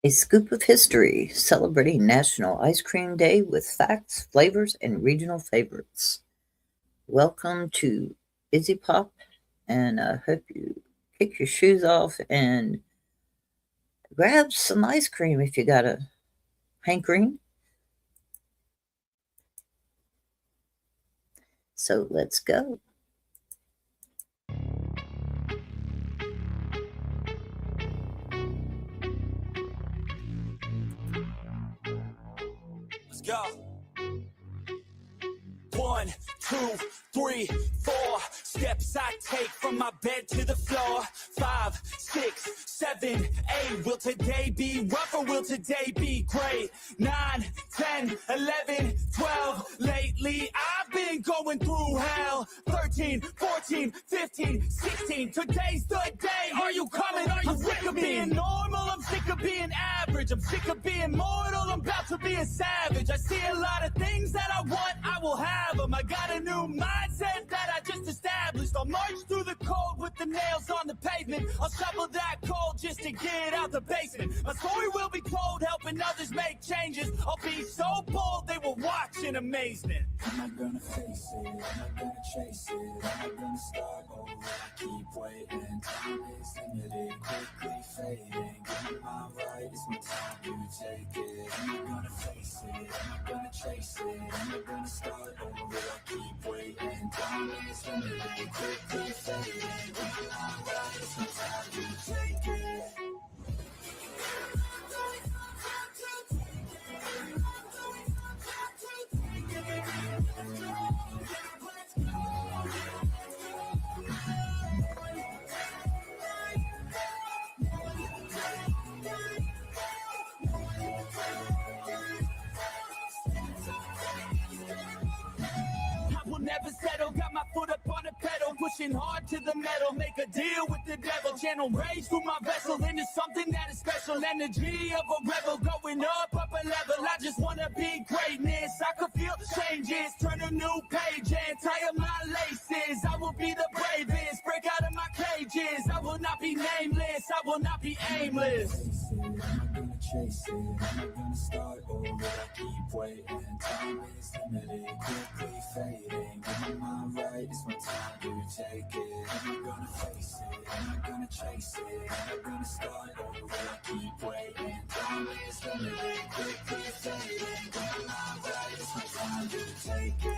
A scoop of history celebrating National Ice Cream Day with facts, flavors, and regional favorites. Welcome to IzzyPop, and I hope you kick your shoes off and grab some ice cream if you got a hankering. So let's go. Let's go. 1, 2, 3, 4 steps I take from my bed to the floor. 5, 6, 7, 8. Will today be rough or will today be great? 9, 10, 11, 12. Lately I've been going through hell. 13, 14, 15, 16. Today's the day. Are you coming? Are you sick of being normal? I'm sick of being average. I'm sick of being mortal. I'm about to be a savage. I see a lot of things that I want. I will have them. I got a new mindset that I just established. I'll march through the cold with the nails on the pavement. I'll shovel that cold just to get out the basement. My story will be told, helping others make changes. I'll be so bold they will watch in amazement. Am I gonna face it? Am I gonna chase it? Am I gonna start over? I keep waiting. Time is limited, quickly fading. Get my mind right, it's my time, you take it. Am I gonna face it? Am I gonna chase it? Am I gonna start over? I keep waiting. Time is limited, quickly fading. Get my mind right, it's my time, you take it. Never settle, got my foot up on the pedal, pushing hard to the metal, make a deal with the devil, channel rage through my vessel into something that is special, energy of a rebel, going up a level, I just wanna be greatness, I could feel changes, turn a new page and tie up my laces, I will be the bravest, break out of my cages, I will not be nameless, I will not be aimless. Am I gonna chase it? Am I gonna start over? I keep waiting. Time is limited, quickly fading. Get my mind right, it's my time, you take it. Am I gonna face it? Am I gonna chase it? Am I gonna start over? I keep waiting. Time is limited, quickly fading. Get my mind right, it's my time, you take it.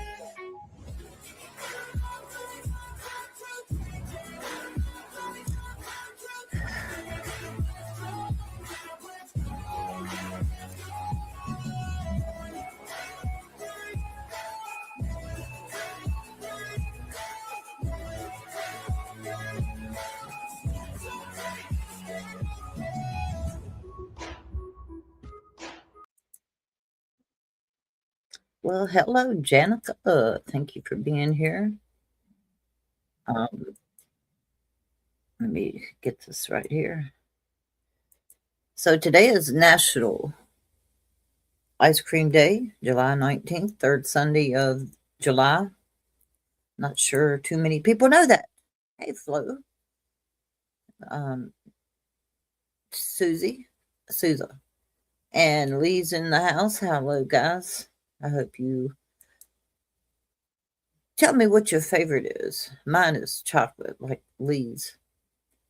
Well, hello, Janica. Thank you for being here. Let me get this right here. So today is National Ice Cream Day, July 19th, third Sunday of July. Not sure too many people know that. Hey, Flo. Souza. And Lee's in the house. Hello, guys. I hope you tell me what your favorite is. Mine is chocolate, like Lee's.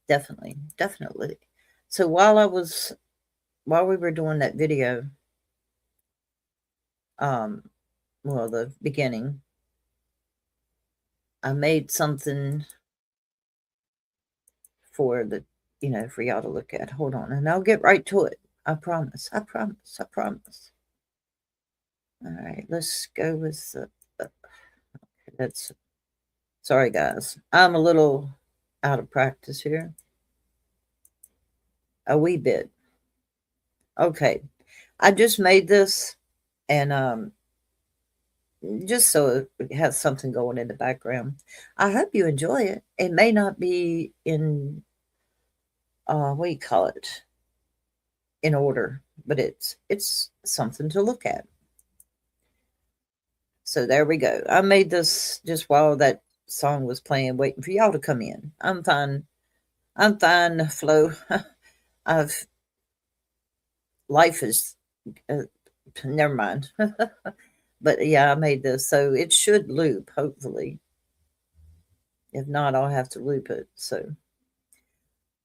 Definitely. So while we were doing that video, the beginning, I made something for for y'all to look at. Hold on, and I'll get right to it. I promise. All right, let's go with that's. Sorry, guys. I'm a little out of practice here. A wee bit. Okay. I just made this, and just so it has something going in the background. I hope you enjoy it. It may not be in what do you call it? In order, but it's something to look at. So there we go. I made this just while that song was playing, waiting for y'all to come in. I'm fine, Flo. I've life is uh, never mind. But yeah, I made this, so it should loop, hopefully. If not, I'll have to loop it. So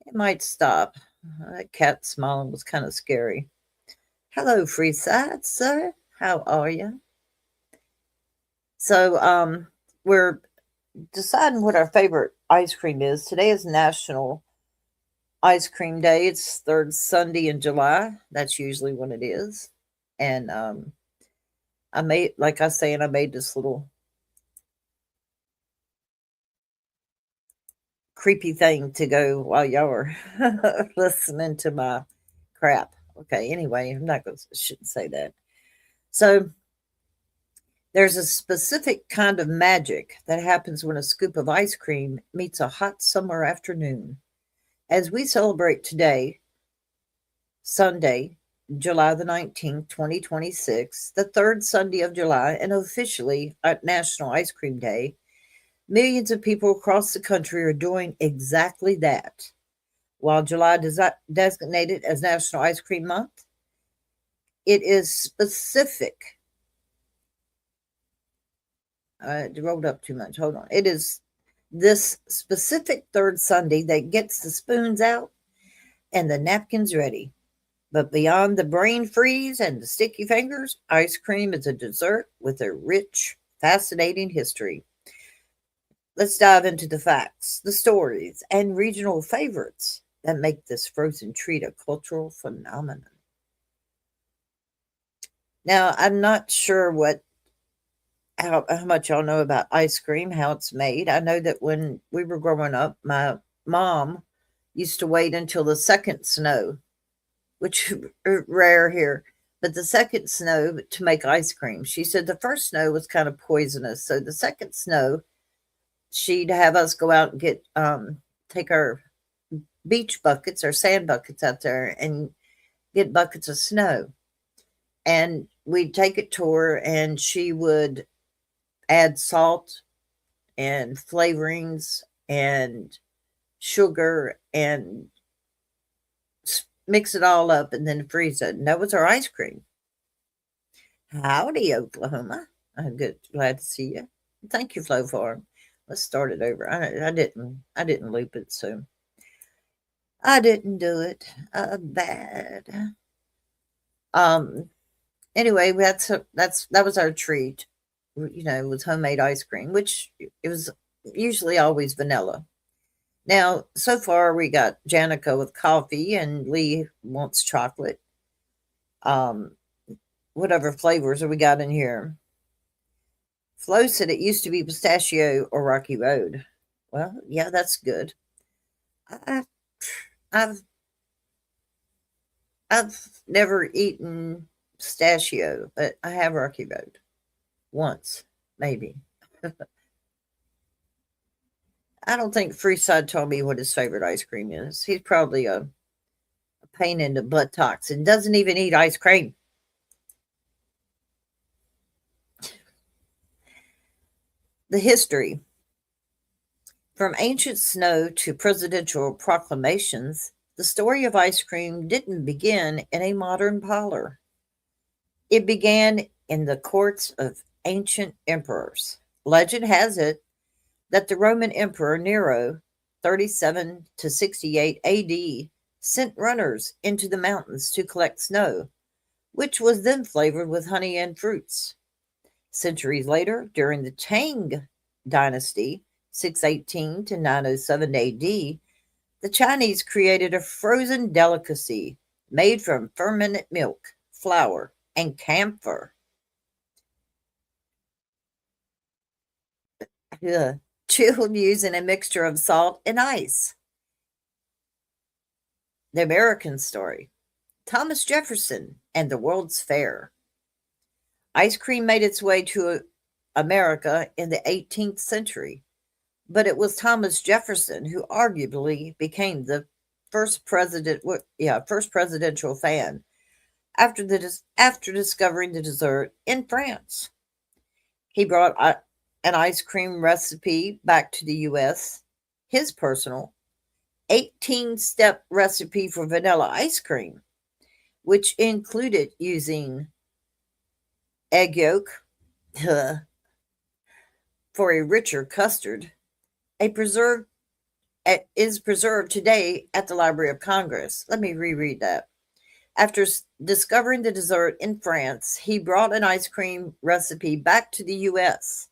it might stop. That cat smiling was kind of scary. Hello, Freeside, sir. How are you? So, we're deciding what our favorite ice cream is. Today is National Ice Cream Day. It's third Sunday in July. That's usually when it is. And I made, like I say, and I made this little creepy thing to go while y'all are listening to my crap. Okay, anyway, I'm not going to, shouldn't say that. So, there's a specific kind of magic that happens when a scoop of ice cream meets a hot summer afternoon. As we celebrate today, Sunday, July the 19th, 2026, the third Sunday of July, and officially at National Ice Cream Day, millions of people across the country are doing exactly that. While July is designated as National Ice Cream Month, it is specific. It rolled up too much. Hold on. It is this specific third Sunday that gets the spoons out and the napkins ready. But beyond the brain freeze and the sticky fingers, ice cream is a dessert with a rich, fascinating history. Let's dive into the facts, the stories, and regional favorites that make this frozen treat a cultural phenomenon. Now, I'm not sure how much y'all know about ice cream, how it's made. I know that when we were growing up, my mom used to wait until the second snow, which rare here, but the second snow to make ice cream. She said the first snow was kind of poisonous, so the second snow, she'd have us go out and get take our beach buckets or sand buckets out there and get buckets of snow. And we'd take it to her, and she would add salt and flavorings and sugar and mix it all up and then freeze it. And that was our ice cream. Howdy, Oklahoma. I'm good. Glad to see you. Thank you, Flow Farm. Let's start it over. I didn't loop it, so I didn't do it. Bad. Um. Anyway, that was our treat. With homemade ice cream, which it was usually always vanilla. Now, so far we got Janica with coffee and Lee wants chocolate. Um, whatever flavors we got in here. Flo said it used to be pistachio or Rocky Road. Well, yeah, that's good. I, I've I've never eaten pistachio, but I have Rocky Road once, maybe. I don't think Freeside told me what his favorite ice cream is. He's probably a pain in the buttocks and doesn't even eat ice cream. The history. From ancient snow to presidential proclamations, the story of ice cream didn't begin in a modern parlor. It began in the courts of ancient emperors. Legend has it that the Roman Emperor Nero, 37 to 68 AD, sent runners into the mountains to collect snow, which was then flavored with honey and fruits. Centuries later, during the Tang dynasty, 618 to 907 AD, the Chinese created a frozen delicacy made from fermented milk, flour, and camphor. Chilled using a mixture of salt and ice. The American story. Thomas Jefferson and the World's Fair. Ice cream made its way to America in the 18th century, but it was Thomas Jefferson who arguably became the first first presidential fan after discovering the dessert in France. He brought an ice cream recipe back to the US, his personal 18-step recipe for vanilla ice cream, which included using egg yolk for a richer custard, a preserved is preserved today at the Library of Congress. Let me reread that. After discovering the dessert in France, he brought an ice cream recipe back to the US.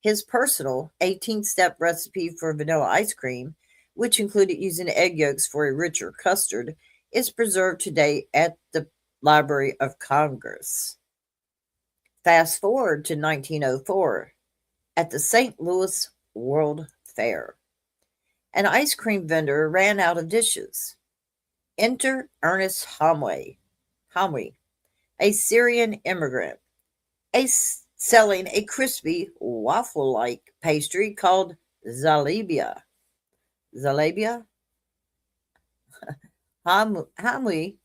His personal 18-step recipe for vanilla ice cream, which included using egg yolks for a richer custard, is preserved today at the Library of Congress. Fast forward to 1904 at the St. Louis World Fair. An ice cream vendor ran out of dishes. Enter Ernest Hamwi, a Syrian immigrant, selling a crispy waffle-like pastry called zalabia. Zalabia? Hamwi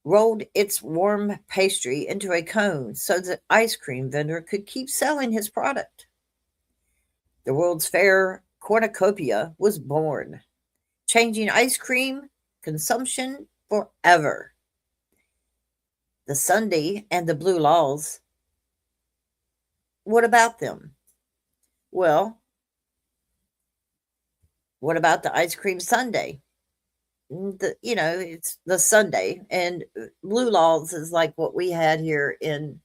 rolled its warm pastry into a cone so the ice cream vendor could keep selling his product. The World's Fair cornucopia was born, changing ice cream consumption forever. The sundae and the blue laws, what about them? Well, what about the ice cream sundae? It's the sundae, and blue laws is like what we had here in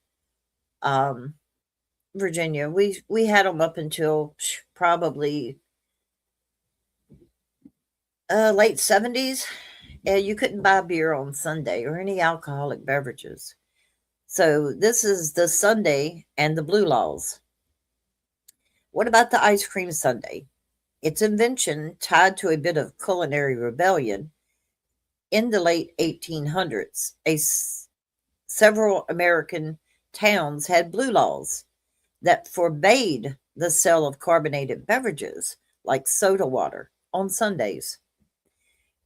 um, Virginia. We had them up until probably late 70s. You couldn't buy beer on Sunday or any alcoholic beverages. So this is the sundae and the blue laws. What about the ice cream sundae? Its invention tied to a bit of culinary rebellion in the late 1800s. Several American towns had blue laws that forbade the sale of carbonated beverages like soda water on Sundays.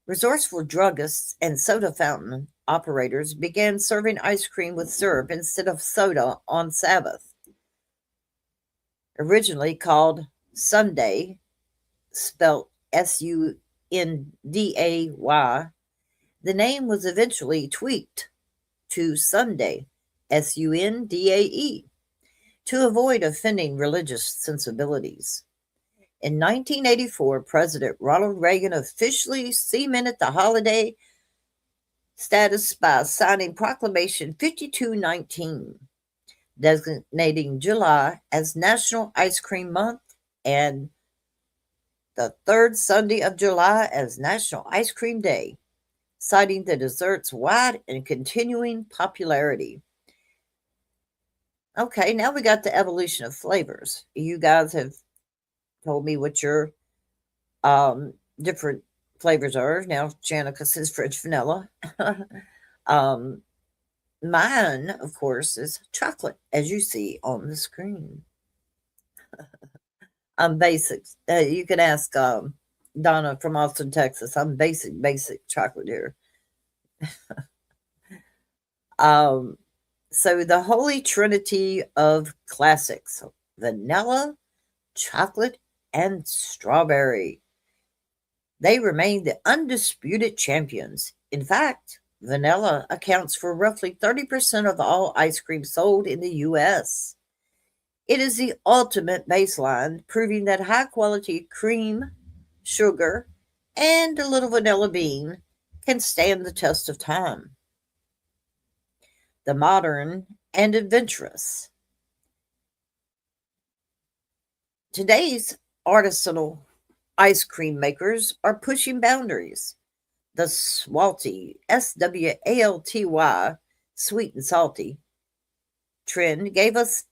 Resourceful druggists and soda fountain operators began serving ice cream with syrup instead of soda on Sabbath. Originally called Sunday, spelled Sunday, the name was eventually tweaked to Sunday, Sundae, to avoid offending religious sensibilities. In 1984, President Ronald Reagan officially cemented the holiday status by signing Proclamation 5219, designating July as National Ice Cream Month and the third Sunday of July as National Ice Cream Day, citing the dessert's wide and continuing popularity. Okay, now we got the evolution of flavors. You guys have told me what your different flavors are. Now, Janica says French vanilla. um, Mine, of course, is chocolate, as you see on the screen. I'm basic. You can ask Donna from Austin, Texas. I'm basic chocolate here. So the holy trinity of classics: vanilla, chocolate, and strawberry. They remain the undisputed champions. In fact, vanilla accounts for roughly 30% of all ice cream sold in the US. It is the ultimate baseline, proving that high quality cream, sugar, and a little vanilla bean can stand the test of time. The modern and adventurous. Today's artisanal ice cream makers are pushing boundaries. The Swalty, Swalty, sweet and salty, trend gave us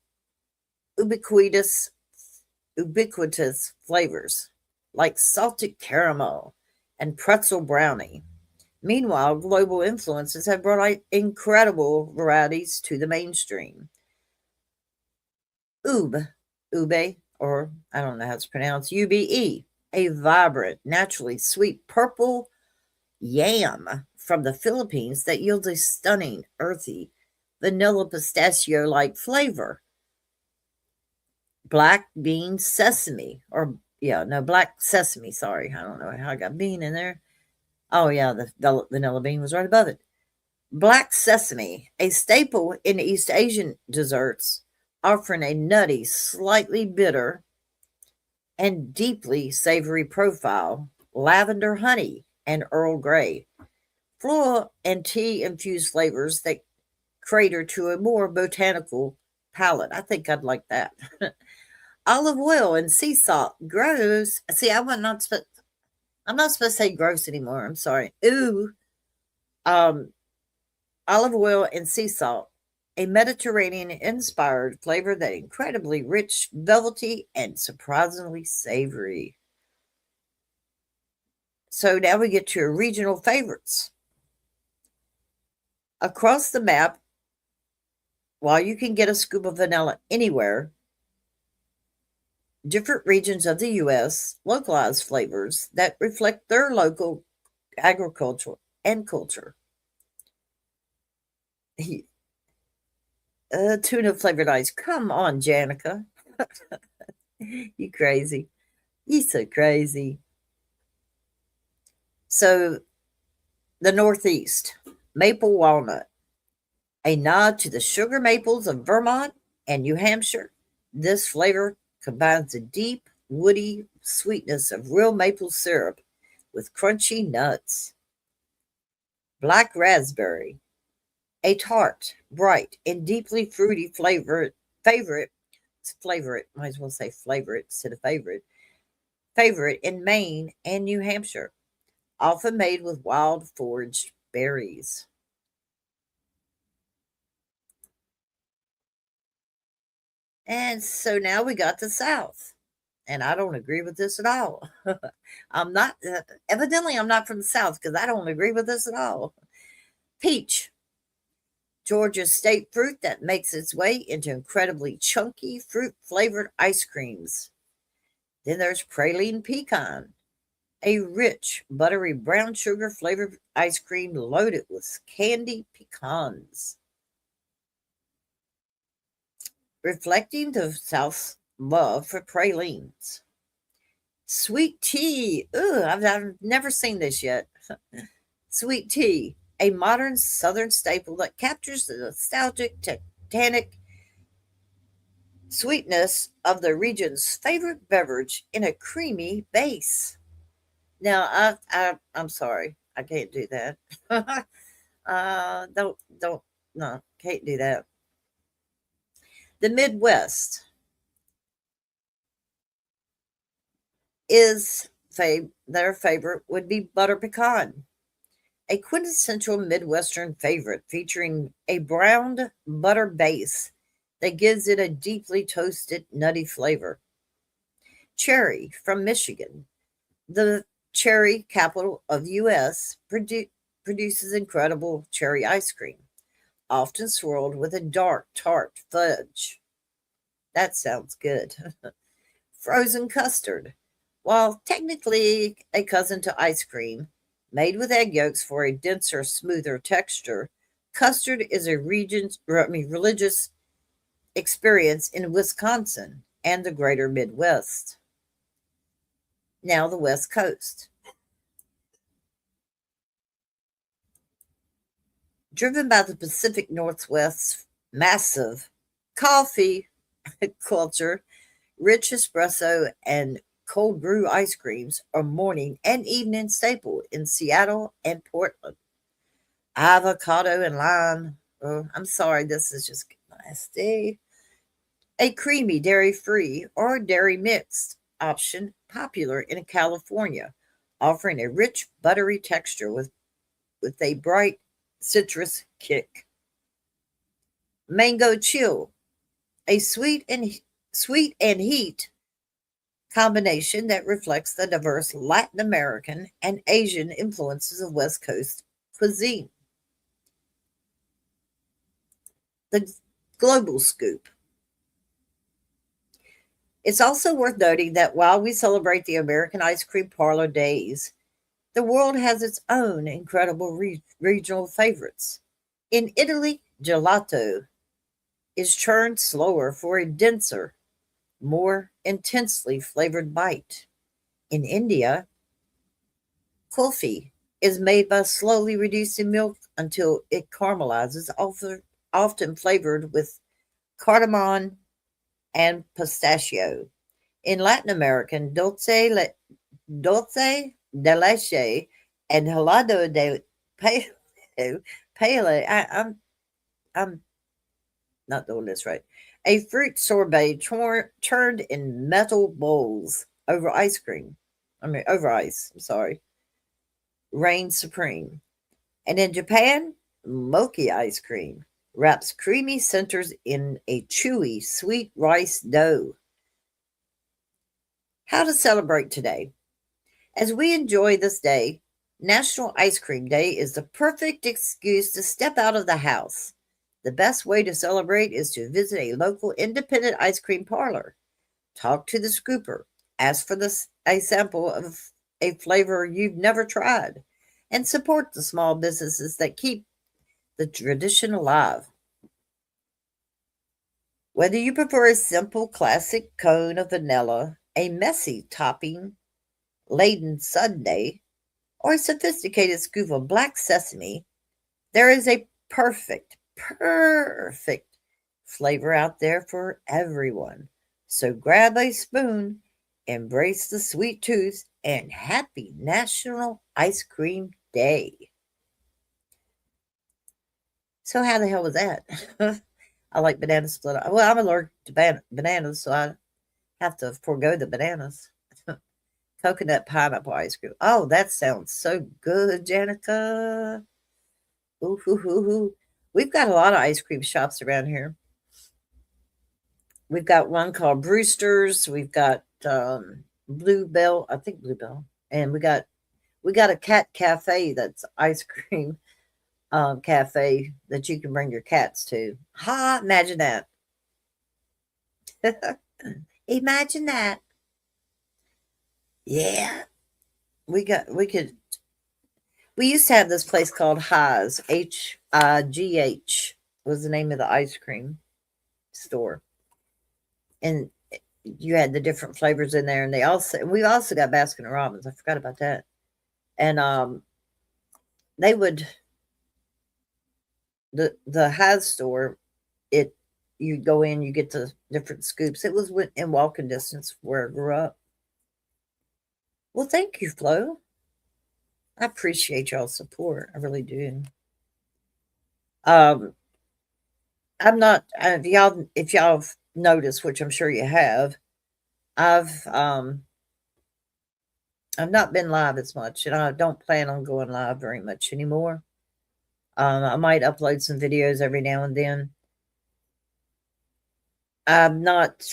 ubiquitous flavors like salted caramel and pretzel brownie. Meanwhile, global influences have brought incredible varieties to the mainstream. Ube, or I don't know how it's pronounced, UBE, a vibrant, naturally sweet purple yam from the Philippines that yields a stunning, earthy, vanilla pistachio-like flavor. Black sesame, sorry. I don't know how I got bean in there. Oh, yeah, the vanilla bean was right above it. Black sesame, a staple in East Asian desserts, offering a nutty, slightly bitter, and deeply savory profile. Lavender honey and Earl Grey, floral and tea infused flavors that cater to a more botanical palate. I think I'd like that. Olive oil and sea salt. Gross. See, I'm not supposed to say gross anymore. I'm sorry. Ooh. Um, Olive oil and sea salt. A Mediterranean inspired flavor that incredibly rich, velvety, and surprisingly savory. So now we get to your regional favorites. Across the map, while you can get a scoop of vanilla anywhere, different regions of the US localize flavors that reflect their local agriculture and culture. Tuna flavored ice. Come on, Janica. You crazy. You so crazy. So, the Northeast, maple walnut, a nod to the sugar maples of Vermont and New Hampshire. This flavor combines the deep, woody sweetness of real maple syrup with crunchy nuts. Black raspberry, a tart, bright, and deeply fruity favorite, might as well say favorite instead of favorite in Maine and New Hampshire, often made with wild foraged berries. And so now we got the South. And I don't agree with this at all. I'm not, evidently, I'm not from the South because I don't agree with this at all. Peach, Georgia's state fruit that makes its way into incredibly chunky fruit flavored ice creams. Then there's praline pecan, a rich, buttery brown sugar flavored ice cream loaded with candy pecans, reflecting the South's love for pralines. Sweet tea. Ugh, I've never seen this yet. Sweet tea, a modern Southern staple that captures the nostalgic, tannic sweetness of the region's favorite beverage in a creamy base. Now, I'm sorry, I can't do that. Don't, no, can't do that. The Midwest is their favorite would be butter pecan, a quintessential Midwestern favorite featuring a browned butter base that gives it a deeply toasted, nutty flavor. Cherry from Michigan, the cherry capital of US, produces incredible cherry ice cream, often swirled with a dark tart fudge. That sounds good. Frozen custard, while technically a cousin to ice cream, made with egg yolks for a denser, smoother texture, custard is a religious experience in Wisconsin and the greater Midwest. Now, the West Coast. Driven by the Pacific Northwest's massive coffee culture, rich espresso and cold brew ice creams are morning and evening staple in Seattle and Portland. Avocado and lime. Oh, I'm sorry, this is just nasty. A creamy dairy free or dairy mixed option popular in California, offering a rich buttery texture with a bright citrus kick. Mango chill, a sweet and heat combination that reflects the diverse Latin American and Asian influences of West Coast cuisine. The global scoop. It's also worth noting that while we celebrate the American ice cream parlor days, the world has its own incredible regional favorites. In Italy, gelato is churned slower for a denser, more intensely flavored bite. In India, kulfi is made by slowly reducing milk until it caramelizes, often flavored with cardamom and pistachio. In Latin American, dulce de leche and helado de pale, I'm not doing this right. A fruit sorbet turned in metal bowls over ice cream. Over ice. I'm sorry. Reigns supreme. And in Japan, mochi ice cream wraps creamy centers in a chewy, sweet rice dough. How to celebrate today? As we enjoy this day, National Ice Cream Day is the perfect excuse to step out of the house. The best way to celebrate is to visit a local independent ice cream parlor. Talk to the scooper. Ask for a sample of a flavor you've never tried. And support the small businesses that keep the tradition alive. Whether you prefer a simple classic cone of vanilla, a messy topping laden sundae, or a sophisticated scoop of black sesame, there is a perfect flavor out there for everyone. So grab a spoon, embrace the sweet tooth, and happy National Ice Cream Day. So how the hell was that? I like banana split. Well, I'm allergic to bananas, so I have to forego the bananas. Coconut pineapple ice cream. Oh, that sounds so good, Janica. Ooh, hoo, hoo, hoo. We've got a lot of ice cream shops around here. We've got one called Brewster's. We've got Bluebell, I think Bluebell, and we got a cat cafe that's ice cream cafe that you can bring your cats to. Ha! Imagine that. Imagine that. Yeah, we used to have this place called Highs, High was the name of the ice cream store. And you had the different flavors in there, and we also got Baskin and Robbins. I forgot about that. And they would the Highs store, it you go in, you get the different scoops. It was in walking distance where I grew up. Well, thank you, Flo. I appreciate y'all's support. I really do. Um, I'm not if y'all have noticed, which I'm sure you have, I've I've not been live as much, and I don't plan on going live very much anymore. I might upload some videos every now and then. I'm not.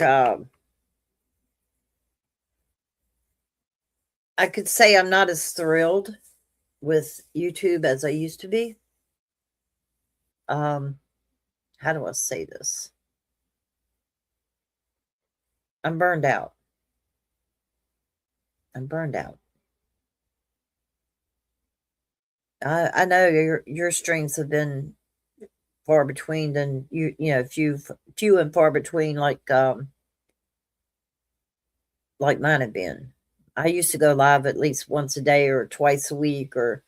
I could say I'm not as thrilled with YouTube as I used to be. Um, how do I say this? I'm burned out. I'm burned out. I know your streams have been far between than few and far between like mine have been. I used to go live at least once a day or twice a week or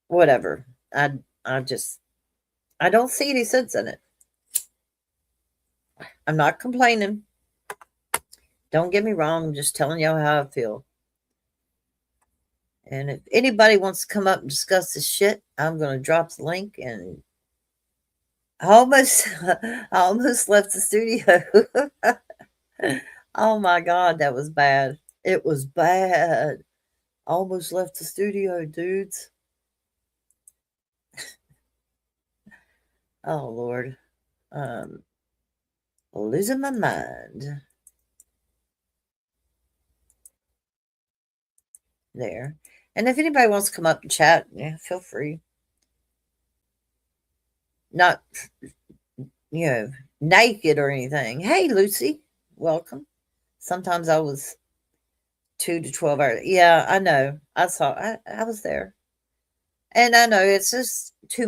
whatever. I just I don't see any sense in it. I'm not complaining. Don't get me wrong. I'm just telling y'all how I feel. And if anybody wants to come up and discuss this shit, I'm going to drop the link. And I almost, I almost left the studio. Oh my God, that was bad. It was bad. Almost left the studio, dudes. Oh Lord. Losing my mind. There. And if anybody wants to come up and chat, yeah, feel free. Not, naked or anything. Hey, Lucy, welcome. Sometimes I was 2 to 12 hours. Yeah, I know. I was there. And I know it's just too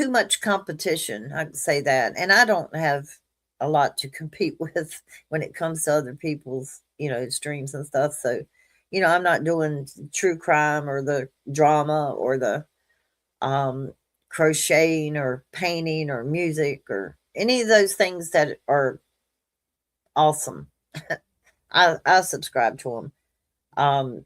much competition. I can say that. And I don't have a lot to compete with when it comes to other people's, streams and stuff. So, I'm not doing true crime or the drama or the um, crocheting or painting or music or any of those things that are awesome. I subscribe to them. Um,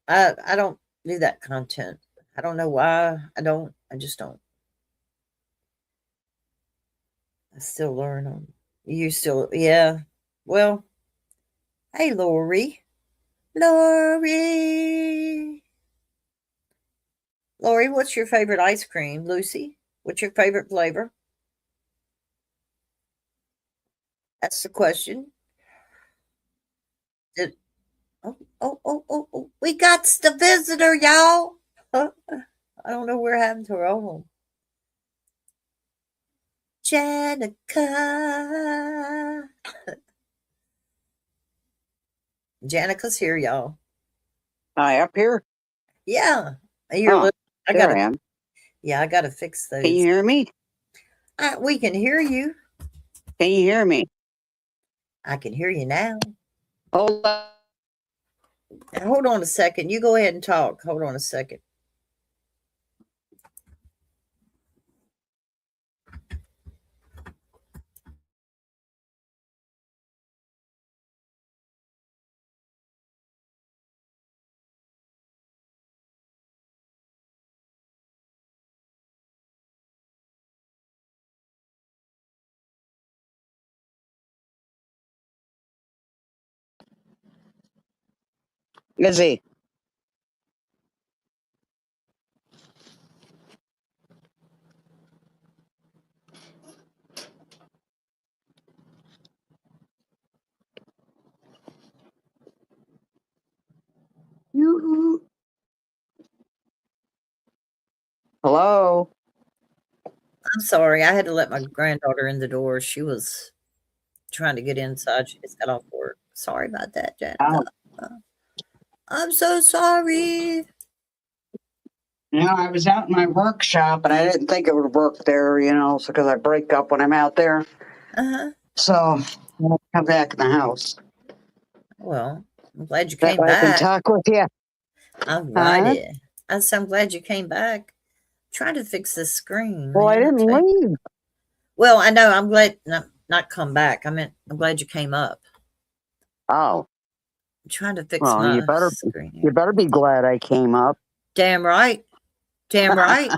I don't do that content. I don't know why. I don't. I just don't. I still learn them. You still, yeah. Well, hey, Lori. Lori. Lori, what's your favorite ice cream? Lucy, what's your favorite flavor? That's the question. Did, oh. We got the visitor, y'all. I don't know where happened to her. Oh, Janica. Janica's here, y'all. Hi, up here? Yeah. Oh, I there I gotta, am. yeah, I gotta fix Can you those. hear me? We can hear you. Can you hear me? I can hear you now. Hold on. Hold on a second. You go ahead and talk. Hold on a second. Izzy. You. Hello? I'm sorry. I had to let my granddaughter in the door. She was trying to get inside. She just got off work. Sorry about that, Janica. Oh, I'm so sorry. I was out in my workshop and I didn't think it would work there, so because I break up when I'm out there. Uh-huh. So I'll come back in the house. Well, I'm glad you That came way I can back. talk with you. All Huh? righty. I'm glad you came back. Trying to fix this screen, Well, I man. I didn't tell you. leave. Well, I know. I'm glad not come back. I meant I'm glad you came up. Oh, I'm trying to fix well, you my better screen you here. better be glad I came up. Damn right. Damn right.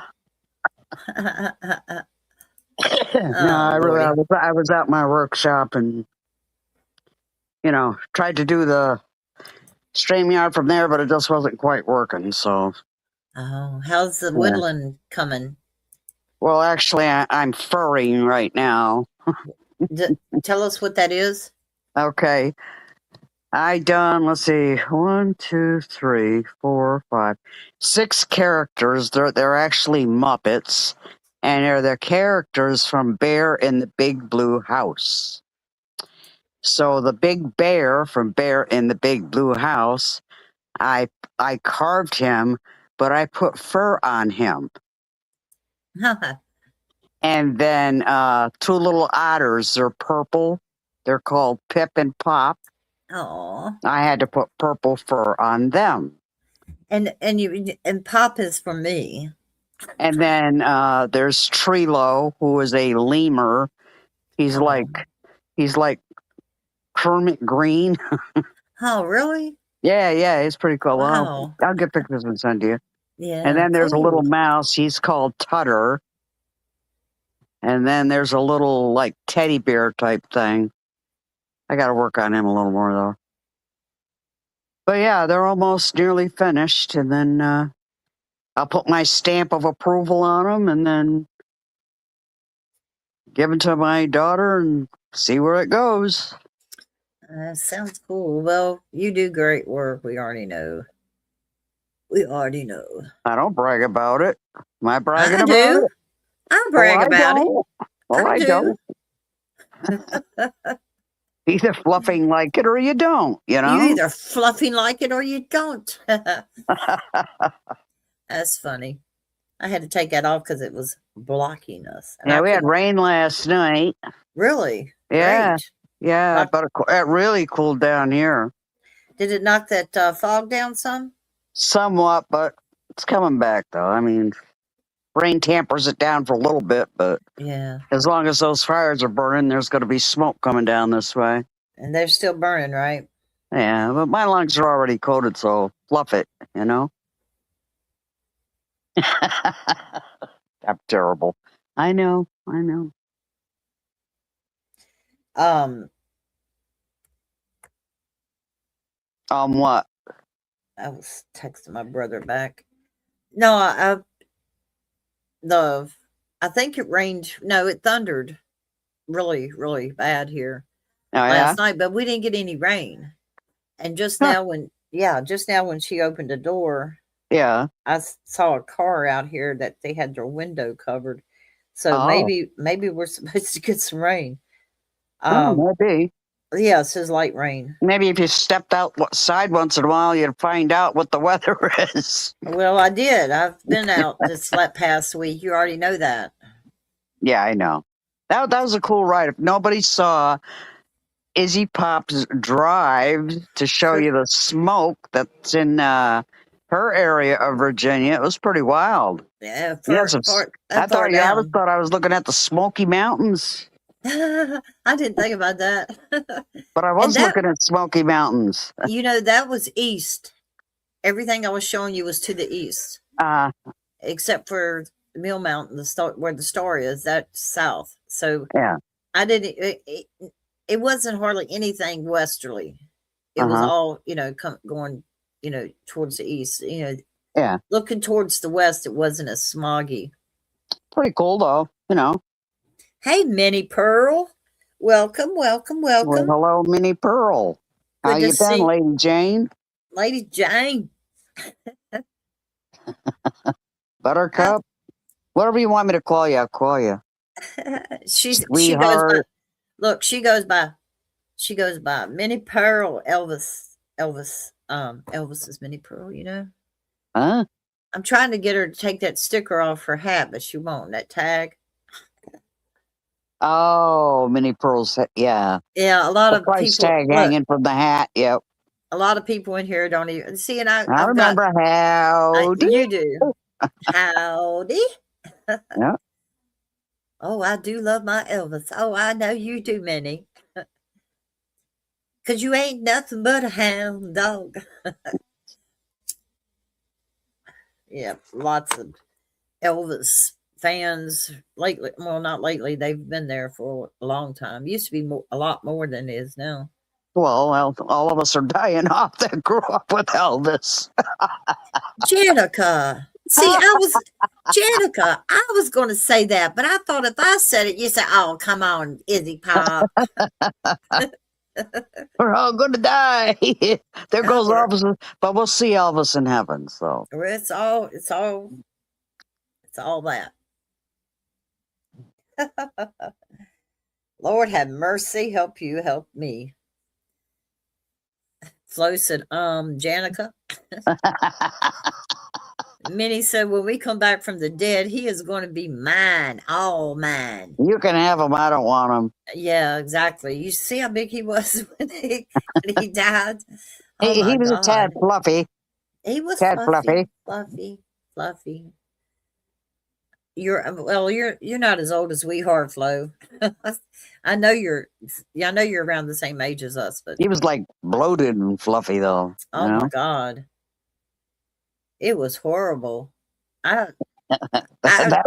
No, Oh, I Lordy. was out in my workshop and tried to do the StreamYard from there, but it just wasn't quite working. So, Oh, how's the yeah. woodland coming? Well, actually, I'm furrying right now. Tell us what that is. Okay. I done, let's see, 1, 2, 3, 4, 5, 6 characters. They're actually Muppets, and they're the characters from Bear in the Big Blue House. So the big bear from Bear in the Big Blue House, I carved him, but I put fur on him. And then 2 little otters. They're purple. They're called Pip and Pop. Oh, I had to put purple fur on them. and Pop is for me. And then there's Trilo, who is a lemur. He's Oh, like Kermit Green. oh, really? Yeah, he's pretty cool. Wow. I'll get pictures and send to you. And Yeah, then there's a little cool. mouse. He's called Tutter. And then there's a little like teddy bear type thing. I got to work on him a little more though. But yeah, they're almost nearly finished. And then I'll put my stamp of approval on them and then give them to my daughter and see where it goes. Sounds cool. Well, you do great work. We already know. We already know. I don't brag about it. Am I bragging I about do. it? I Oh, brag I about it. don't. Oh, I I do. don't. Either fluffing like it or you don't, You either fluffing like it or you don't. That's funny. I had to take that off because it was blocking us, and Yeah, I we had couldn't. rain last night. Really Yeah, great. yeah, Like, but it really cooled down here. Did it knock that fog down some? Somewhat, but it's coming back though. I mean, rain tampers it down for a little bit, but Yeah. as long as those fires are burning, there's going to be smoke coming down this way. And they're still burning, right? Yeah, but my lungs are already coated, so fluff it, you know? I'm terrible. I know, I know. Um, What? I was texting my brother back. No, the I think it rained. No, it thundered really, really bad here Oh, yeah? last night, but we didn't get any rain. And Huh, just now when she opened the door, yeah. I saw a car out here that they had their window covered. So Oh, maybe we're supposed to get some rain. Um, oh, maybe. yeah, it says light rain. Maybe if you stepped outside once in a while, you'd find out what the weather is. Well, I did. I've been out this past week. You already know that. Yeah, I know. That was a cool ride. If nobody saw IzzyPop's drive to show you the smoke that's in her area of Virginia, it was pretty wild. Yeah, Yes, I far thought you always down. thought I was looking at the Smoky Mountains, I didn't think about that. but I And was looking at Smoky Mountains. that was east. Everything I was showing you was to the east, Uh, except for Mill Mountain, where the star is. That's south. So yeah, I didn't. It wasn't hardly anything westerly. It was uh-huh, all going towards the east. yeah. Looking towards the west, it wasn't as smoggy. Pretty cool though, you know. Hey, Minnie Pearl, welcome, welcome, Well, welcome. hello, Minnie Pearl. How Good to you been, see Lady Jane? Lady Jane. I, Buttercup? Whatever you want me to call you, I'll call you. she goes by. Sweetheart. Look, she goes by Minnie Pearl. Elvis is Minnie Pearl. Huh? I'm trying to get her to take that sticker off her hat, but she won't. That tag. Oh, Minnie Pearl's, yeah. Yeah, a lot The of price people tag look. hanging from the hat, yep. A lot of people in here don't even see, and I I've got. remember howdy. You do. Howdy. Yeah. Oh, I do love my Elvis. Oh, I know you do, Minnie. 'Cause you ain't nothing but a hound dog. Yeah, lots of Elvis fans lately. Well, not lately. They've been there for a long time. Used to be a lot more than it is now. Well, all of us are dying off that grew up with Elvis. Janica. See, Janica, I was going to say that, but I thought if I said it, you say, oh, come on, IzzyPop. We're all going to die. There Oh, goes Elvis, but we'll see Elvis in heaven. So it's all that. Lord have mercy, help you, help me. Flo said, Janica. Minnie said, when we come back from the dead, he is going to be mine, all mine. You can have him. I don't want him. Yeah, exactly. You see how big he was when he died? Oh He my was a tad God. fluffy. He was Tad fluffy, fluffy. fluffy, fluffy. You're not as old as we are, Flo. I know you're around the same age as us, but He was like bloated and fluffy, though. You oh my know, God. It was horrible. I I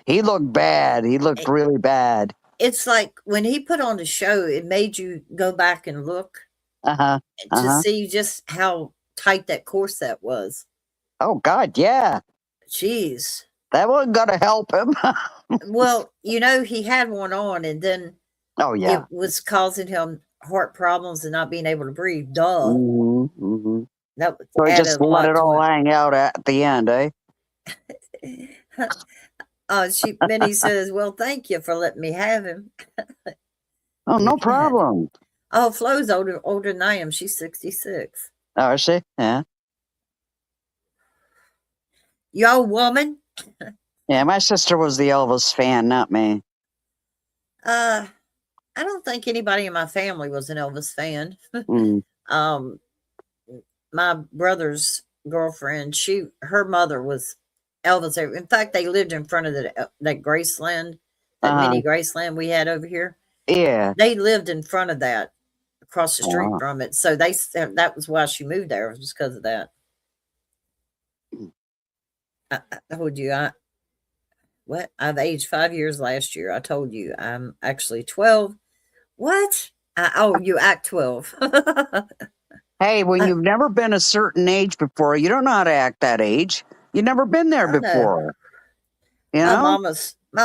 he looked bad. He looked really bad. It's like when he put on the show, it made you go back and look Uh huh. Uh to huh. see just how tight that corset was. Oh God, yeah. Jeez. That wasn't gonna help him. Well, he had one on, and then Oh yeah. it was causing him heart problems and not being able to breathe. Duh. Mm-hmm. That So he added just a let lot it to all hang out at the end, eh? it. Minnie says, "Well, thank you for letting me have him." Oh, You no can. problem. Oh, Flo's older than I am. She's 66. Oh, is she? Yeah. You old woman. Yeah, my sister was the Elvis fan, not me. Uh, I don't think anybody in my family was an Elvis fan. Mm. Um, my brother's girlfriend, her mother was Elvis. In fact, they lived in front of that Graceland, that Uh, mini Graceland we had over here. yeah. They lived in front of that, across the street Wow. from it. So that was why she moved there, was because of that. I told you I've aged 5 years last year. I told you I'm actually 12. What? Oh, you act 12. Hey, when I, you've never been a certain age before, you don't know how to act that age. You've never been there I know. before. You My know?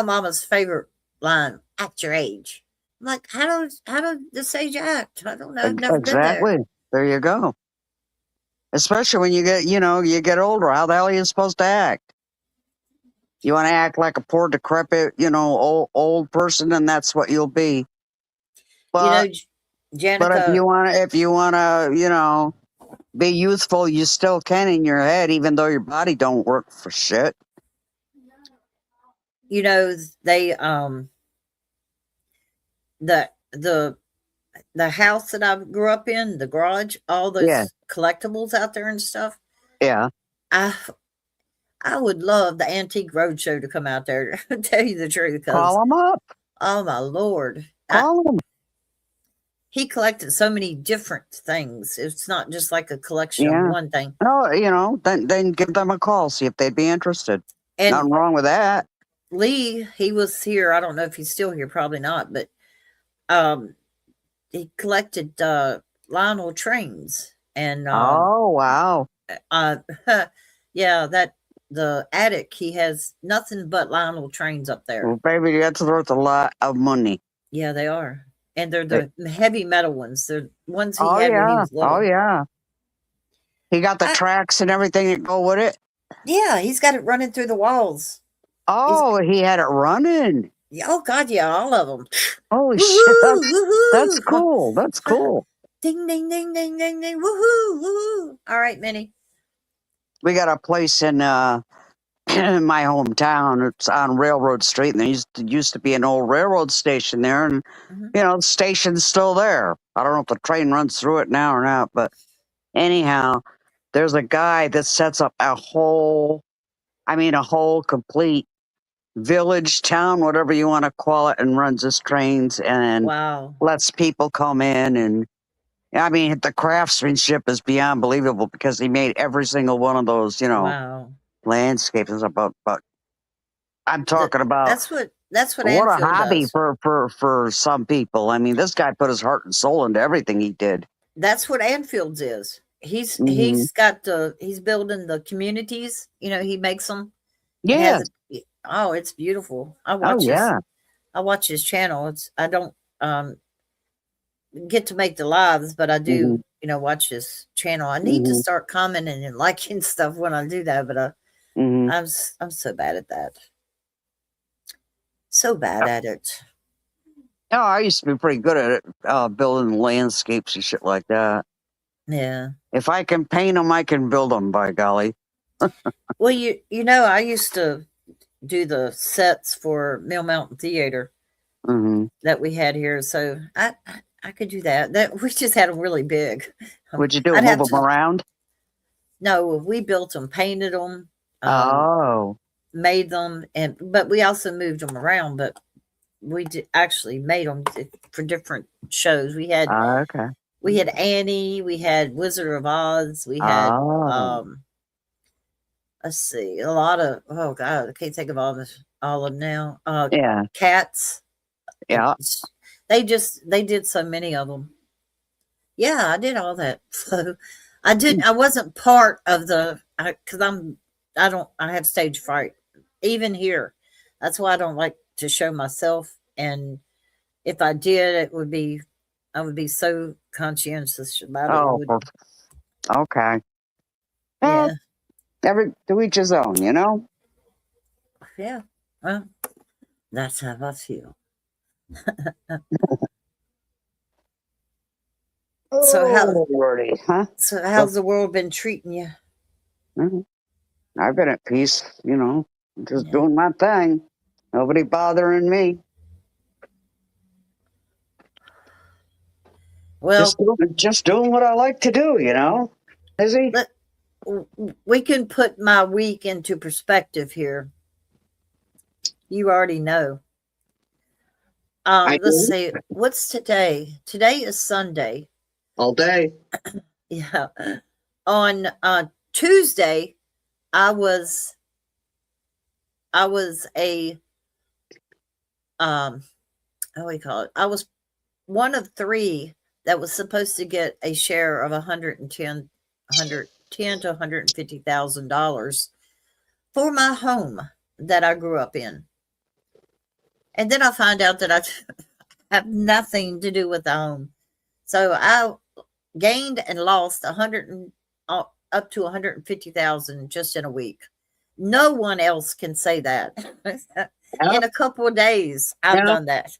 mama's favorite line, act your age. I'm like, how does this age act? I don't know. I've never been there. Exactly. There you go. Especially when you get older. How the hell are you supposed to act? You want to act like a poor, decrepit, old person, and that's what you'll be. You know, But if Janica, you wanna, be youthful, you still can in your head, even though your body don't work for shit. you know, they the the the house that I grew up in, the garage, all Yeah, those collectibles out there and stuff. yeah. I I would love the antique roadshow to come out there. To tell you the truth, because Call them up. oh my lord, Call them. he collected so many different things. It's not just like a collection of Yeah. one thing. No, then give them a call, see if they'd be interested. And Nothing wrong with that. Lee, he was here. I don't know if he's still here. Probably not. But um, he collected Lionel trains, and Oh, wow. uh, yeah, that the attic. He has nothing but Lionel trains up there. Well, baby, that's worth a lot of money. Yeah, they are, and they're Eh, the heavy metal ones. They're ones he Oh, had when he yeah. was Oh, little. yeah. He got the I, tracks and everything that go with it. yeah, he's got it running through the walls. He's Oh, he had it running. Oh God, yeah, all of them. Holy shit. Woohoo! That's Woohoo! cool. That's cool. Ding, ding, ding, ding, ding, ding. Woohoo! Woohoo! All right, Minnie. We got a place in in my hometown. It's on Railroad Street, and there used to be an old railroad station there, and Mhm. the station's still there. I don't know if the train runs through it now or not, but anyhow, there's a guy that sets up a whole complete village, town, whatever you want to call it, and runs his trains and Wow. lets people come in. And I mean, the craftsmanship is beyond believable because he made every single one of those, Wow. landscapes and stuff. But I'm That, talking about that's what what a Anfield hobby does. for some people. I mean, this guy put his heart and soul into everything he did. That's what Anfield's is. Hmm He's building the communities. He makes them and has Yes. oh, it's beautiful. Oh yeah. I watch his channel. I don't um get to make the lives, but I hmm do, watch his channel. I need to hmm start commenting and liking stuff when I do that, but hmm I'm so bad at that. So bad at it. Oh, I used to be pretty good at it, building landscapes and shit like that. Yeah. If I can paint them, I can build them. By golly. Well, I used to do the sets for Mill Mountain Theater hmm that we had here, so I could do that. That we just had them really big. What'd you do? I'd Move have them to around? No, we built them, painted them, Oh, made them, but we also moved them around. But actually made them for different shows. okay. We had Annie, we had Wizard of Oz, we had Oh, let's see, a lot of oh god, I can't think of all of them now. yeah, Cats. And yeah. they did so many of them. Yeah, I did all that. So I wasn't part of because I have stage fright even here. That's why I don't like to show myself. And if I did, I would be so conscientious about it. It Oh, would, okay. Well, yeah, every to each his own, you know. yeah. Well, that's how I feel. So Oh, Lordy, huh? Well, how's the world been treating you? mhm. I've been at peace, just Yeah. doing my thing. Nobody bothering me. Well, Just doing what I like to do. Is he? Let we can put my week into perspective here. You already know. I Let's do see. What's today? Today is Sunday. all day. Yeah. On Tuesday, I was a how do we call it? I was one of three that was supposed to get a share of 110 to $150,000 for my home that I grew up in. And then I find out that I have nothing to do with the home. So I gained and lost 100 up to 150,000 just in a week. No one else can say that. Yeah, In a couple of days, I've yeah. done that.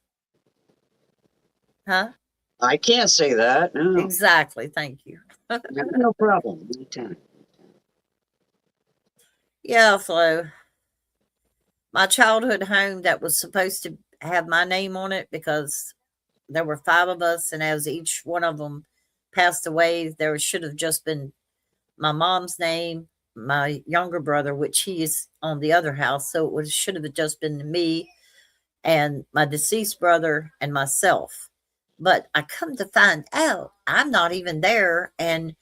Huh? I can't say that. No, Exactly. Thank you. no problem. Anytime. Yeah, Flo. My childhood home that was supposed to have my name on it because there were five of us, and as each one of them passed away, there should have just been my mom's name, my younger brother, which he is on the other house, so should have just been me and my deceased brother and myself. But I come to find out I'm not even there, and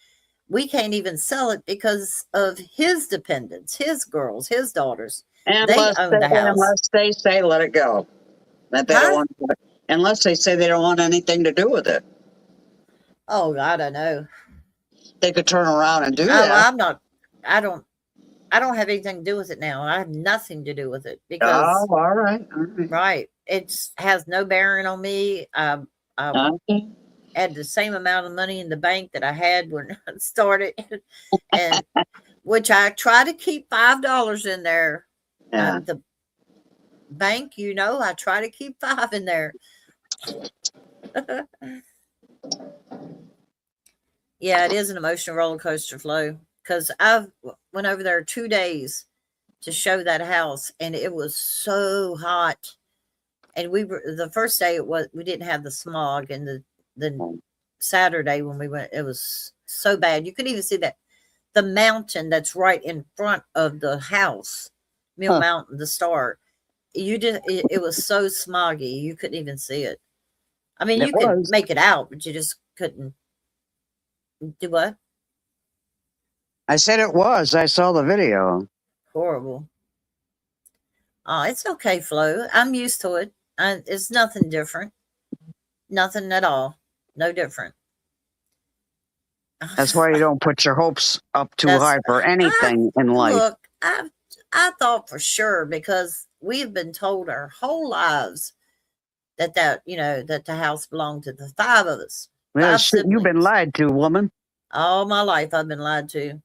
we can't even sell it because of his dependents, his girls, his daughters. They own the house. Unless they say let it go, that they don't Huh? want. Unless they say they don't want anything to do with it, Oh, I don't know. they could turn around and do Oh, that. I'm not. I don't. I don't have anything to do with it now. I have nothing to do with it Oh, because, all right, all right. right, it's has no bearing on me. I Okay. had the same amount of money in the bank that I had when I started, and which I try to keep $5 in there. Yeah. The bank, I try to keep five in there. Yeah, it is an emotional roller coaster, Flow, because I went over there 2 days to show that house, and it was so hot. And we were the first day we didn't have the smog, and the Saturday when we went, it was so bad. You could even see that the mountain that's right in front of the house, Mill Huh. Mountain, the star. It was so smoggy you couldn't even see it. I mean, It you could was. make it out, but you just couldn't do what? I said it was. I saw the video. Horrible. Oh, it's okay, Flo. I'm used to it. It's nothing different. Nothing at all. No different. That's why you don't put your hopes up too That's high for I anything in life. look. I thought for sure because we've been told our whole lives that the house belonged to the five of us, Yeah, five shit, you've been siblings. lied to, woman. All my life, I've been lied to.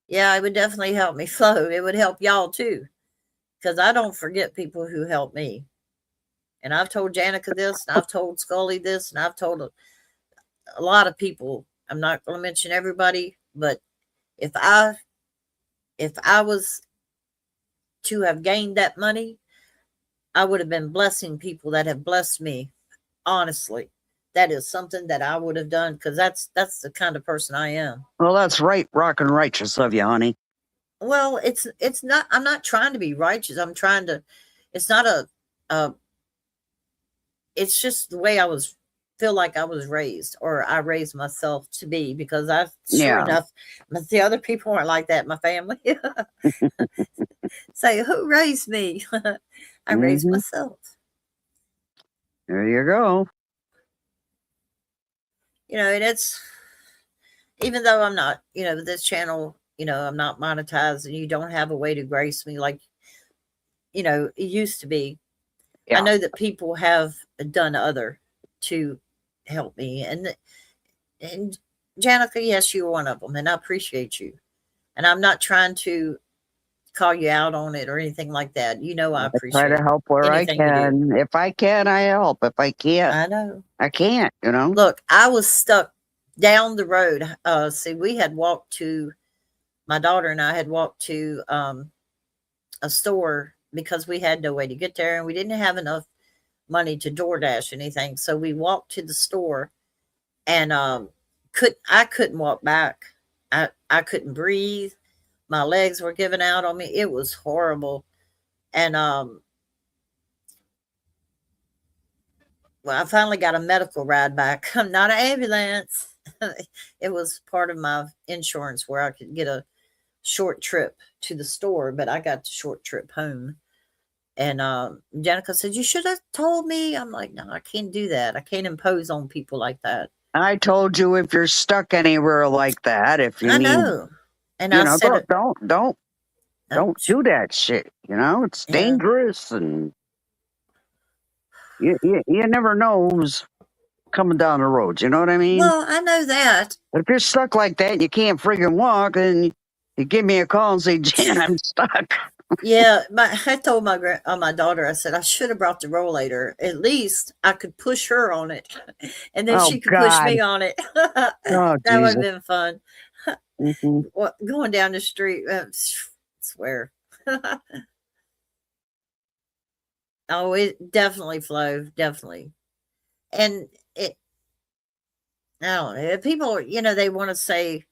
Yeah, it would definitely help me flow. It would help y'all too, because I don't forget people who help me. And I've told Janica this, and I've told Scully this, and I've told a lot of people. I'm not going to mention everybody, but if I if I was to have gained that money, I would have been blessing people that have blessed me. Honestly, that is something that I would have done because that's the kind of person I am. Well, that's right, rock and righteous of you, honey. Well, it's not. I'm not trying to be righteous. I'm trying to. It's not a. It's just the way I was feel like I was raised, or I raised myself to be, because I sure Yeah. enough, the other people aren't like that. My family say, "Who raised me?" I raised Hmm. myself. There you go. And it's even though I'm not, this channel, I'm not monetized, and you don't have a way to grace me like it used to be. I Yeah. know that people have done other to help me, and Janica, yes, you're one of them, and I appreciate you. And I'm not trying to call you out on it or anything like that. I I try to appreciate help where I anything you do. can. If I can, I help. If I can't, I know. I can't, you know? Look, I was stuck down the road. See, we had walked to my daughter and I had walked to a store because we had no way to get there, and we didn't have enough money to DoorDash anything. So we walked to the store, and I couldn't walk back. I couldn't breathe. My legs were giving out on me. It was horrible. And well, I finally got a medical ride back. I'm not an ambulance. It was part of my insurance where I could get a short trip to the store, but I got the short trip home. And Jenica said, "You should have told me." I'm like, "No, I can't do that. I can't impose on people like that." I told you if you're stuck anywhere like that, if you I need, know. And I said, don't do that shit. It's yeah. dangerous, and you never know who's coming down the road. You know what I mean? Well, I know that. But if you're stuck like that and you can't friggin' walk, then you give me a call and say, Jen, I'm stuck. Yeah, I told my daughter, I said I should have brought the rollator. At least I could push her on it, and then Oh she could push God. me on it. Oh That would have Jesus. been fun. Hmm. Going down the street, swear. Oh, it definitely Flo, definitely. And it, I don't know. People, they want to say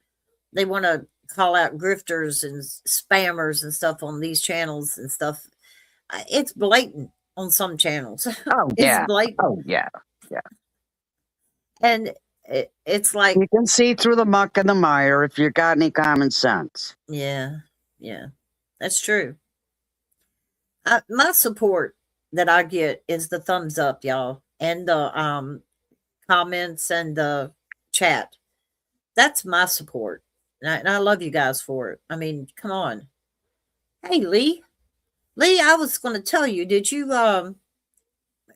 they want to call out grifters and spammers and stuff on these channels and stuff. It's blatant on some channels. Oh It's yeah. blatant, Oh yeah. Yeah. and it's like, You can see through the muck and the mire if you got any common sense. yeah, yeah, that's true. My support that I get is the thumbs up, y'all, and the comments and the chat. That's my support, and I love you guys for it. I mean, come on. Hey, Lee. Lee, I was going to tell you. Did you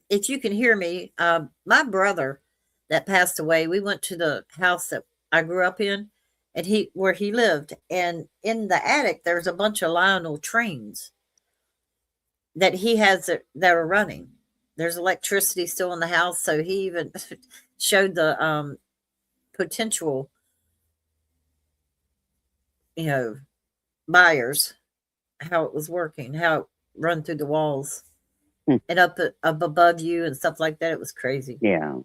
if you can hear me, my brother that passed away, we went to the house that I grew up in, and where he lived, and in the attic there's a bunch of Lionel trains that he has that are running. There's electricity still in the house, so he even showed the potential, you know, buyers how it was working, how it run through the walls Hmm. and up above you and stuff like that. It was crazy. Yeah.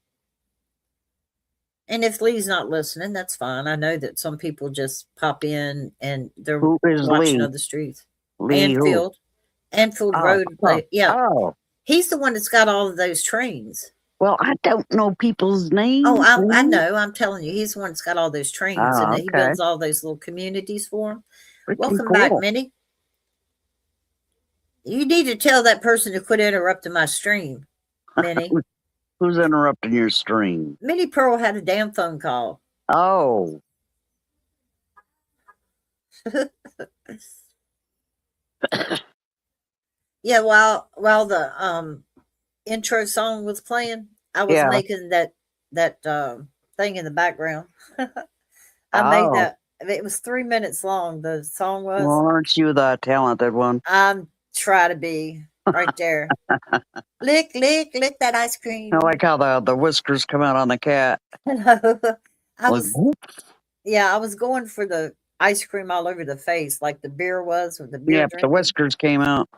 And if Lee's not listening, that's fine. I know that some people just pop in and they're Who is watching Lee? other streets. Lee who? Anfield Oh, Road. oh, Yeah, oh. he's the one that's got all of those trains. Well, I don't know people's Oh, names. I Lee. know. I'm telling you, he's the one that's got all those trains, and Oh, he okay. builds all those little communities for them. Pretty Welcome back, cool. Minnie. You need to tell that person to quit interrupting my stream, Minnie. Who's interrupting your stream? Minnie Pearl had a damn phone call. Oh. Yeah, while the intro song was playing, I was Yeah. making that thing in the background. I made Oh. that. It was 3 minutes long. The song was. Well, aren't you the talented one? I'm try to be right there. Lick, lick, lick that ice I cream. like how the whiskers come out on the cat. I Like, was, whoop. yeah, I was going for the ice cream all over the face, like the beer was with the beer Yeah, but the drinking. whiskers came out.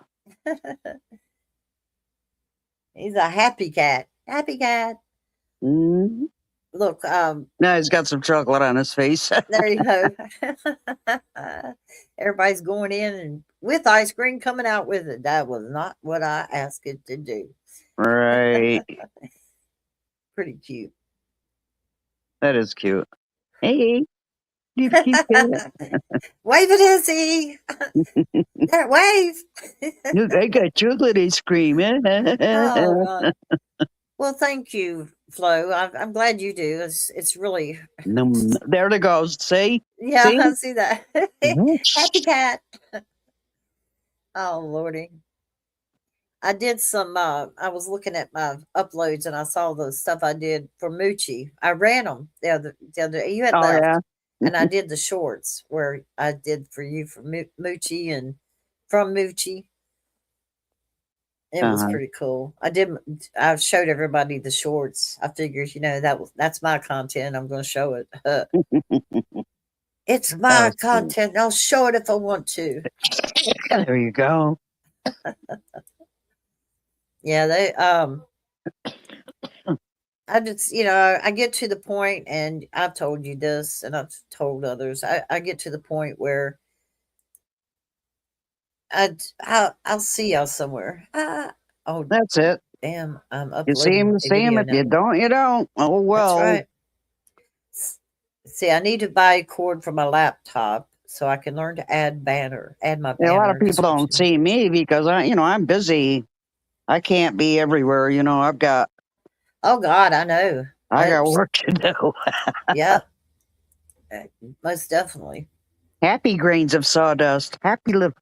He's a happy cat. Happy cat. Mm-hmm. Look, Now he's got some chocolate on his face. there you go. Everybody's going in and with ice cream coming out with it. That was not what I asked it to do. Right. Pretty cute. That is cute. Hey, you cute cat. Wave at Izzy. That wave. Look, I got chocolate ice cream. Oh, God. Well, thank you, Flo. I'm glad you do. It's really, There it goes. See? yeah, See? I see that. Whoosh. Happy cat. Oh, Lordy. I did some, I was looking at my uploads and I saw the stuff I did for Moochie. I ran them the other, you had Oh, left. yeah. And I did the shorts where I did for you for Moochie and from Moochie. It was Uh-huh. pretty cool. I showed everybody the shorts. I figured, that's my content. I'm going to show it. It's That my was cool. content. I'll show it if I want to. There you go. Yeah, I just, I get to the point, and I've told you this, and I've told others. I get to the point where I'll see y'all somewhere. Oh, That's it. damn! I'm You see uploading him, a see him. video If you now. don't, you don't. Oh That's well. right. See, I need to buy a cord for my laptop so I can learn to add my Yeah, a lot banner of and people don't description. see me because I'm busy. I can't be everywhere. Oh God, I know. I got work to do. Yeah, uh, most definitely. Happy grains of sawdust. Happy live.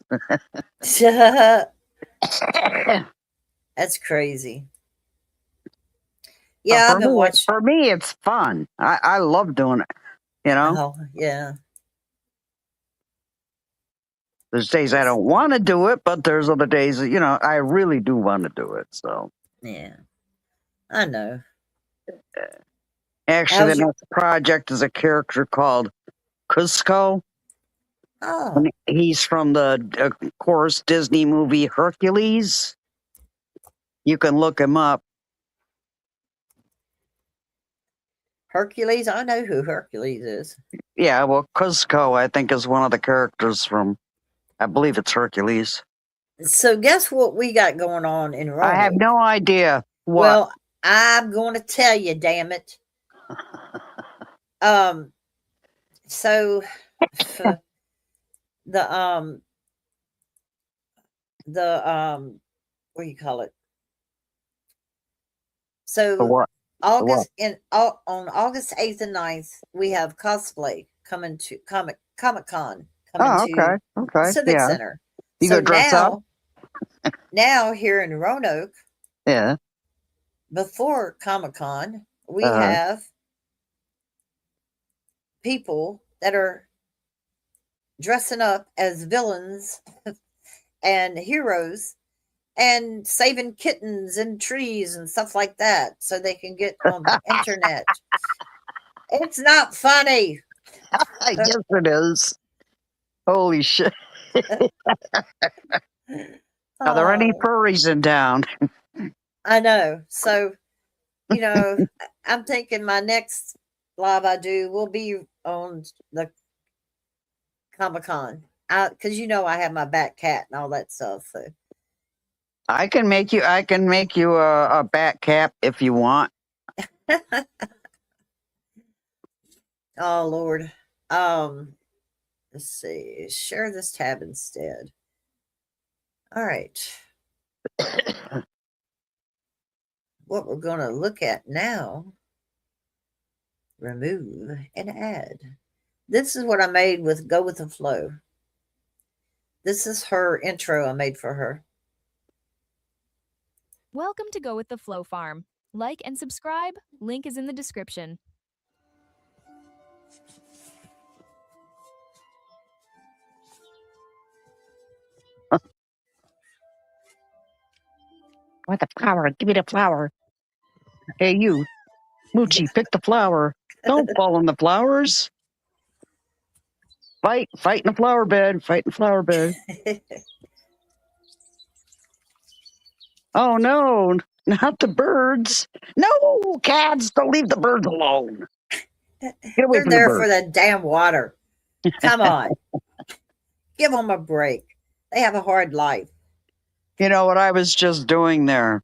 That's crazy. Yeah, I've been watching. For me, it's fun. I love doing it. You know, Oh, yeah, there's days I don't want to do it, but there's other days that I really do want to do it. So yeah. I know. actually, How's the your? next project is a character called Cusco. Oh, And he's from the, of course, Disney movie Hercules. You can look him up. Hercules. I know who Hercules is. Yeah, well, Cusco, I think, is one of the characters from, I believe it's Hercules. So, guess what we got going on in I have Roanoke? no idea what. Well, I'm going to tell you. Damn it. Um. So, the the what do you call it? The So what? The what? On August 8th and 9th, we have cosplay coming to Comic Con coming Oh, to okay. Okay. Civic Yeah. Center. You So go dress up? now here in Roanoke, Yeah. before Comic Con, we Uh, have people that are dressing up as villains and heroes and saving kittens and trees and stuff like that so they can get on the internet. It's not funny. I guess it is. Holy shit. Are there any Oh, furries in town? I know. So, I'm thinking my next live I do will be on the Comic Con. Because I have my back cat and all that stuff. So, I can make you a bat cap if you want. oh Lord. Um, let's see. Share this tab instead. All right. What we're going to look at now, remove and add. This is what I made with Go with the Flow. This is her intro I made for her. Welcome to Go with the Flow Farm. Like and subscribe. Link is in the description. What the flower? Give me the flower. Hey, you, Moochie, pick the flower. Don't fall on the flowers. Fight in the flower bed. Fight in the flower bed. Oh no, not the birds. No, cats, don't leave the birds alone. Get away They're from the there for birds. the damn water. Come on. Give them a break. They have a hard life. You know what I was just doing there?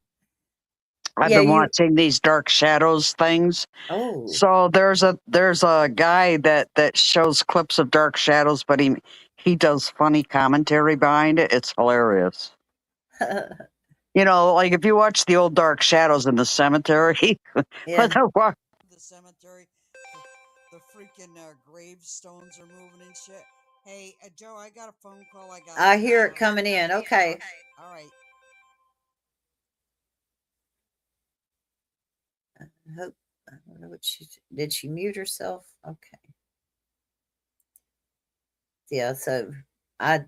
I've Yeah, been you. watching these Dark Shadows things. Oh. So there's a guy that shows clips of Dark Shadows, but he does funny commentary behind it. It's hilarious. Like if you watch the old Dark Shadows in the cemetery, when Yeah. they're walking the cemetery, the freaking gravestones are moving and shit. Hey, Joe, I got a phone call. I got. I hear it coming in. Okay. All right. I hope. I don't know what she did. She mute herself? Okay. Yeah. So I.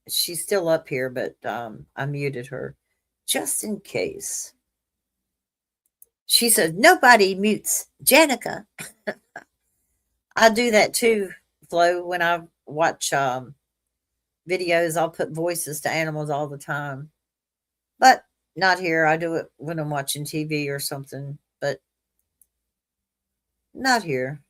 She's still up here, but I muted her just in case. She said nobody mutes Janica. I do that too, Flo. When I watch videos, I'll put voices to animals all the time, but not here. I do it when I'm watching TV or something. But Not here.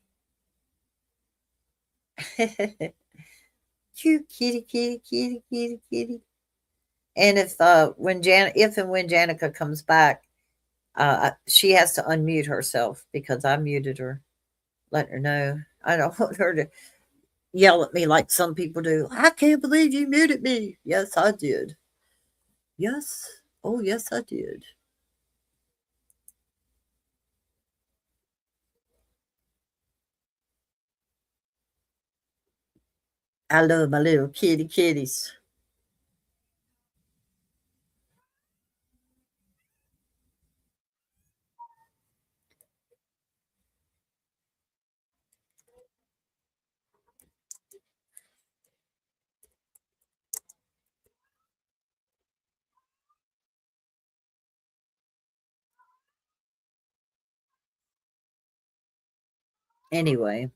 Cute kitty, kitty, kitty, kitty, kitty. And if and when Janica comes back, she has to unmute herself because I muted her, letting her know I don't want her to yell at me like some people do. I can't believe you muted me. Yes, I did. Yes. Oh, yes, I did. I love my little kitties. Anyway,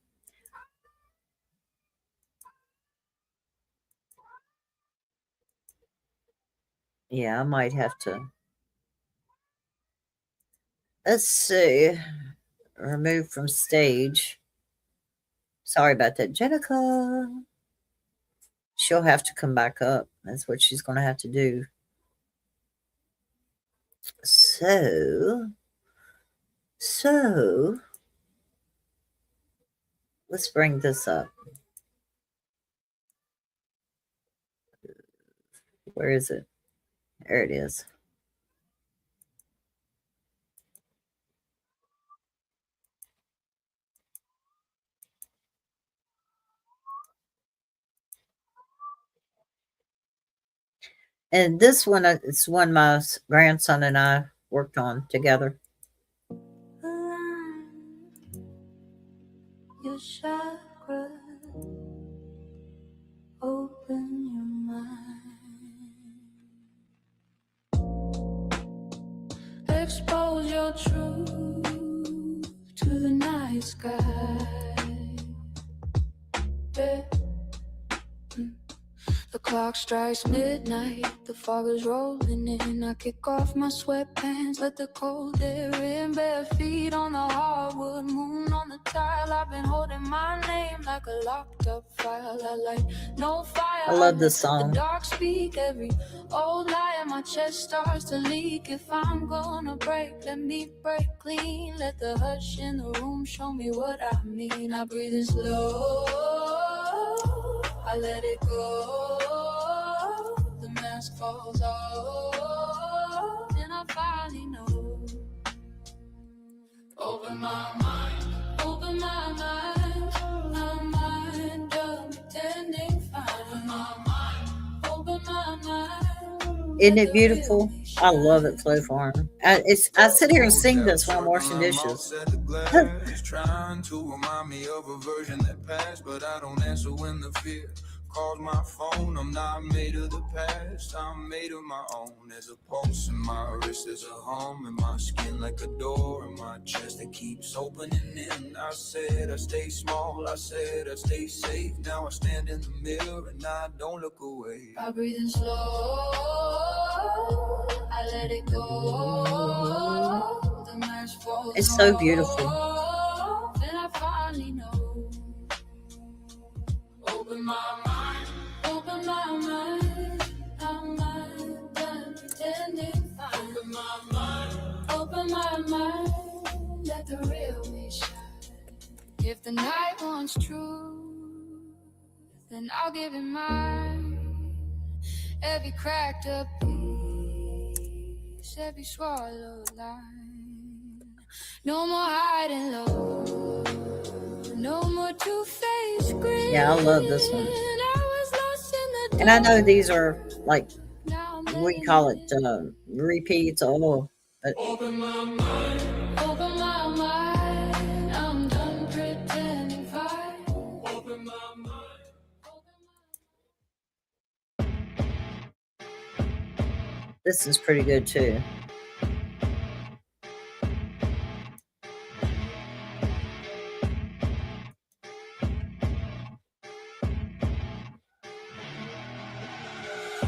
yeah, I might have to. Let's see. Remove from stage. Sorry about that, Jenica. She'll have to come back up. That's what she's going to have to do. So, let's bring this up. Where is it? There it is. And this one is one my grandson and I worked on together. Your chakra, open your mind, expose your truth to the night sky. Yeah. The clock strikes midnight, the fog is rolling in. I kick off my sweatpants, let the cold air in. Bare feet on the hardwood, moon on the tile. I've been holding my name like a locked up file. I light no fire. I love this song. The dark speak, every old lie in my chest starts to leak. If I'm gonna break, let me break clean. Let the hush in the room show me what I mean. I breathe in slow, I let it go. The mask falls off, and I finally know. Open my mind, open my mind. I'm done pretending fine. Open my mind, open my mind. Isn't it beautiful? I love it, Flow Farm. I sit here and sing this while I'm washing dishes. Trying to remind me of a version that passed, but I don't answer when the fear calls my phone. I'm not made of the past, I'm made of my own. There's a pulse in my wrist, there's a hum in my skin, like a door in my chest that keeps opening in. I said I stay small, I said I stay safe. Now I stand in the mirror and I don't look away. I breathe in slow, I let it go. The mask falls. It's so beautiful. Then I finally know. Open my mind, open my mind. I'm not done pretending fine. Open my mind, open my mind. Let the real me shine. If the night wants truth, then I'll give it mine. Every cracked up piece, every swallowed line. No more hiding low, no more two-faced grin. Yeah, I love this one. And I know these are like, we call it repeats. Oh, but open my mind, open my mind. I'm done pretending fine. Open my mind, open my... This is pretty good too.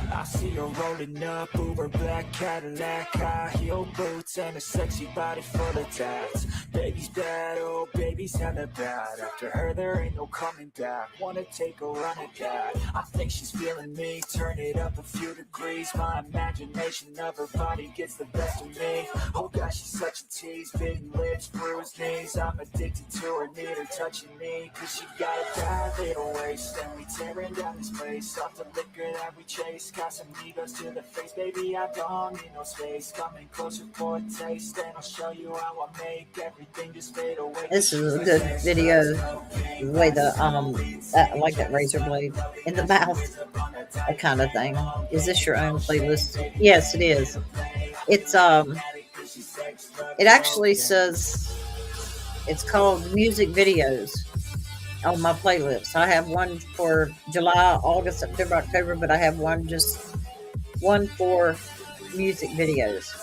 I see her rolling up, Uber black Cadillac, high heel boots and a sexy body full of tats. Baby's bad, oh baby's hella bad. After her there ain't no coming back. Wanna take a run at that. I think she's feeling me. Turn it up a few degrees. My imagination of her body gets the best of me. Oh gosh, she's such a tease. Bitten lips, bruised knees. I'm addicted to her, need her touching me. Cause she got a bad little waist. And we tearing down this place. Off the liquor that we chase. Got some egos to the face. Baby, I don't need no space. Coming closer for a taste. And I'll show you how I make everything just fade away. This is a good video. The way like that razor blade in the mouth, that kind of thing. Is this your own playlist? Yes, it is. It's it actually says it's called music videos on my playlist. I have one for July, August, September, October, but I have one for music videos.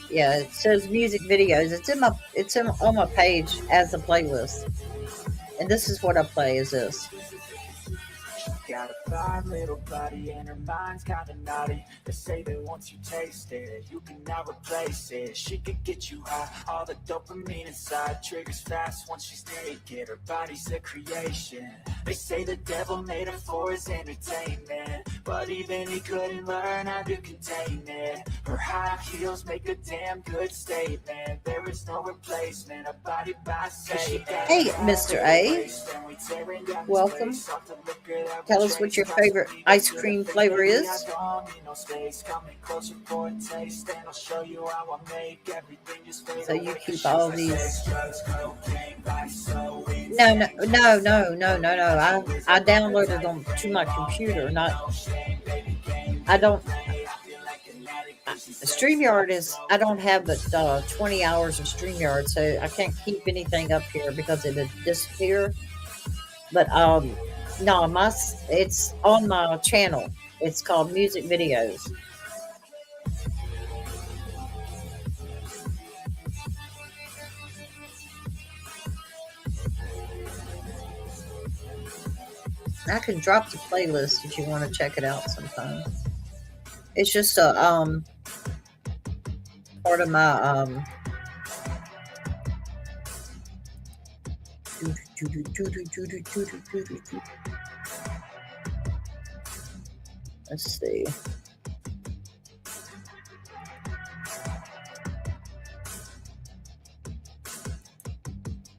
Yeah, it says music videos. It's on my page as a playlist. And this is what I play is this. Got a fine little body and her mind's kinda naughty. They say that once you taste it, you cannot replace it. She could get you high, all the dopamine inside triggers fast once she's naked. Her body's a creation. They say the devil made her for his entertainment, but even he couldn't learn how to contain it. Her high heels make a damn good statement. There is no replacement, a body by say. Hey, Mr. A. Welcome. Tell us what your favorite ice cream flavor is. So you keep all these. No. I downloaded them to my computer. I don't. StreamYard is. I don't have but 20 hours of StreamYard, so I can't keep anything up here because it'll disappear. But no, it's on my channel. It's called Music Videos. I can drop the playlist if you want to check it out sometime. It's just a part of my let's see.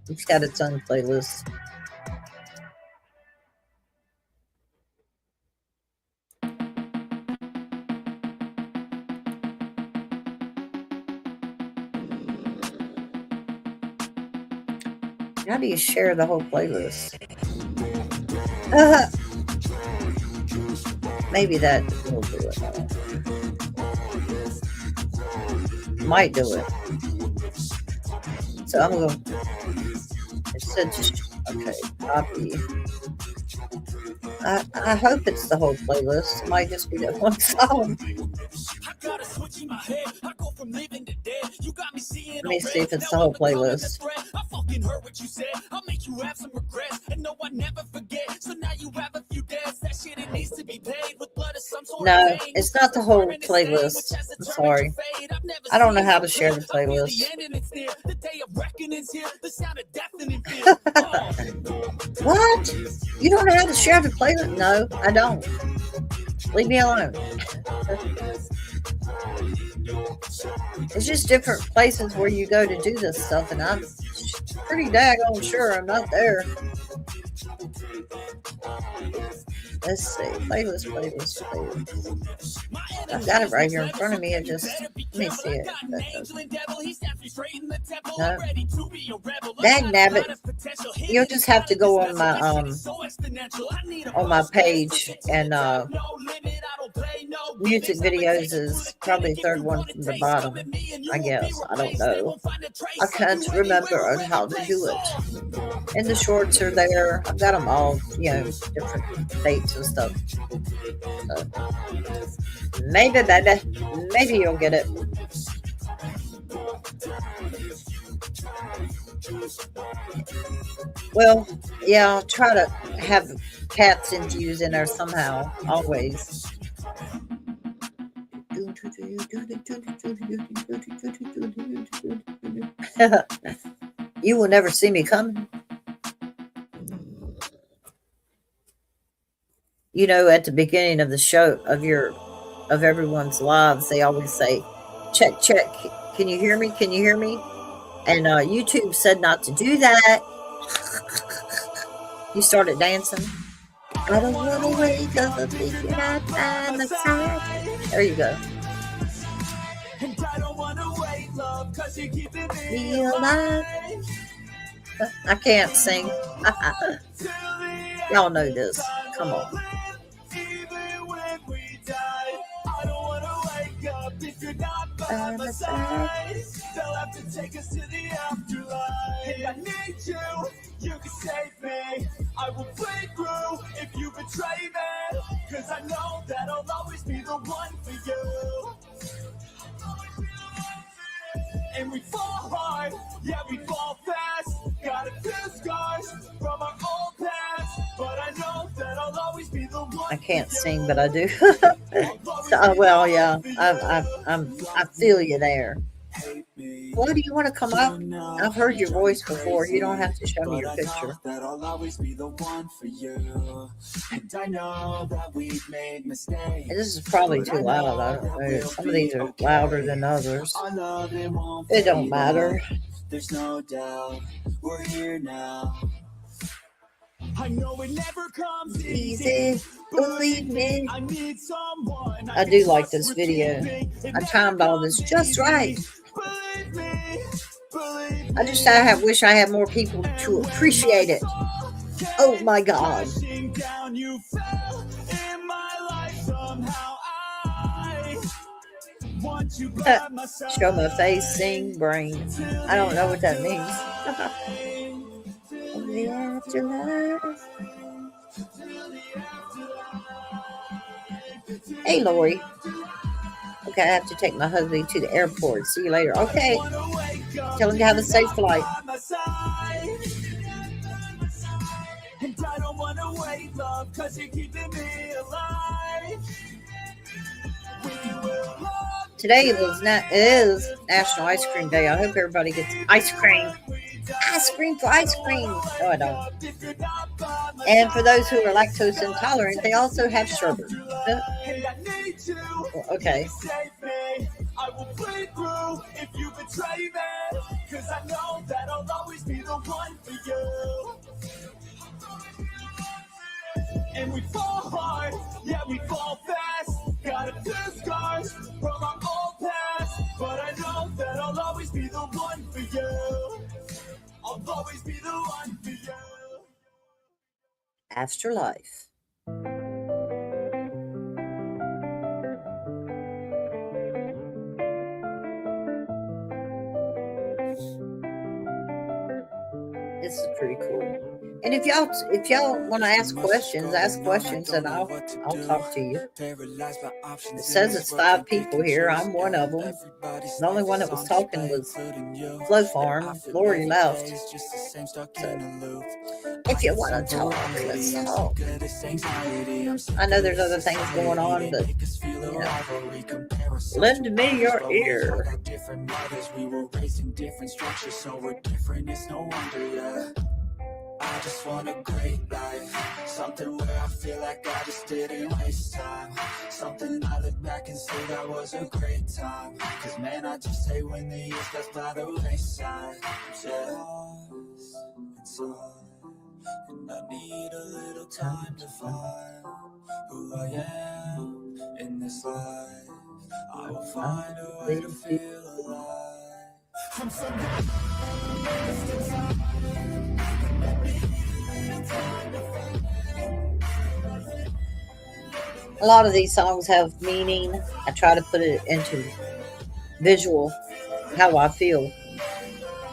It's got its own playlist. How do you share the whole playlist? Maybe that will do it. Might do it. So I'm going to, it said just, okay, copy. I hope it's the whole playlist. It might just be that one song. Let me see if it's the whole playlist. No, it's not the whole playlist. I'm sorry. I don't know how to share the playlist. What? You don't know how to share the playlist? No, I don't. Leave me alone. It's just different places where you go to do this stuff, and I'm pretty daggone sure I'm not there. Let's see. Playlist. I've got it right here in front of me. Let me see it. No. Dang nabbit. You'll just have to go on my page and music videos is probably the third one from the bottom, I guess. I don't know. I can't remember how to do it. And the shorts are there. I've got them all, different dates and stuff. So, maybe you'll get it. Well, yeah, I'll try to have cats infused in there somehow, always. You will never see me coming. You know, at the beginning of the show of everyone's lives, they always say, "Check, check. Can you hear me? Can you hear me?" And YouTube said not to do that. You started dancing. I don't want to wake up thinking I by my side. There you go. And I don't wanna wait, love, cause you're keeping Me alive. I can't sing. Y'all know this. Come on. Even when we die, I don't wanna wake up if you're not by my side. They'll have to take us to the afterlife. Hey, I need you, you can save me. I will break through if you betray me. Cause I know that I'll always be the one for you. And we fall hard, yeah, we fall fast. Got a few scars from our old past, but I know that I'll always be the one. I can't sing, but I do. Well, yeah, I feel you there. Why do you want to come up? I've heard your voice before. You don't have to show me your picture. That I'll always be the one for you. And I know that we've made mistakes. This is probably too loud. I don't know. Some of these are louder than others. It don't matter. There's no doubt we're here now. I know it never comes easy. Believe me. I need someone. I do like this video. I timed all this just right. Believe me. I wish I had more people to appreciate it. Oh my God. You fell in my life somehow. I want you by my side. Show my face, sing, brain. I don't know what that means. The afterlife. Hey, Lori. Okay, I have to take my husband to the airport. See you later. Okay. Tell him to have a safe flight. And I don't wanna wait, love, cause you're keeping me alive. Today is National Ice Cream Day. I hope everybody gets ice cream. Ice cream for ice cream. No, I don't. And for those who are lactose intolerant, they also have sherbet. Okay. I will break through if you betray me. Cause I know that I'll always be the one for you. And we fall hard, yeah, we fall fast. Got a few scars from our old past, but I know that I'll always be the one for you. I'll always be the one for you. Afterlife. This is pretty cool. And if y'all want to ask questions, and I'll talk to you. It says it's 5 people here. I'm one of them. The only one that was talking was Flow Farm. Lori left. So, if you want to talk, let's talk. I know there's other things going on, but lend me your ear. We were raised in different structures, so we're different. It's no wonder, I just want a great life, something where I feel like I just didn't waste time, something I look back and say that was a great time, cause man, I just hate when the years pass by the wayside. Yeah, inside, and I need a little time to find who I am in this life. I will find a way to feel alive. I'm so A lot of these songs have meaning. I try to put it into visual, how I feel,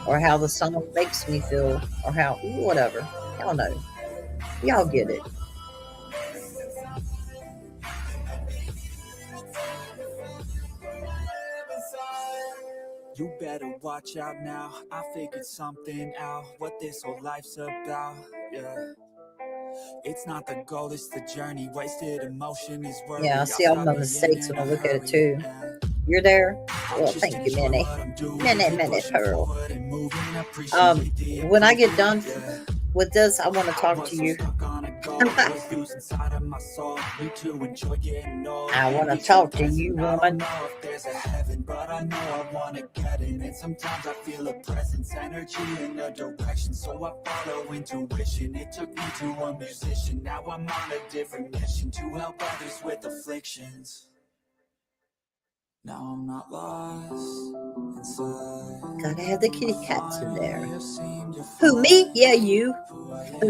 or how the song makes me feel, or how, whatever. Y'all know. Y'all get it. You better watch out now. I figured something out, what this whole life's about. Yeah, it's not the goal, it's the journey. Wasted emotion is worry. Yeah, I see all my mistakes when I look at it too. You're there? I'm Well, just thank you, enjoying Minnie. what I'm doing. Minnie Pushing Pearl. forward and moving. Appreciate the When I get done improvement, yeah. with this, I want to I talk was to so you. stuck on a goal, was losing sight of my soul. Need to enjoy getting old. I want to Be talk to present. you, I don't woman. know if there's a heaven, but I know I want to get in. And sometimes I feel a presence, energy in a direction, so I follow intuition. It took me to a musician. Now I'm on a different mission to help others with afflictions. Now I'm not lost inside. Gotta have the kitty cats in there. Finally, I've seen you Who, me? find Yeah, you. who I am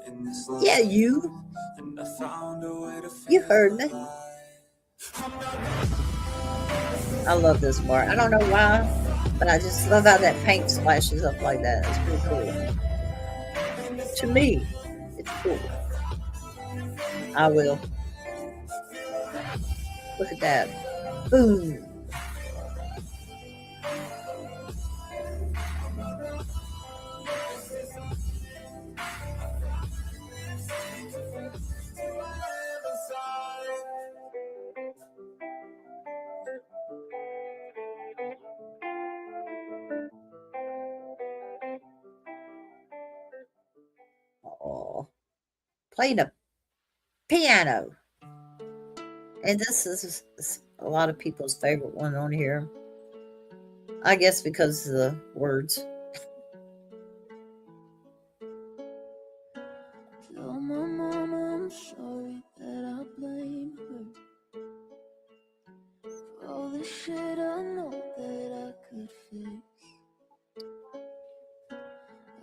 in this life. Yeah, you. And I found a way to You feel heard me. alive. I love this part. I don't know why, but I just love how that paint splashes up like that. It's pretty cool. To me, it's cool. I will. Look at that. Boom. Oh, playing a piano. And this is a lot of people's favorite one on here. I guess because of the words. Tell my mama I'm sorry that I blame her for all the shit I know that I could fix.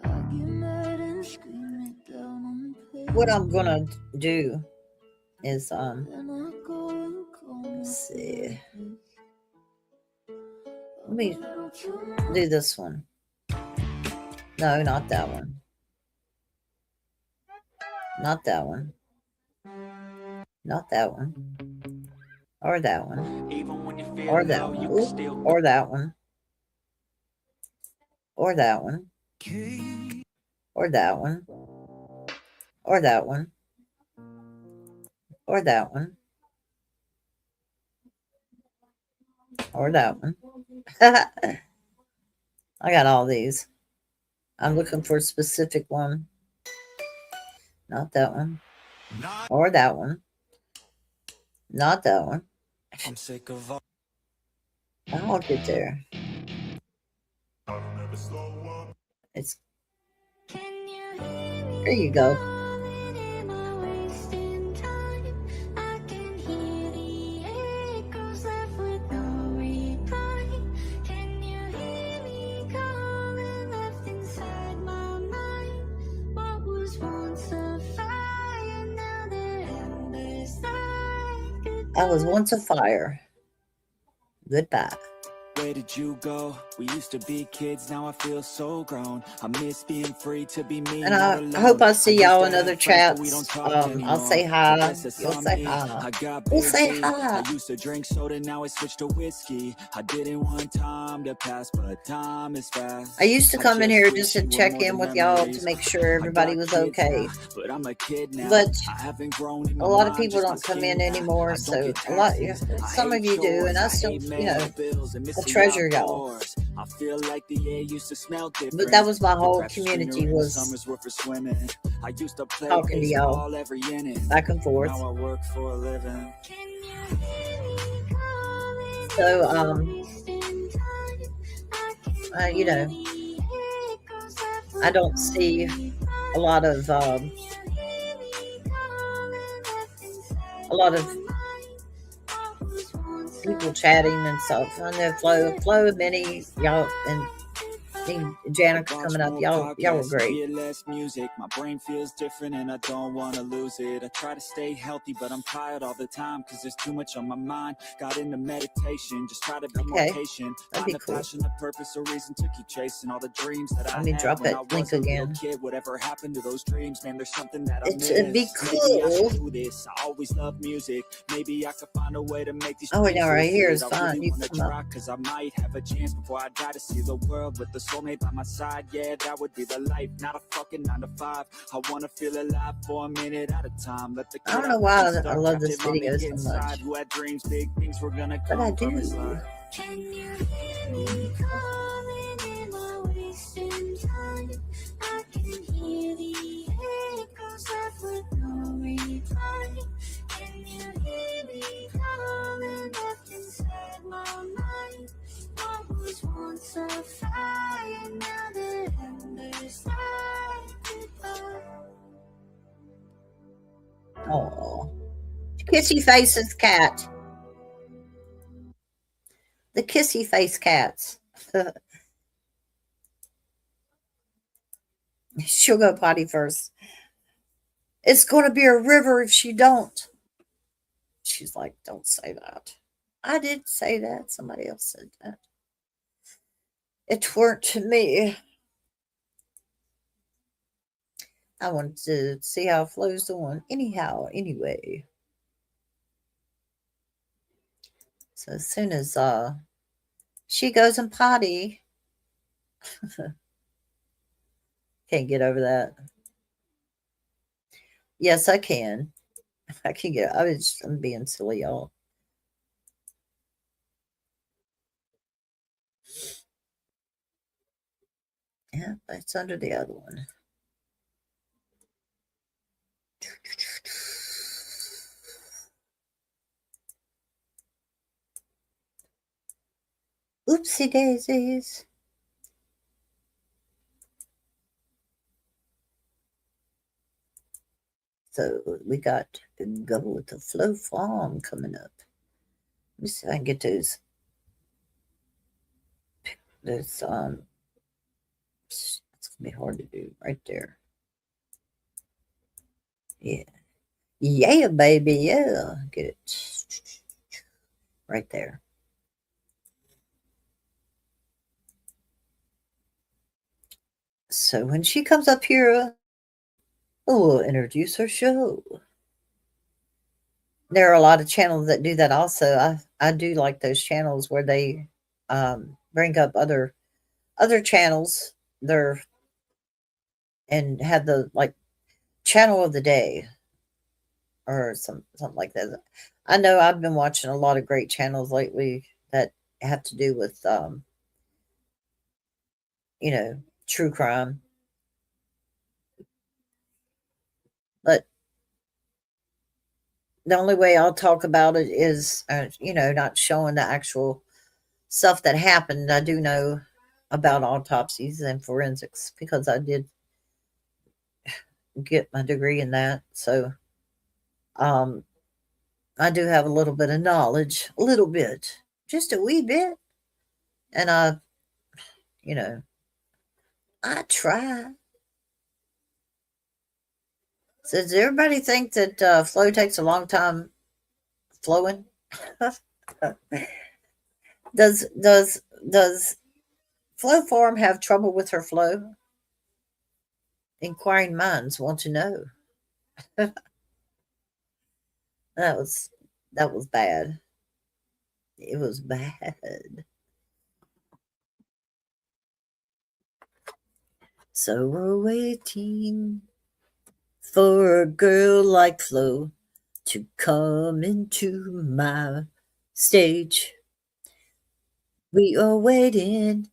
I get mad and scream it down on paper. What I'm gonna do is Then I go and call let's my see. therapist. Let me do this one. No, not that one. Not that one. Not that one. Or that one. Even when you feel Or that low, you one. can still Or that one. Or that one. Or that one. Or that one. Or that one. Or that one. I got all these. I'm looking for a specific one. Not that one. Or that one. Not that one. I'm sick of all. I'll get there. It's there you go. I was once a fire. Goodbye. Where did you go? We used to be kids, now I feel so grown. I miss being free to be me. And I hope I see y'all in other chats. I'll say hi. You'll say hi. We'll say hi. I used to drink soda, now I switched to whiskey. I didn't want time to pass, but time is fast. I used to come in here just to check in with y'all to make sure everybody was okay. But I'm a kid now. But I haven't grown in a lot of people don't come in anymore, so some of you do, and I still, I treasure y'all. I feel like the air used to smell different. But that was my whole community, was summers were for swimming. I used to play talking to y'all baseball every inning. back and forth. Now I work for a living. So I don't see a lot of people chatting and stuff. I know Flo, Minnie, y'all, and Janica coming up. Y'all were great. Less music, my brain feels different and I don't want to lose it. I try to stay healthy, but I'm tired all the time because there's too much on my mind. Got into meditation, just try to be more patient. That'd be Find a cool. passion, a purpose, a reason to keep chasing all the dreams that I Let me had drop when that I link was a little again. kid. Whatever happened to those dreams, man, there's something that I miss. It'd be Maybe I cool. should do this. I always love music. Maybe I could find a way to make these Oh, dreams no, right here real. is I fine. really You wanna come up. try, 'cause I might have a chance before I die to see the world with the soul soulmate by my side, yeah, that would be the life. Not a fucking 9 to 5. I wanna feel alive for a minute at a time. Let the I kid don't know out why the I start, love catch this it, mommy video so inside. much, Who had dreams, big things were gonna but I come from his do. life. Can you hear me calling? Am I wasting time? I can hear the echoes left with no reply. Can you hear me calling left inside my mind? What was once a fire, now the embers die goodbye. Oh, kissy faces cat. The kissy face cats. She'll go potty first. It's going to be a river if she don't. She's like, don't say that. I did say that. Somebody else said that. It weren't to me. I wanted to see how Flo's doing. Anyhow, anyway. So as soon as she goes and potty, can't get over that. Yes, I can. I can get. I'm being silly, y'all. Yeah, that's under the other one. Oopsie daisies. So we got Go with the Flow Farm coming up. Let me see if I can get those. There's it's gonna be hard to do right there. Yeah. Yeah, baby, yeah. Get it right there. So when she comes up here, we'll introduce her show. There are a lot of channels that do that also. I do like those channels where they bring up other channels there and have the like channel of the day or something like that. I know I've been watching a lot of great channels lately that have to do with true crime. But the only way I'll talk about it is not showing the actual stuff that happened. I do know about autopsies and forensics because I did get my degree in that. So um I do have a little bit of knowledge, a little bit, just a wee bit. And you know, I try. So does everybody think that flow takes a long time flowing? does Flow Farm have trouble with her flow? Inquiring minds want to know. that was bad. It was bad. So we're waiting for a girl like Flo to come into my stage. We are waiting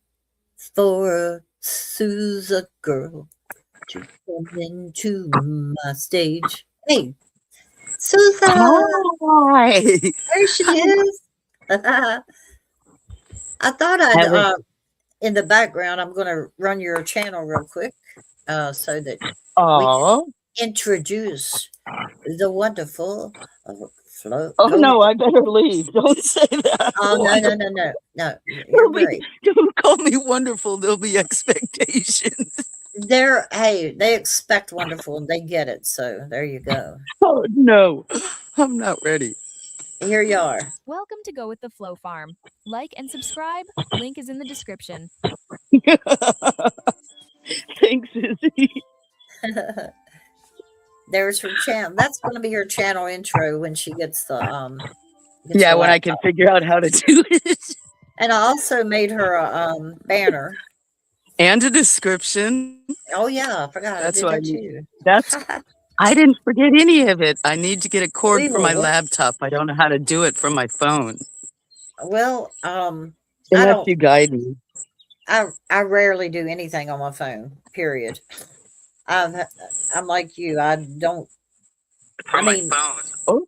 for a Sousa girl to come into my stage. Hey, Sousa, Hi. there she is. I thought I'd in the background. I'm going to run your channel real quick, so that we can Oh. introduce the wonderful Flo. Oh Go with no, the. I better leave. Don't say that. Oh no no no no no! You're There'll be, great. don't call me wonderful. There'll be expectations. They expect wonderful and they get it. So there you go. Oh no, I'm not ready. Here you are. Welcome to Go with the Flow Farm. Like and subscribe. Link is in the description. Thanks, Izzy. There's her channel. That's going to be her channel intro when she gets the Yeah, when I can laptop. figure out how to do it. And I also made her a banner And a description. Oh yeah, I forgot I That's did why that too. that's I didn't forget any of it. I need to get a cord We for will my work. laptop. I don't know how to do it from my phone. Well, I Unless don't. you guide me. I rarely do anything on my phone. Period. I've. I'm like you. I don't. I mean, Oh,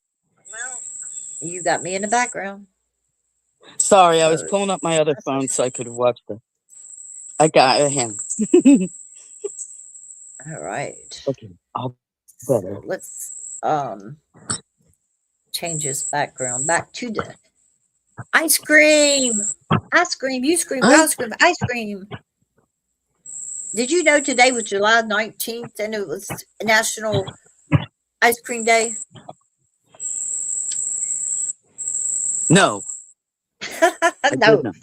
you got me in the background. sorry, I was So pulling up my other that's phone okay. so I could watch the. I got a hand. All right. Okay, I'll better. So let's um change this background back to the ice cream. Ice cream. You scream. We I all scream. Ice cream. Did you know today was July 19th and it was National Ice Cream Day? no, I did No. not.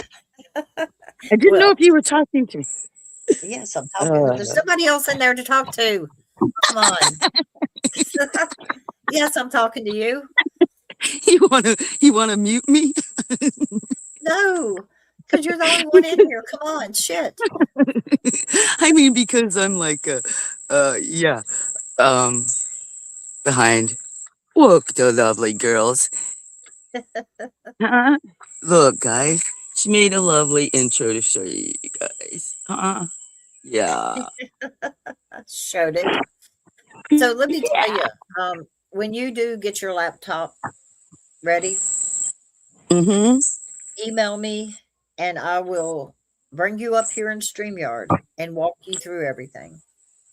I didn't know Well, if you were talking to me. yes, I'm talking. Uh, There's somebody else in there to talk to. Come on. Yes, I'm talking to you. you wanna mute me? No, because you're the only one in here. Come on, shit. I mean, because I'm like, yeah, um, behind. Look, the lovely girls. Huh? Look, guys, she made a lovely intro to show you guys. Yeah. I showed it. So let me tell you, when you do get your laptop ready, Mm-hmm. email me and I will bring you up here in StreamYard and walk you through everything.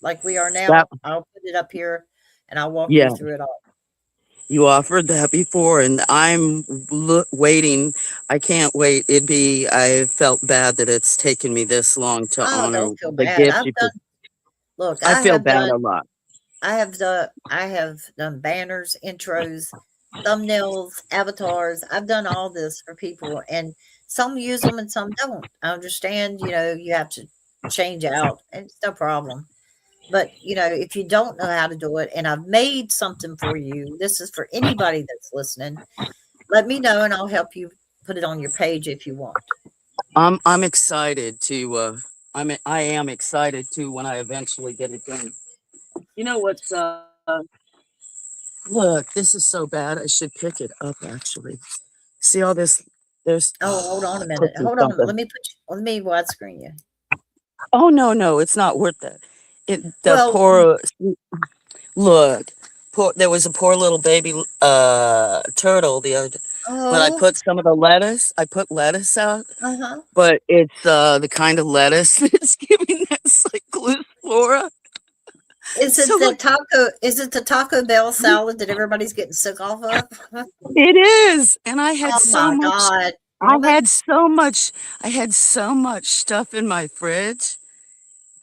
Like we are That, now, I'll put it up here and I'll walk you yeah, through it all. you offered that before, and I'm waiting. I can't wait. I felt bad that it's taken me this long to Oh, honor don't feel the bad. gift I've you put. done look, I feel bad a lot. I have done banners, intros, thumbnails, avatars. I've done all this for people and some use them and some don't. I understand, you have to change out and it's no problem. But, if you don't know how to do it and I've made something for you, this is for anybody that's listening. Let me know and I'll help you put it on your page if you want. I'm excited to. I am excited to when I eventually get it done. You know what's Look, this is so bad. I should pick it up actually. See all this? There's Oh, hold on a I put minute. some Hold on. something. Let me widescreen you. Oh no, no, it's not worth it. The Well, poor look. There was a poor little baby turtle the other day. When I oh, put some of the lettuce, I put lettuce out, uh-huh. but it's the kind of lettuce that's giving that cyclospora. So like Is it the Taco Bell salad that everybody's getting sick off of? it is, and Oh my god, I woman. had so much, I had so much stuff in my fridge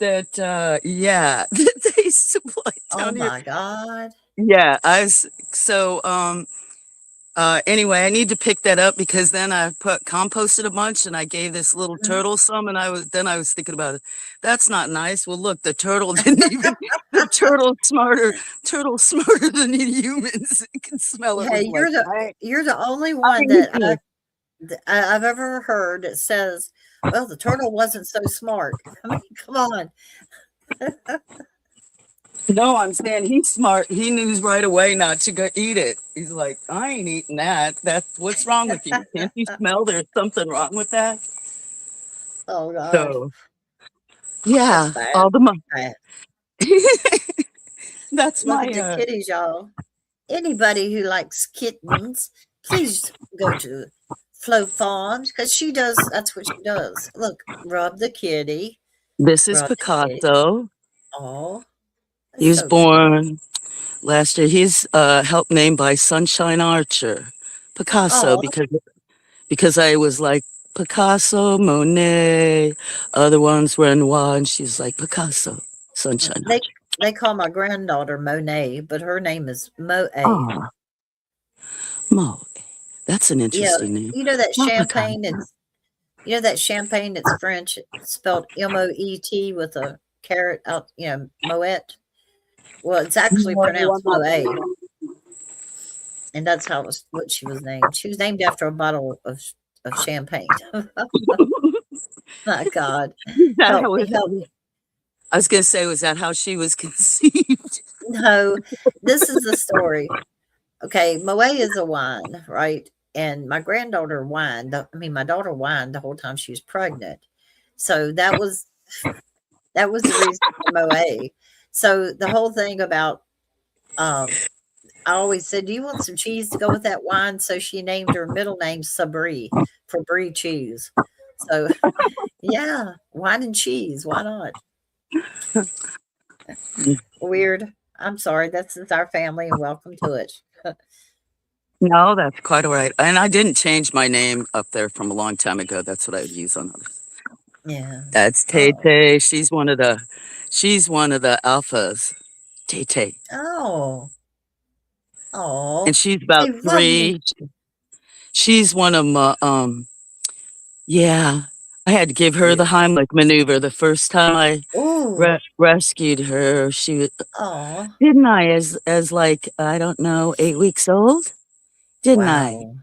that yeah, that they supplied Oh down here. my god. Yeah, I was so anyway, I need to pick that up because then I put composted a bunch and I gave this little Mhm. turtle some and I was thinking about it. That's not nice. Well, look, the turtle didn't even the turtle smarter than humans. It can smell it was Hey, like, you're the only I one ain't good. I've ever heard that says, "Well, the turtle wasn't so smart." I mean, come on. No, I'm saying he's smart. He knew right away not to go eat it. He's like, I ain't eating that. That's what's wrong with you. Can't you smell there's something wrong with that? Oh god, So that's yeah, bad. all the money. Bad. That's Look my at the kitties, y'all. Anybody who likes kittens, please go to Flo Farms because she does. That's what she does. Look, rub the kitty, This is rub the kitty. Picasso. Oh, He that's was so sweet. born last year. He's helped named by Sunshine Archer. Picasso Oh, because I was like Picasso, Monet, other ones Renoir, and she's like Picasso, Sunshine they Archer. they call my granddaughter Monet, but her name is Moe. Ah, Mo. That's an Yeah, interesting name. you know that Not champagne. Picasso. That's French, spelled Moet with a caret out. Moet. Well, it's actually No, I'm pronounced not. Moe. And that's what she was named. She was named after a bottle of champagne. My God, Is that help how me, it, help me. I was going to say, was that how she was conceived? No, this is the story. Okay, Moet is a wine, right? And my granddaughter whined. My daughter whined the whole time she was pregnant. So that was the reason for Moet. So the whole thing about I always said, "Do you want some cheese to go with that wine?" So she named her middle name Sabri for brie cheese. So yeah, wine and cheese. Why not? Weird. I'm sorry. That's just our family, and welcome to it. No, that's quite all right. And I didn't change my name up there from a long time ago. That's what I would use on others. Yeah. That's Tay Oh. Tay. She's one of the alphas. Tay Tay. Oh. And Oh. she's They about love me. 3. She's one of my yeah. I had to give her the Heimlich maneuver the first time I Ooh. rescued her. She was, Oh. didn't I, as like, I don't know, 8 weeks old? Didn't I? Wow.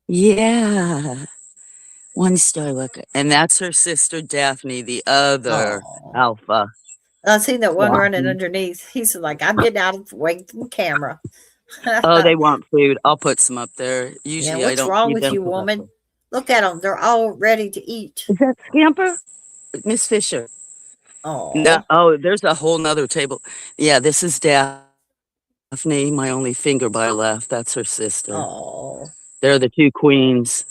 Yeah. One story look, and that's her sister Daphne, the other Oh. alpha. I seen that one running Daphne. underneath. He's like, I'm getting out of the way from the camera. Oh, they want food. I'll put some up there. Yeah, Usually I what's don't wrong feed with them you, for woman? breakfast. Look at them. They're all ready to eat. Is that Scamper? Miss Fisher. No, Oh. oh, there's a whole nother table. Yeah, this is Daphne, my only finger by left. That's her sister. Oh. They're the 2 queens.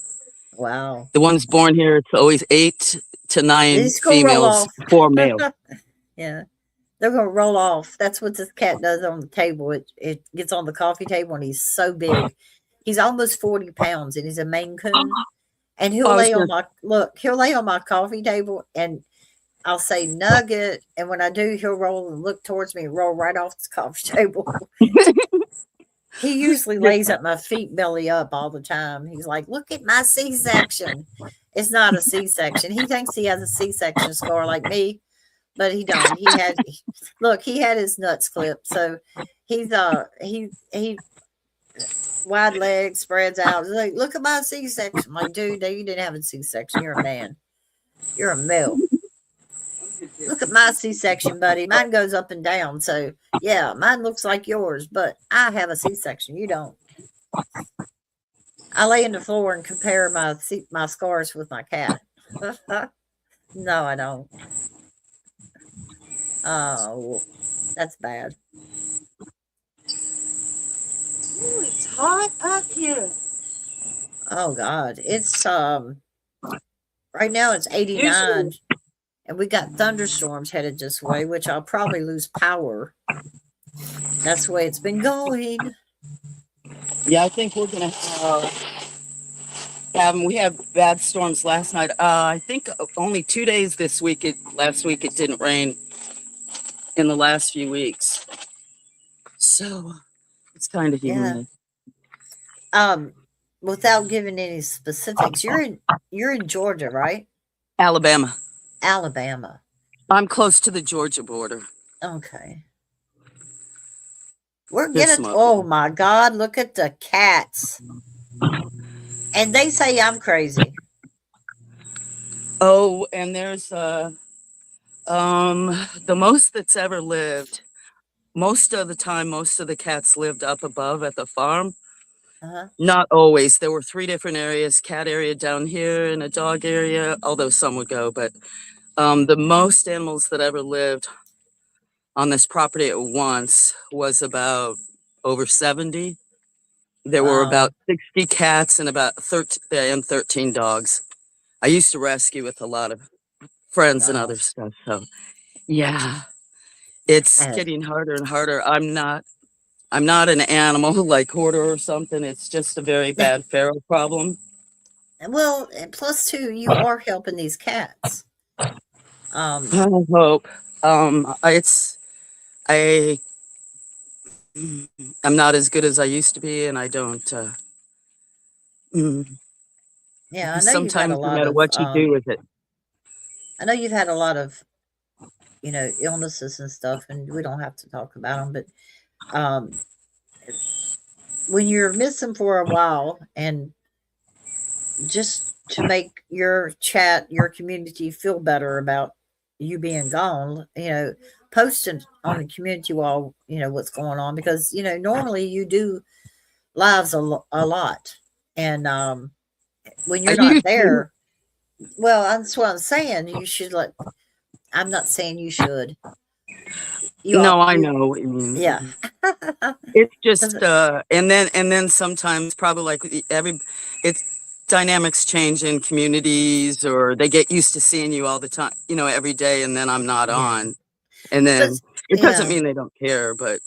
Wow. The ones born here, it's always 8 to 9 These go roll females, off. 4 males. Yeah. They're gonna roll off. That's what this cat does on the table. It gets on the coffee table and he's so big. He's almost 40 pounds and he's a Maine Coon. And I he'll was lay on gonna, my he'll lay on my coffee table and I'll say nugget. And when I do, he'll roll and look towards me and roll right off the coffee table. He usually lays at my feet belly up all the time. He's like, look at my C-section. It's not a C-section. He thinks he has a C-section scar like me, but he don't. He had his nuts clipped. So he wide legs, spreads out. He's like, look at my C-section. I'm like, dude, no, you didn't have a C-section. You're a man. You're a male. Look at my C-section, buddy. Mine goes up and down. So yeah, mine looks like yours, but I have a C-section. You don't. I lay on the floor and compare my scars with my cat. No, I don't. Oh, that's bad. ooh, it's hot up here. Oh God, it's right now it's Usually, 89, and we got thunderstorms headed this way, which I'll probably lose power. That's the way it's been going. yeah, I think we're gonna we had bad storms last night. I think only 2 days this week. Last week it didn't rain in the last few weeks, so it's kind of Yeah. humid. Um, without giving any specifics, you're in Georgia, right? Alabama. Alabama. I'm close to the Georgia border. Okay. We're There's getting. some up Oh there. my God! Look at the cats, and they say I'm crazy. Oh, and there's the most that's ever lived. Most of the time, most of the cats lived up above at the farm. Uh-huh. Not always. There were 3 different areas: cat area down here and a dog area. Although some would go, but the most animals that ever lived on this property at once was about over 70. There were Wow. about 60 cats and about 13 dogs. I used to rescue with a lot of friends and Wow. other stuff. So yeah, it's And, getting harder and harder. I'm not an animal like hoarder or something. It's just a very bad feral problem. well, and plus two, you are helping these cats. Um, I hope. I I'm not as good as I used to be, and I don't. Mm, yeah, I know you've had a sometimes, no lot matter of. what you do with it, I know you've had a lot of, illnesses and stuff, and we don't have to talk about them. But um, when you're missing for a while, and just to make your chat, your community feel better about you being gone, posting on the community wall, what's going on because, normally you do lives a lot. And when I you're not used to. there, well, that's what I'm saying. You should I'm not saying you should. You No, ought, I know what you yeah. mean. It's 'Cause just and then sometimes probably like every it's dynamics change in communities or they get used to seeing you all the time, every day and then I'm not yeah. on. And But then it doesn't yeah. mean they don't care, but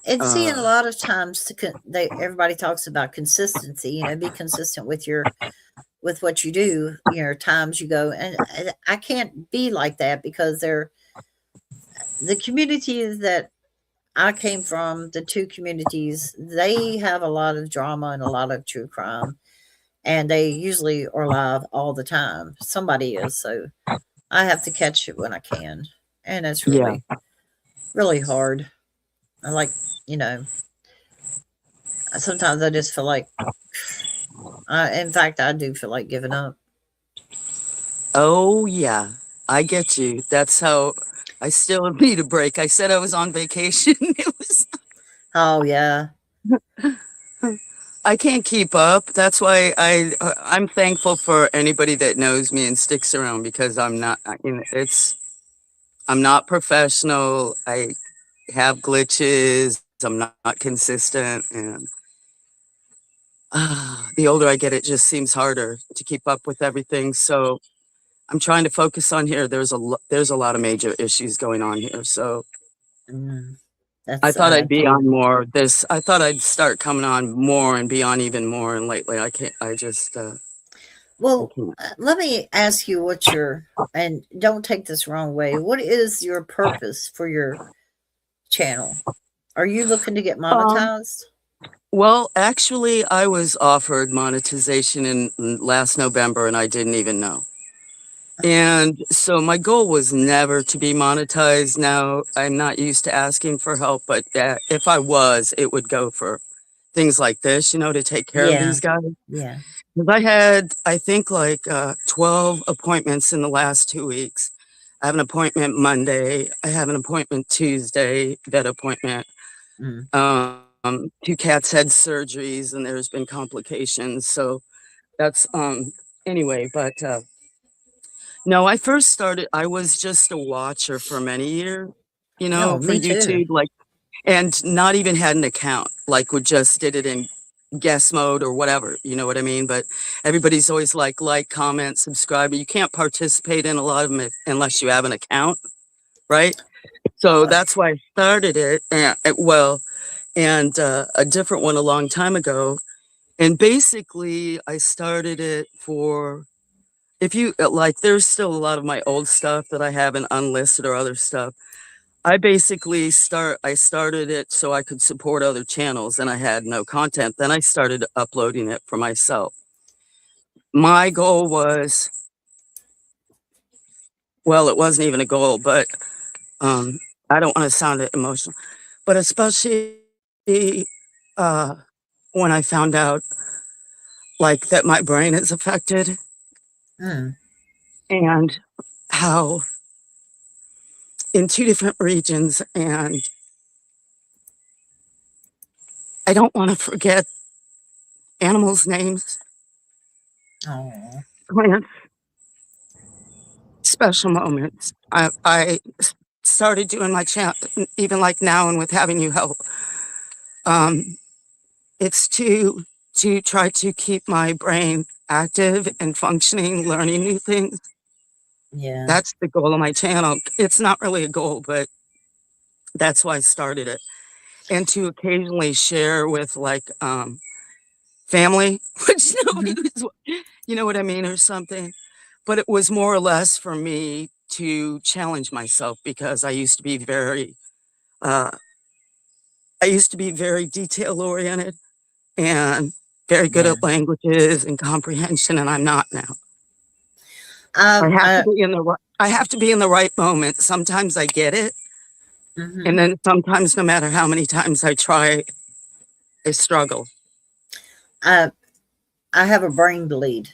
And seeing uh a lot of times everybody talks about consistency, be consistent with what you do, times you go, and I can't be like that because the communities that I came from, the two communities, they have a lot of drama and a lot of true crime, and they usually are live all the time. Somebody is, so I have to catch it when I can, and it's yeah. really, really hard. I like, you know, sometimes I just feel like, in fact, I do feel like giving up. Oh yeah. I get you. That's how I still need a break. I said I was on vacation. It was Oh yeah, I can't keep up. That's why I'm thankful for anybody that knows me and sticks around because I'm not I'm not professional. I have glitches. I'm not consistent and the older I get it just seems harder to keep up with everything. So I'm trying to focus on here. There's a lot of major issues going on here. So mm, I that's thought I'd be too. on more this. I thought I'd start coming on more and be on even more. And lately, I can't. I Well, can't. let me ask you what your, and don't take this wrong way. What is your purpose for your channel? Are you looking to get Um, monetized? well, actually, I was offered monetization in last November, and I didn't even know. And so my goal was never to be monetized. Now I'm not used to asking for help, but if I was, it would go for things like this, to take care of Yeah, these guys. yeah. 'Cause I had, I think, like 12 appointments in the last 2 weeks. I have an appointment Monday. I have an appointment Tuesday, vet appointment. Mm. Two cats had surgeries and there's been complications. So that's, anyway, but no, I first started, I was just a watcher for many years, No, for me too. YouTube, like, and not even had an account, like, would just did it in guest mode or whatever, you know what I mean? But everybody's always like, comment, subscribe. But you can't participate in a lot of them unless you have an account, right? So Uh, that's why I started it. And a different one a long time ago. And basically, I started it for if you like, there's still a lot of my old stuff that I haven't unlisted or other stuff. I started it so I could support other channels and I had no content. Then I started uploading it for myself. My goal was, well, it wasn't even a goal, but um, I don't want to sound emotional, but especially uh, when I found out like that my brain is affected mm, and how in two different regions, and I don't want to forget animals' names, oh, plants, special moments. Started doing my channel, even like now, and with having you help. Um, it's to try to keep my brain active and functioning, learning new things. yeah. That's the goal of my channel. It's not really a goal, but that's why I started it. And to occasionally share with like family, which nobody Mhm. was, you know what I mean, or something. But it was more or less for me to challenge myself because uh, I used to be very detail oriented and very good Yeah. at languages and comprehension, and I'm not now. Um, uh, I have to be in the right moment. Sometimes I get it, and mhm. then sometimes, no matter how many times I try, I struggle. I, I have a brain bleed.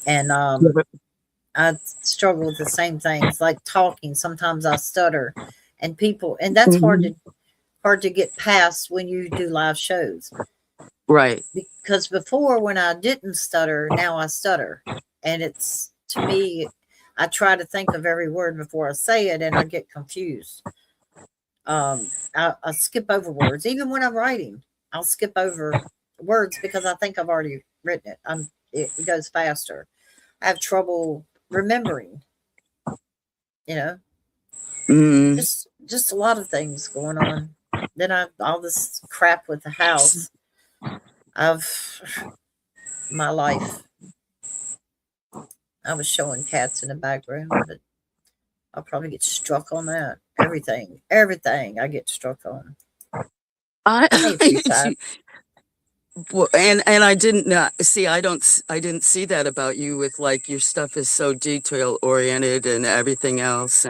And Yeah, but- I struggle with the same things, like talking. Sometimes I stutter, and people, and that's Mhm. hard to get past when you do live shows. Right. Because before, when I didn't stutter, now I stutter, and it's, to me, I try to think of every word before I say it, and I get confused. I skip over words, even when I'm writing. I'll skip over words because I think I've already written it. It goes faster. I have trouble remembering, you know, Mm. just a lot of things going on. Then I all this crap with the house of my life. I was showing cats in the background, but I'll probably get struck on that. Everything I get struck on. I Hey, free time. well, and I didn't see. I didn't see that about you. With like your stuff is so detail oriented and everything else,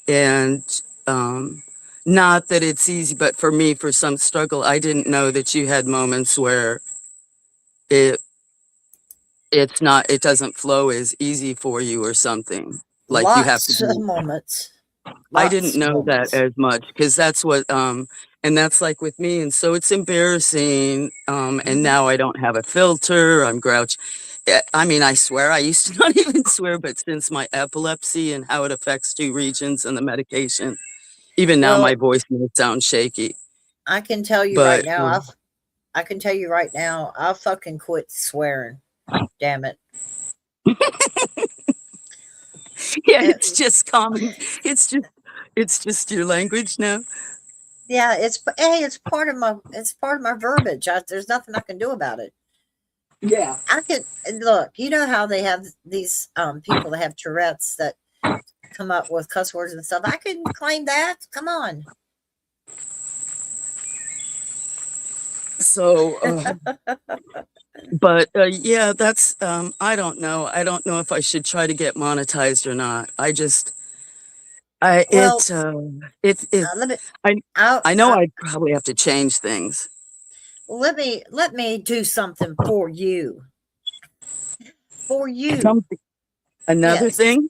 and um, not that it's easy, but for me, for some struggle, I didn't know that you had moments where it it doesn't flow as easy for you or something. Like you have to Lots of be. moments. I didn't Lots of know that moments. as much because that's what and that's like with me, and so it's embarrassing, and Mhm. now I don't have a filter. I'm grouchy. I mean, I swear I used to not even swear, but since my epilepsy and how it affects two regions and the medication, even now my Well, voice may sound shaky. I can tell you right But now, I can tell you right now, I fucking quit swearing. Damn it. yeah, Uh, it's just common. It's just it's just your language now. yeah, hey, it's part of my verbiage. There's nothing I can do about it. Yeah. I can look. You know how they have these people that have Tourette's that come up with cuss words and stuff. I can claim that. Come on. So but yeah, that's I don't know. I don't know if I should try to get monetized or not. I just I Well, it let me. I I know I'd probably have to change things. Let me do something for you. For you. Something another Yes. thing?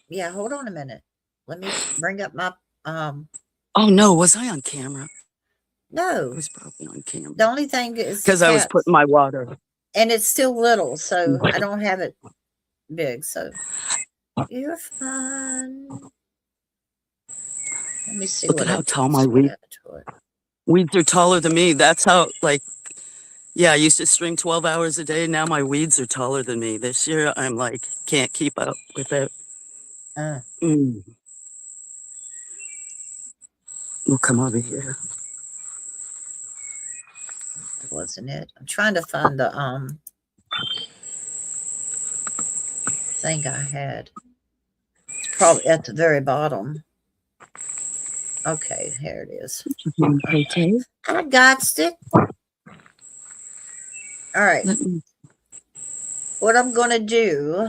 Yeah. Hold on a minute. Let me bring up my um. Oh no, was I on camera? I No, was probably on the camera only thing is the because I was cats, putting my water. and it's still little, so I don't have it big. So you're fine. Let me see Look at what I how can tall my add to it. weeds are taller than me. That's how like yeah, I used to string 12 hours a day. Now my weeds are taller than me. This year I'm like can't keep up with it. Uh, Mm. We'll come over here. that wasn't it. I'm trying to find the thing I had. It's probably at the very bottom. Okay, here it is. Okay. I got it. All right. Let me What I'm gonna do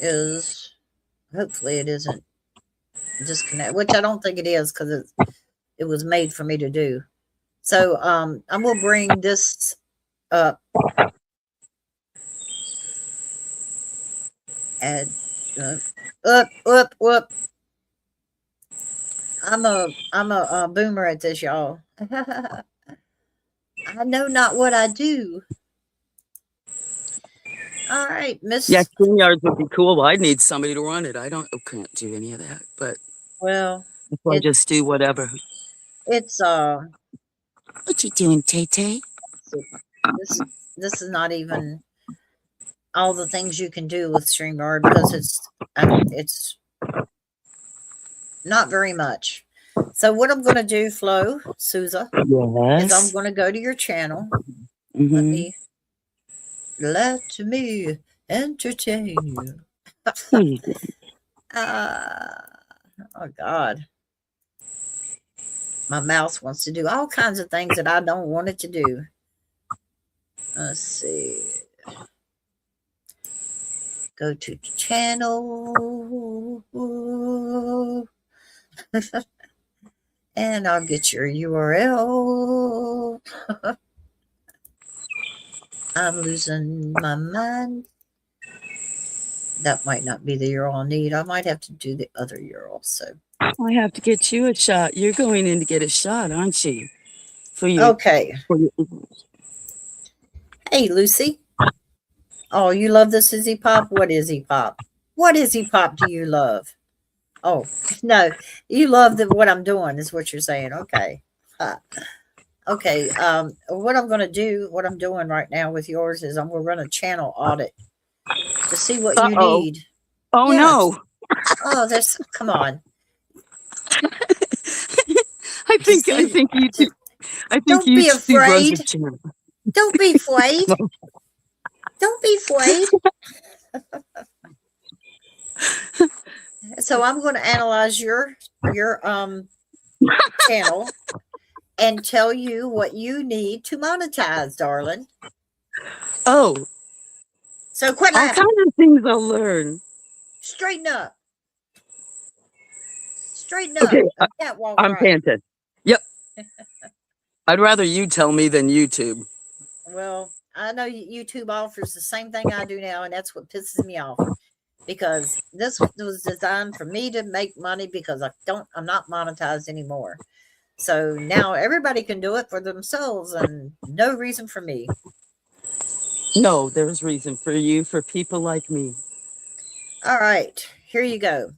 is hopefully it isn't disconnect, which I don't think it is because it was made for me to do. So I'm gonna bring this up and up. I'm a boomer at this, y'all. I know not what I do. All right, yeah, Miss. StreamYards would be cool. I'd need somebody to run it. I don't can't do any of that, but Well, if I it just do whatever. it's What you doing, Tay Tay? see, this this is not even all the things you can do with StreamYard because it's not very much. So what I'm going to do, Flo Souza, is I'm Yes. going to go to your channel. Let Mm-hmm. me let me entertain you. What are you doing? uh, oh God, my mouse wants to do all kinds of things that I don't want it to do. Let's see. Go to channel. And I'll get your URL. I'm losing my mind. That might not be the URL I need. I might have to do the other URL. So, I have to get you a shot. You're going in to get a shot, aren't you? For you. okay. Hey, Lucy. Oh, you love this IzzyPop? What IzzyPop? What IzzyPop do you love? Oh, no. You love what I'm doing, is what you're saying. Okay. Okay. What I'm going to do, what I'm doing right now with yours is I'm going to run a channel audit to see what you need. Oh, Yeah. no. Oh, come on. I think YouTube. I think Don't be YouTube runs the afraid. channel. Don't be afraid. Don't be afraid. So I'm going to analyze your channel and tell you what you need to monetize, darling. Oh. So quit All laughing. kinds of things I'll learn. Straighten up. Straighten Okay, up. Catwalk I'm right. panting. Yep. I'd rather you tell me than YouTube. Well, I know YouTube offers the same thing I do now, and that's what pisses me off. Because this was designed for me to make money, because I'm not monetized anymore. So now everybody can do it for themselves, and no reason for me. No, there's reason for you, for people like me. All right, here you go.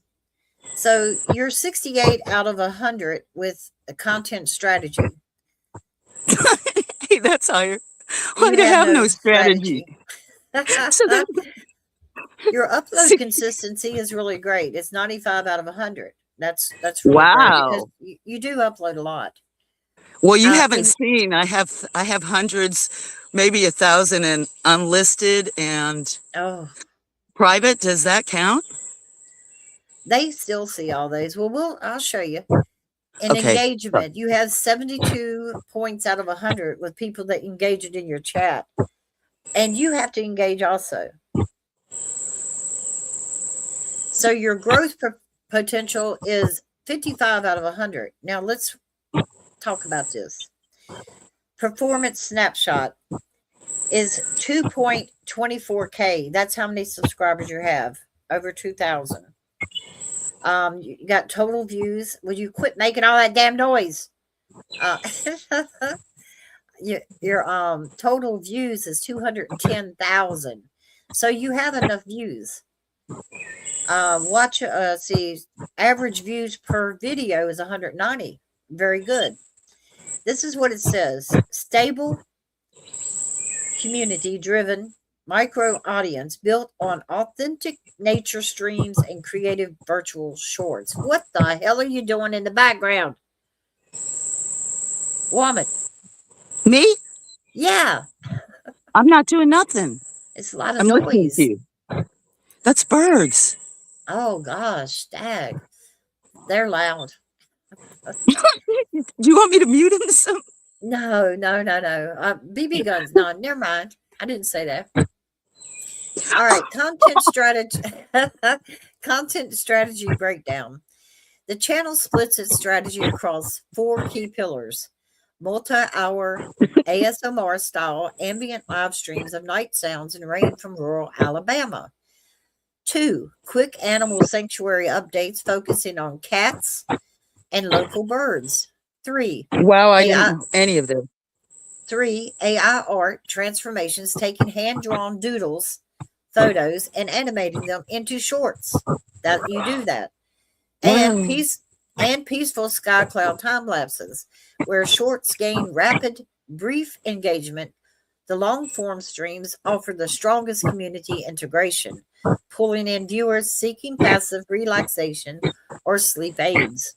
So you're 68 out of 100 with a content strategy. Hey, that's higher. I have no strategy. So that your upload 60. consistency is really great. It's 95 out of 100. That's really great, because you do upload a lot. Well, you haven't seen. I have hundreds, maybe 1,000 in unlisted and private. Does that count? They still see all those. Well, I'll show you. In engagement, you have 72 points out of 100 with people that engage it in your chat. And you have to engage also. So your growth potential is 55 out of 100. Now let's talk about this. Performance snapshot is 2.24K. That's how many subscribers you have. Over 2,000. You got total views. Will you quit making all that damn noise? Your total views is 210,000. So you have enough views. See, average views per video is 190. Very good. This is what it says. Stable, community-driven, micro audience built on authentic nature streams and creative virtual shorts. What the hell are you doing in the background? Woman. Me? Yeah. I'm not doing nothing. It's a lot of noise. To you. That's birds. Oh gosh, dag. They're loud. Do you want me to mute them? No. BB guns. No, never mind. I didn't say that. All right, content strategy breakdown. The channel splits its strategy across 4 key pillars: multi-hour ASMR style ambient live streams of night sounds and rain from rural Alabama. 2, quick animal sanctuary updates focusing on cats and local birds. 3, wow, I didn't know any of them. 3, AI art transformations, taking hand-drawn doodles, photos, and animating them into shorts. That you do that. And peaceful sky cloud time lapses, where shorts gain rapid, brief engagement. The long form streams offer the strongest community integration, pulling in viewers seeking passive relaxation or sleep aids.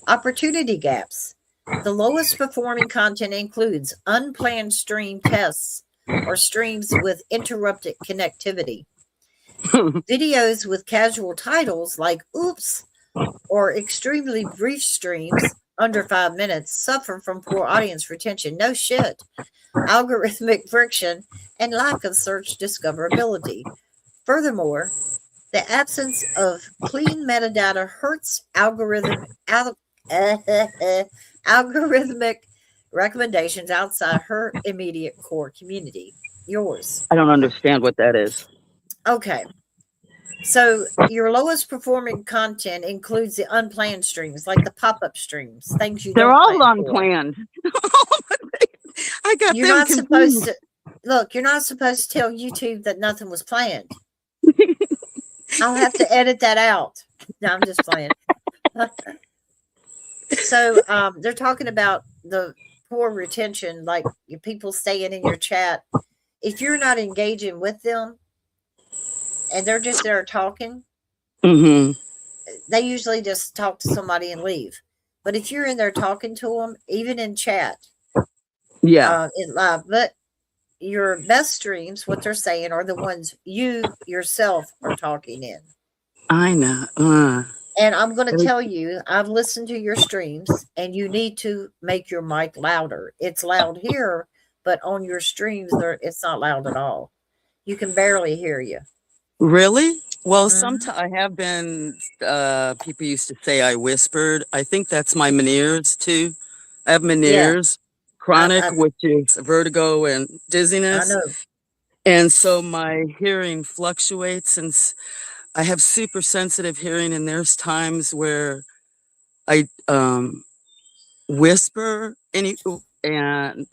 Opportunity gaps. The lowest performing content includes unplanned stream tests or streams with interrupted connectivity. Videos with casual titles like "Oops" or extremely brief streams under 5 minutes suffer from poor audience retention. No shit. Algorithmic friction and lack of search discoverability. Furthermore, the absence of clean metadata hurts algorithmic recommendations outside her immediate core community. Yours. I don't understand what that is. Okay. So your lowest performing content includes the unplanned streams, like the pop-up streams, things you They're don't all plan for. unplanned. I got You're them not supposed confused. to look, you're not supposed to tell YouTube that nothing was planned. I'll have to edit that out. No, I'm just playing. So they're talking about the poor retention, like people staying in your chat. If you're not engaging with them and they're just there talking, Hmm. they usually just talk to somebody and leave. But if you're in there talking to them, even in chat, Yeah, in live, but your best streams, what they're saying, are the ones you yourself are talking in. I know. And I'm going to tell you, I've listened to your streams, and you need to make your mic louder. It's loud here, but on your streams, it's not loud at all. You can barely hear you. Really? Well, Mhm. sometimes I have been. People used to say I whispered. I think that's my Meniere's too. I have Yeah, Meniere's I, chronic, I, which is vertigo and I dizziness, know. and so my hearing fluctuates. And I have super sensitive hearing, and there's times where I whisper and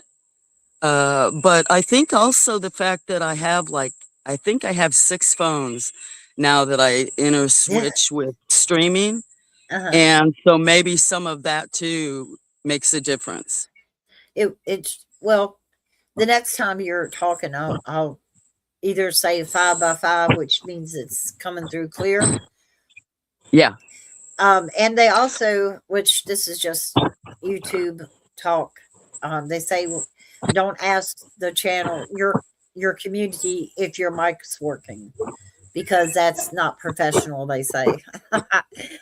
but I think also the fact that I think I have 6 phones now that I inter Yeah. switch with streaming, Uh-huh. and so maybe some of that too makes a difference. It's well, the next time you're talking, I'll either say 5 by 5, which means it's coming through clear. Yeah. And they also, which this is just YouTube talk, they say don't ask the channel your community if your mic's working because that's not professional. They say, mic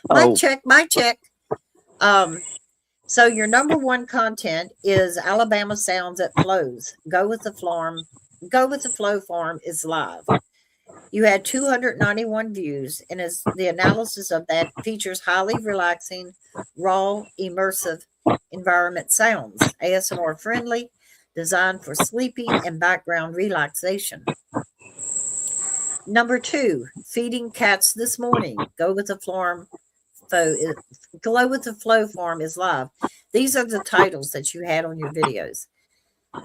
Oh, check, mic check. Um, so your number one content is Alabama sounds at flows. Go with the farm. Go with the flow farm is live. You had 291 views, and as the analysis of that features highly relaxing, raw, immersive environment sounds, ASMR friendly, designed for sleeping and background relaxation. Number two, feeding cats this morning. Go with the farm. Glow with the Flow Farm is live. These are the titles that you had on your videos.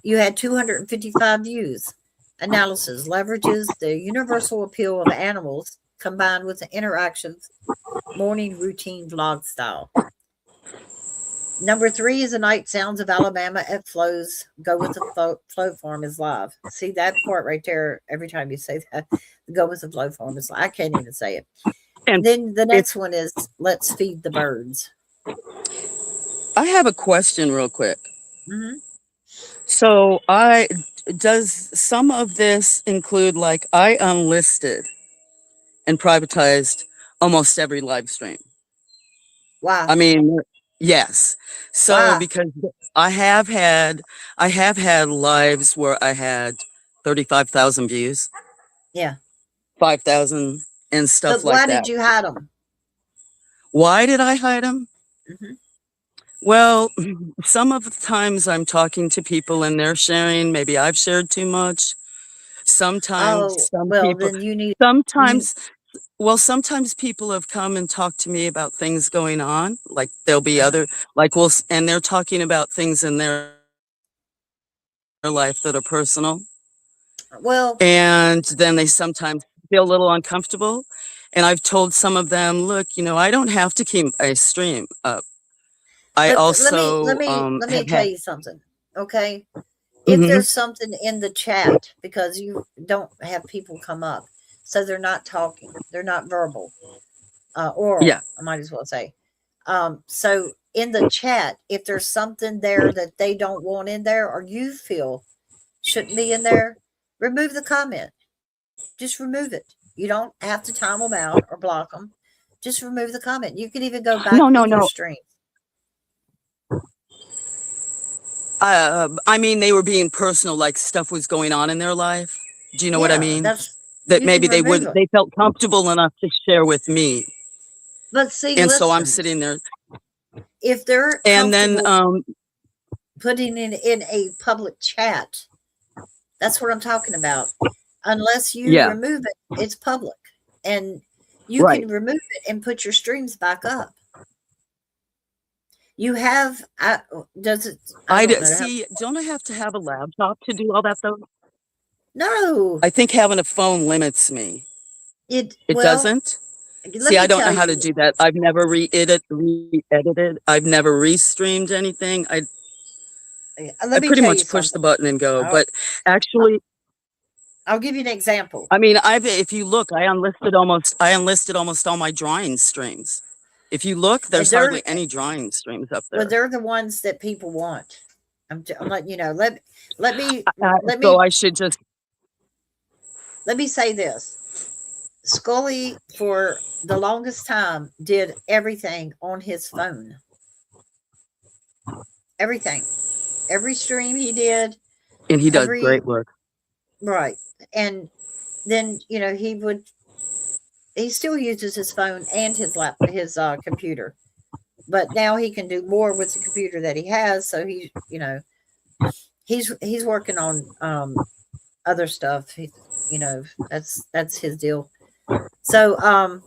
You had 255 views. Analysis leverages the universal appeal of animals combined with the interactive morning routine vlog style. Number three is the night sounds of Alabama at flows. Go with the flow farm is live. See that part right there. Every time you say that, go with the flow farm is live. I can't even say it. and Then the it's next one is let's feed the birds. I have a question real quick. Hmm. So I does some of this include like I unlisted and privatized almost every live stream? Why? I mean, yes. So Why? because I have had lives where I had 35,000 views, Yeah. 5,000 and But stuff like why that. did you hide them? Why did I hide them? Hmm. Well, some of the times I'm talking to people and they're sharing, maybe I've shared too much. Sometimes Oh, well, then you need, sometimes sometimes people have come and talked to me about things going on. Like there'll be uh-huh. other, and they're talking about things in their life that are personal. Well, And then they sometimes feel a little uncomfortable. And I've told some of them, look, I don't have to keep a stream up. I but let me let also me let me have tell had, you something. Okay. If hmm there's something in the chat, because you don't have people come up, so they're not talking, they're not verbal, oral, yeah, I might as well say. So in the chat, if there's something there that they don't want in there or you feel shouldn't be in there, remove the comment. Just remove it. You don't have to time them out or block them. Just remove the comment. You can even go back no, no, in your no. stream. I mean, they were being personal, like stuff was going on in their life. Do you know what I Yeah, mean? that's That you can maybe remove it. they felt comfortable enough to share with me. But see, And so I'm listen, sitting there. if they're And then, comfortable putting it in a public chat, that's what I'm talking about. Unless you yeah, remove it, it's public. and you Right. can remove it and put your streams back up. You have, does it, I don't know how, See, don't I have to have a laptop to do all that though? no, I think having a phone limits me. It well, doesn't? let See, I me don't know tell how to you, do that. I've never re-edited. I've never restreamed anything. I let me pretty tell you much push the something. button and go. I'll, But actually, I'll give you an example. I mean, if you look, I unlisted almost all my drawing streams. If you look, And there's hardly any drawing streams up well, there. they're the ones that people want. I'm letting you know. Let me let So me I should just let me say this. Scully, for the longest time, did everything on his phone. Everything. Every stream he did, and he does every great work. right. And then, he still uses his phone and his computer. But now he can do more with the computer that he has, so he's working on other stuff. That's his deal. So,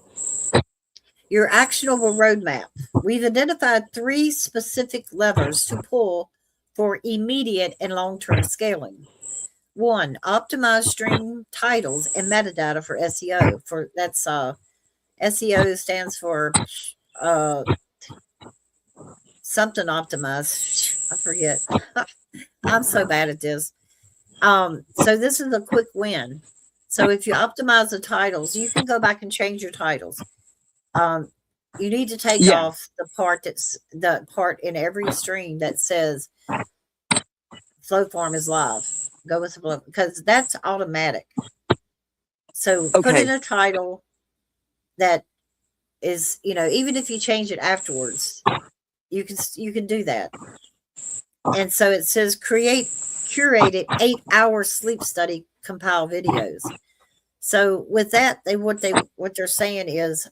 your actionable roadmap. We've identified 3 specific levers to pull for immediate and long-term scaling. 1, optimize stream titles and metadata for SEO. SEO stands for uh, something optimized. I forget. I'm so bad at this. So this is a quick win. So if you optimize the titles, you can go back and change your titles. You need to take Yeah. off the part in every stream that says Flow Farm is live. Go with the flow, because that's automatic. So put in Okay. a title that is, even if you change it afterwards, you can do that. And so it says curated 8-hour sleep study compile videos. So with that, what they're saying is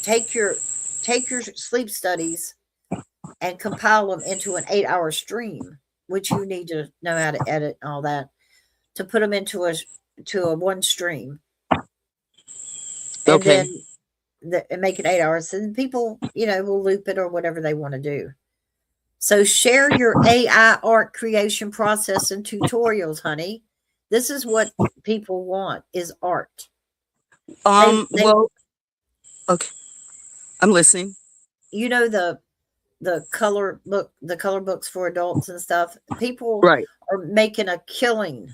take your sleep studies and compile them into an 8-hour stream, which you need to know how to edit and all that to put them into a one stream, and Okay. then and make it 8 hours, and people will loop it or whatever they want to do. So share your AI art creation process and tutorials, honey. This is what people want, is art. Well, okay. I'm listening. The color books for adults and stuff. People Right. are making a killing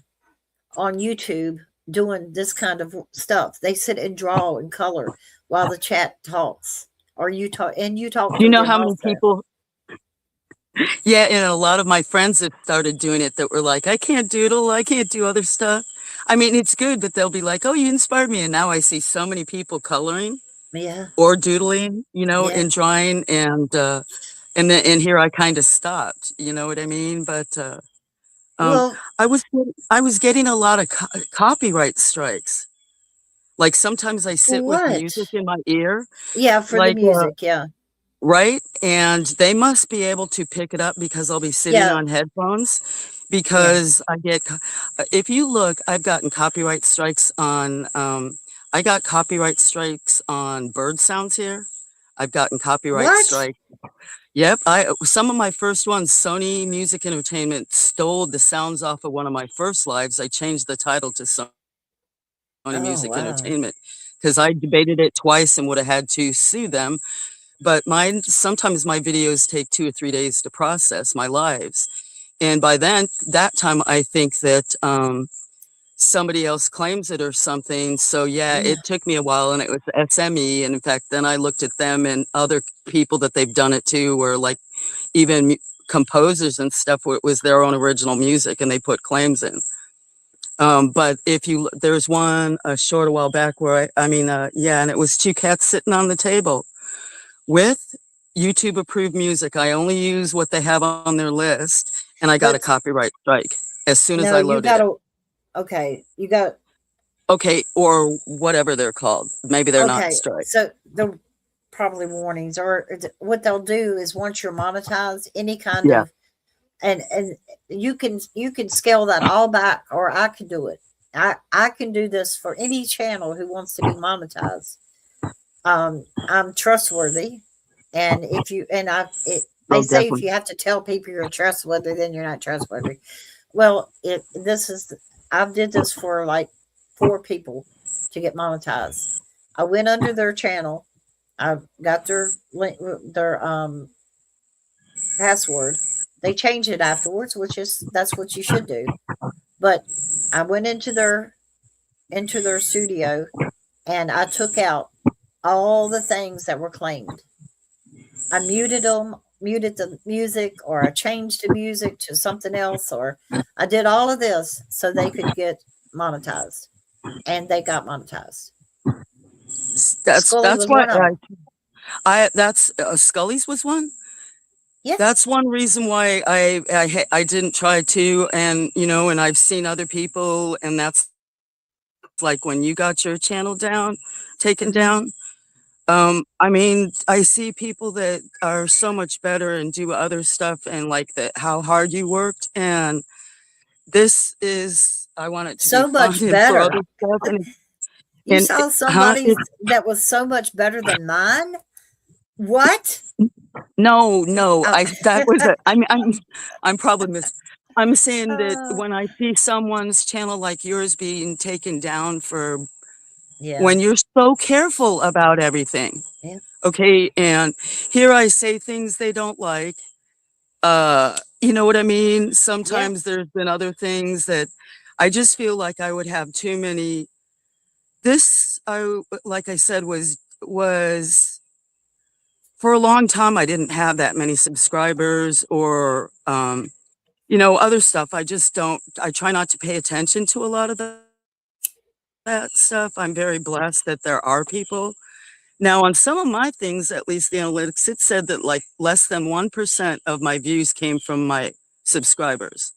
on YouTube doing this kind of stuff. They sit and draw and color while the chat talks, or you talk Do you to know them how many also. people? Yeah, and a lot of my friends have started doing it that were like, I can't doodle, I can't do other stuff. I mean, it's good, but they'll be like, oh, you inspired me. And now I see so many people coloring Yeah, or doodling, yeah. and drawing, and here I kind of stopped, you know what I mean? But um, Well, I was getting a lot of copyright strikes. Like sometimes I for sit with what? music in my ear, Yeah, for the like music. Yeah, right? And they must be able to pick it up because I'll be sitting yeah, on headphones yeah. because if you look, I've gotten copyright strikes on, I got copyright strikes on bird sounds here. I've gotten copyright What? strikes. Yep. Some of my first ones, Sony Music Entertainment stole the sounds off of one of my first lives. I changed the title to Sony Oh, Music wow. Entertainment because I debated it twice and would have had to sue them. But sometimes my videos take 2 or 3 days to process my lives. And by that time, I think that somebody else claims it or something. So yeah, Yeah. it took me a while, and it was SME. And in fact, then I looked at them and other people that they've done it to, were like even composers and stuff, where it was their own original music and they put claims in. But there's one a short while back where yeah, and it was 2 cats sitting on the table with YouTube approved music. I only use what they have on their list, and I got a But copyright strike as soon as no, I you loaded it. gotta, okay, you got, Okay, or whatever they're called. Maybe they're not okay. strike. So the probably warnings, or what they'll do is once you're monetized, any kind Yeah. of, and you can scale that all back, or I can do it. I can do this for any channel who wants to be monetized. I'm trustworthy, and if you and I, they Oh, say if definitely. you have to tell people you're trustworthy, then you're not trustworthy. Well, I did this for like 4 people to get monetized. I went under their channel. I got their link, their password. They changed it afterwards, which is that's what you should do. But I went into their studio and I took out all the things that were claimed. I muted them, muted the music, or I changed the music to something else, or I did all of this so they could get monetized, and they got monetized. Scully That's was why one of them. I that's Scully's was one. Yeah. That's one reason why I didn't try to, and and I've seen other people, and that's like when you got your channel taken Hmm. down. I mean, I see people that are so much better and do other stuff, and like that how hard you worked, and this is I want it to be So fun much and for better. other stuff, You and saw huh? somebody that was so much better than mine? What? No, no, Oh. that was a I'm probably I'm saying that Uh, when I see someone's channel like yours being taken down for yeah. when you're so careful about everything, Yeah. okay, and here I say things they don't like, you know what I mean? Yeah. Sometimes there's been other things that I just feel like I would have too many this I like I said was for a long time, I didn't have that many subscribers or, other stuff. I just don't, I try not to pay attention to a lot of that stuff. I'm very blessed that there are people. Now, on some of my things, at least the analytics, it said that like less than 1% of my views came from my subscribers.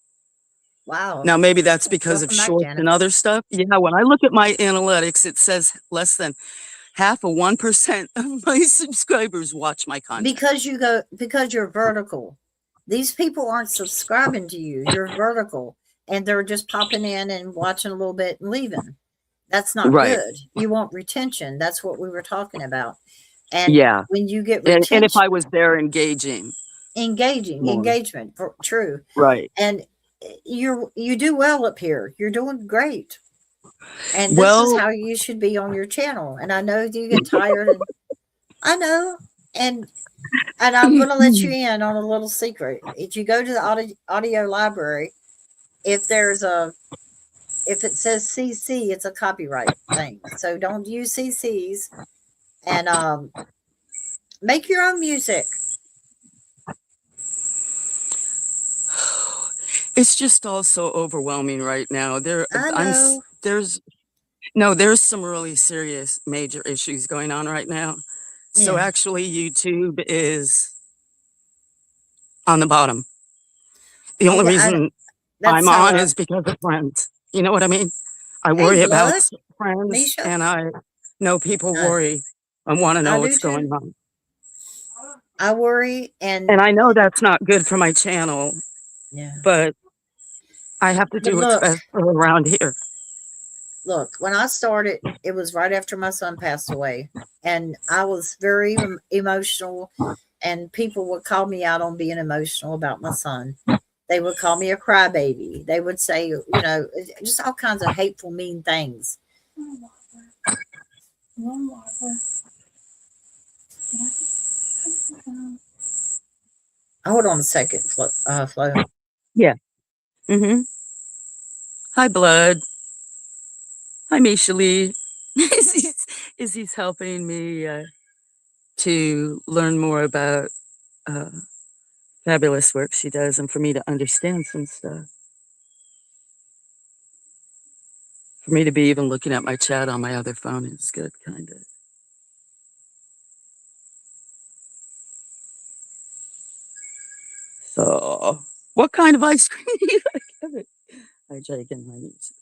Wow. Now, maybe that's because of Welcome back, shorts Janet. and other stuff. Yeah, when I look at my analytics, it says less than half of 1% of my subscribers watch my content. Because you're vertical. These people aren't subscribing to you. You're vertical, and they're just popping in and watching a little bit and leaving. That's not Right. good. You want retention. That's what we were talking about. And Yeah. when you get And if retention, I was there engaging more. engagement, true. Right. And you do well up here. You're doing great. And this is Well, how you should be on your channel. And I know you get tired, and I know. And I'm going to let you in on a little secret. If you go to the audio library, if there's a if it says CC, it's a copyright thing. So don't use CCs, and make your own music. it's just all so overwhelming right now. I know. There's some really serious major issues going on right now. So Yeah. actually YouTube is on the bottom. The Oh only yeah. reason I'm That's how on I. is because of friends. You know what I mean? I Hey, worry about blood, friends Misha. and I know people I, worry and want to I know do what's too. going on. I worry, and And I know that's not good for my channel, yeah. but I have to But do what's best for around here. look. When I started, it was right after my son passed away, and I was very emotional. And people would call me out on being emotional about my son. They would call me a crybaby. They would say, just all kinds of hateful, mean things. Hold on a second, Flo. Yeah. Mm-hmm. Hi, Blood. Hi, Misha Lee. Izzy's helping me to learn more about uh, fabulous work she does and for me to understand some stuff. For me to be even looking at my chat on my other phone is good, kind of. So, what kind of ice cream do you like? Have it? I try again my music.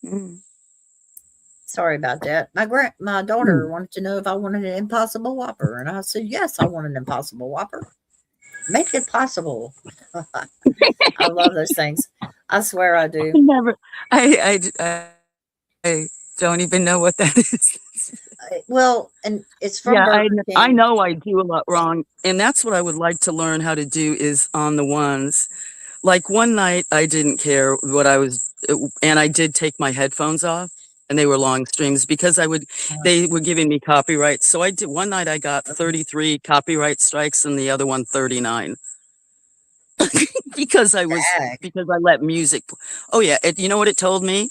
Mm. Sorry about that. My daughter wanted to know if I wanted an Impossible Whopper, and I said yes, I want an Impossible Whopper. Make it possible. I love those things. I swear I I do. never, I don't even know what that is. Well, and it's from Yeah, Burger I King. know I do a lot wrong, and that's what I would like to learn how to do is on the ones. Like one night, I didn't care what I was, and I did take my headphones off, and they were long streams because Uh, they were giving me copyright. So I did one night, I got 33 copyright strikes, and the other one 39 because Dag. because I let music. Oh yeah, you know what it told me?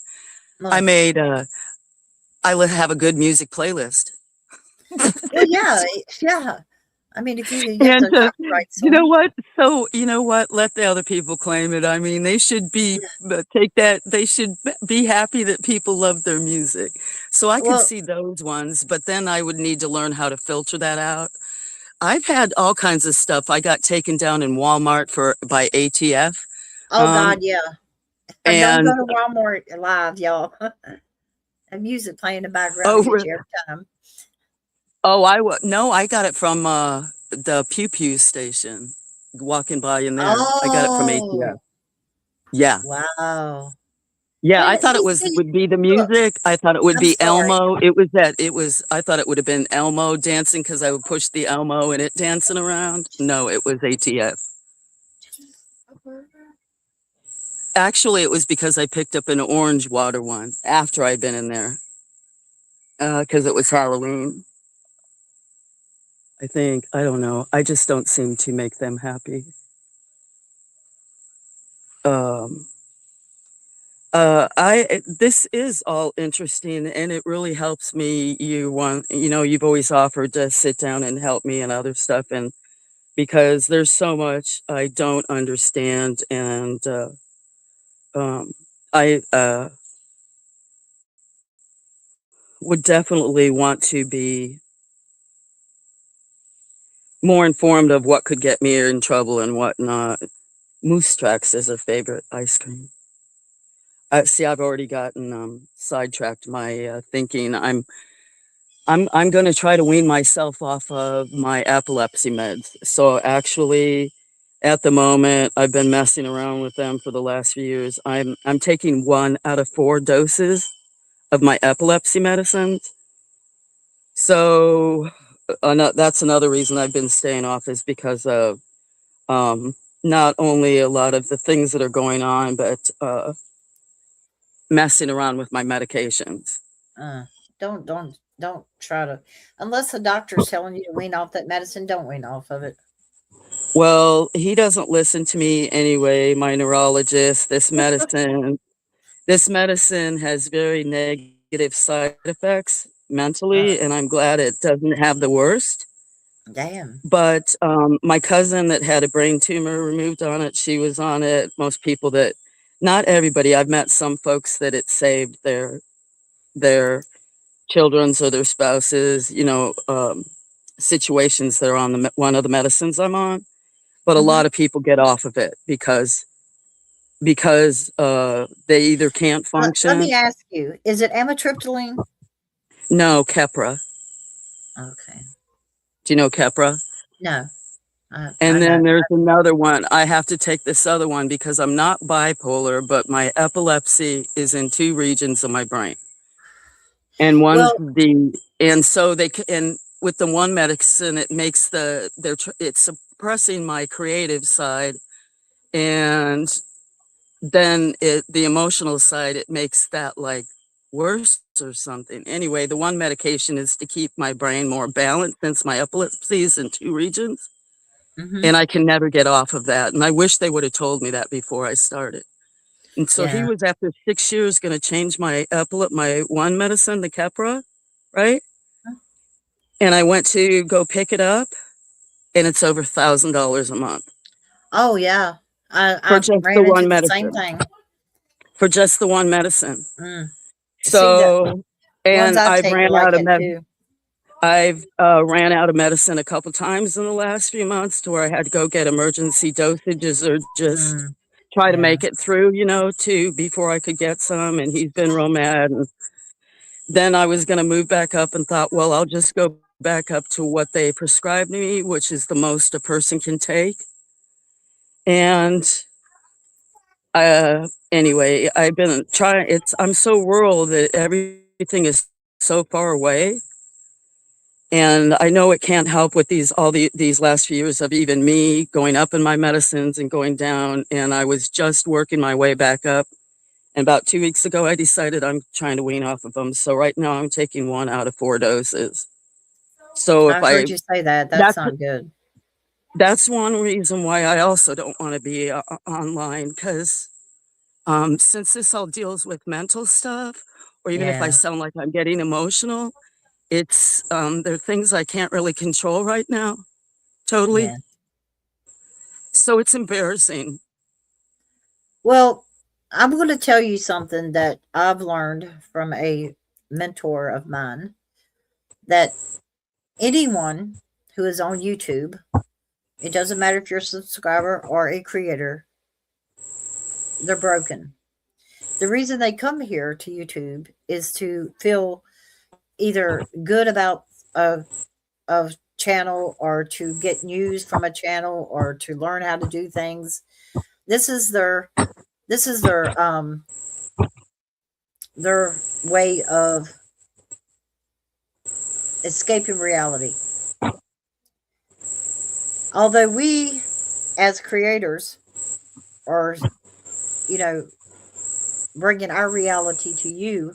I No. made have a good music playlist. Well, yeah, yeah. I mean, if you can get And the copyrights you on know 'em. what? So you know what? Let the other people claim it. I mean, they should be Yeah. take that. They should be happy that people love their music. So I could Well, see those ones, but then I would need to learn how to filter that out. I've had all kinds of stuff. I got taken down in Walmart for by ATF. oh Um, God, yeah. Don't and go to Walmart live, y'all. And music playing in the background to oh, get you every time. no, I got it from the Pew Pew station. Walking by in there, I got it from Oh, ATF. Yeah. wow. Yeah, I Well, thought it you was see, would be the look, music. I thought it would I'm be sorry. Elmo. I thought it would have been Elmo dancing because I would push the Elmo and it dancing around. No, it was ATF. Actually, it was because I picked up an orange water one after I'd been in there because it was Halloween. I think. I don't know. I just don't seem to make them happy. Um, this is all interesting and it really helps me. You've always offered to sit down and help me and other stuff. And because there's so much I don't understand. And I would definitely want to be more informed of what could get me in trouble and what not. Moose Tracks is a favorite ice cream. See, I've already gotten sidetracked my thinking. I'm going to try to wean myself off of my epilepsy meds. So actually, at the moment, I've been messing around with them for the last few years. I'm taking 1 out of 4 doses of my epilepsy medicines. So that's another reason I've been staying off is because of um, not only a lot of the things that are going on, but messing around with my medications. Uh, don't try to, unless the doctor's telling you to wean off that medicine, don't wean off of it. Well, he doesn't listen to me anyway, my neurologist. This medicine has very negative side effects Uh, mentally, and I'm glad it doesn't have the worst. damn. But my cousin that had a brain tumor removed on it, she was on it. Most people that, not everybody, I've met some folks that it saved their children's or their spouses, situations that are on one of the medicines I'm on. But a Mhm. lot of people get off of it because they either can't Let me function. ask you, is it amitriptyline? No, Keppra. Okay. Do you know Keppra? No, I And know. then there's another one. I have to take this other one because I'm not bipolar, but my epilepsy is in 2 regions of my brain. And Well, and with the one medicine, it makes it's suppressing my creative side. And then the emotional side, it makes that like worse or something. Anyway, the one medication is to keep my brain more balanced since my epilepsy is in 2 regions. mhm, And I can never get off of that. And I wish they would have told me that before I started. And so he yeah. was after 6 years going to change my one medicine, the Keppra, right? And I went to go pick it up, and it's over $1,000 a month Oh, yeah. for I just the ran into one the same medicine. thing. For just the one medicine. Mm. See, the So, ones and I take are like that too. I've ran out of medicine a couple times in the last few months to where I had to go get emergency dosages or just Mm, try to yeah. make it through, to before I could get some. And he's been real mad. And then I was going to move back up and thought, well, I'll just go back up to what they prescribed me, which is the most a person can take. And Anyway, I've been trying. I'm so rural that everything is so far away, and I know it can't help with these last few years of even me going up in my medicines and going down. And I was just working my way back up. And about 2 weeks ago, I decided I'm trying to wean off of them. So right now, I'm taking 1 out of 4 doses. So if I heard you say that. That's that's not good. that's one reason why I also don't want to be online, because since this all deals with mental stuff, or even if I Yeah, sound like I'm getting emotional, it's there are things I can't really control right now, totally. yeah. So it's embarrassing. Well, I'm going to tell you something that I've learned from a mentor of mine, that anyone who is on YouTube, it doesn't matter if you're a subscriber or a creator, they're broken. The reason they come here to YouTube is to feel either good about a channel, or to get news from a channel, or to learn how to do things. This is their way of escaping reality. Although we as creators are, you know, bringing our reality to you,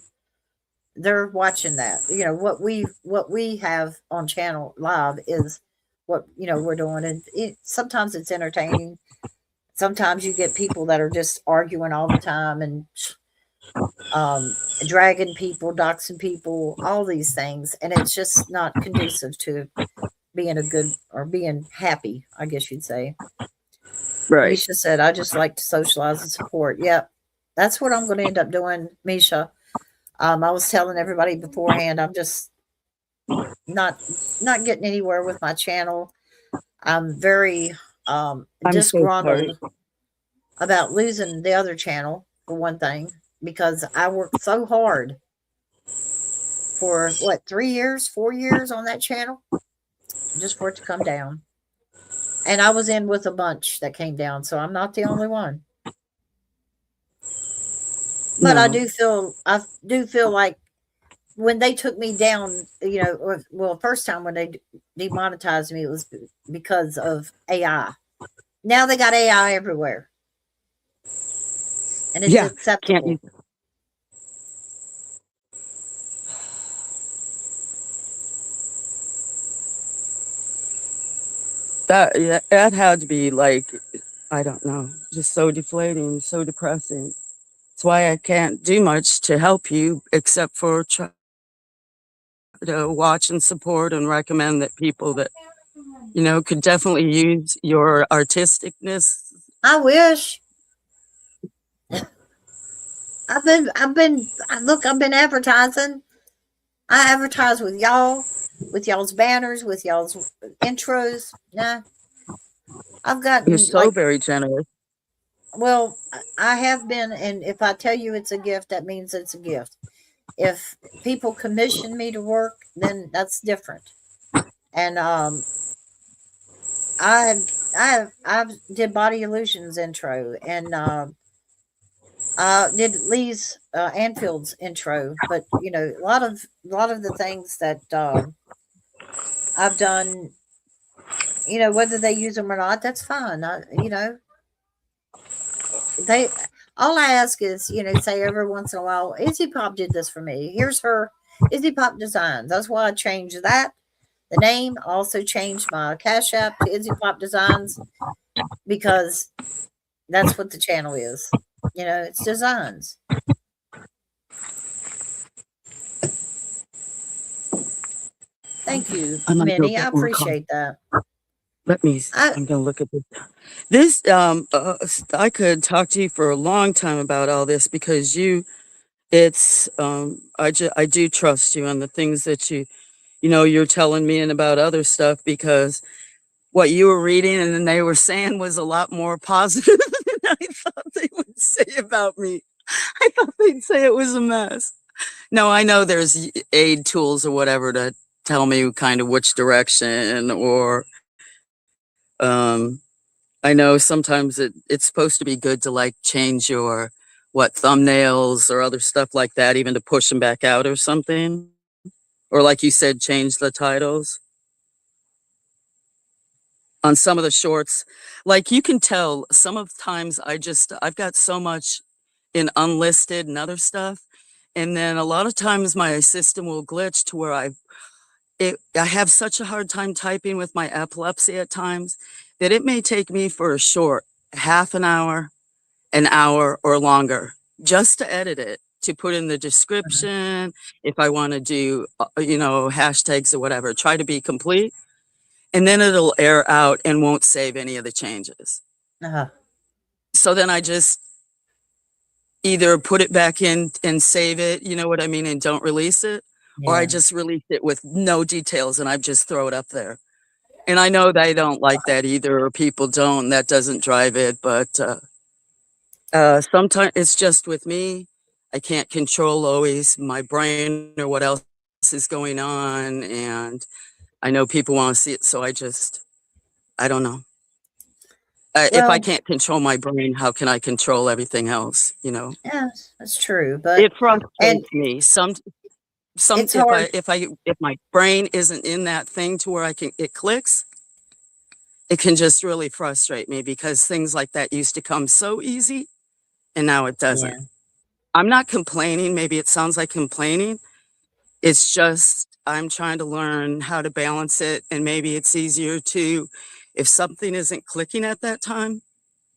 they're watching that. What we have on channel live is what we're doing, and sometimes it's entertaining. Sometimes you get people that are just arguing all the time, and um, dragging people, doxing people, all these things, and it's just not conducive to being a good, or being happy, I guess you'd say. Right. Misha said, "I just like to socialize and support." Yep, that's what I'm going to end up doing, Misha. I was telling everybody beforehand, I'm just not not getting anywhere with my channel. I'm very I'm so sorry. disgruntled about losing the other channel, for one thing, because I worked so hard for what, 3 years, 4 years on that channel, just for it to come down. And I was in with a bunch that came down, so I'm not the only one. But No. I do feel like when they took me down, well, first time when they demonetized me, it was because of AI. Now they got AI everywhere, and it's Yeah. Can't acceptable. you? That had to be like, I don't know, just so deflating, so depressing. That's why I can't do much to help you except for try to watch and support and recommend that people that could definitely use your artisticness. I wish. Look, I've been advertising. I advertise with y'all's banners, with y'all's intros. Nah, I've You're gotten so like, very generous. well, I have been, and if I tell you it's a gift, that means it's a gift. If people commission me to work, then that's different. And I did Body Illusions intro, and did Lee's Anfield's intro, but a lot of the things that I've done, whether they use them or not, that's fine. They all I ask is, say every once in a while, IzzyPop did this for me. Here's her IzzyPop Designs. That's why I changed that. The name. I also changed my Cash App to IzzyPop Designs, because that's what the channel is. It's designs. Thank you, I'm gonna go Minnie. I get more coffee. appreciate that. I I'm gonna look at this. I could talk to you for a long time about all this, because I do trust you on the things that you're telling me, and about other stuff, because what you were reading and then they were saying was a lot more positive than I thought they would say about me. I thought they'd say it was a mess. No, I know there's aid tools or whatever to tell me kind of which direction, or um I know sometimes it's supposed to be good to like change your thumbnails or other stuff like that, even to push them back out or something. Or like you said, change the titles on some of the shorts. Like you can tell some of the times I've got so much in unlisted and other stuff. And then a lot of times my system will glitch to where I have such a hard time typing with my epilepsy at times that it may take me for a short half an hour or longer just to edit it, to put in the description. If I want to do, hashtags or whatever, try to be complete. And then it'll air out and won't save any of the changes. Uh-huh. So then I just either put it back in and save it, you know what I mean, and don't release it, or I Yeah. just release it with no details and I just throw it up there. And I know they don't like that either, or people don't. That doesn't drive it, but sometimes it's just with me. I can't control always my brain or what else is going on, and I know people want to see it, so I don't know. If I Well, can't control my brain, how can I control everything else? You know, yeah, that's true. But it and frustrates me. Some it's hard. if my brain isn't in that thing to where it clicks, it can just really frustrate me because things like that used to come so easy, and now it doesn't. Yeah. I'm not complaining. Maybe it sounds like complaining. It's just I'm trying to learn how to balance it, and maybe it's easier to, if something isn't clicking at that time,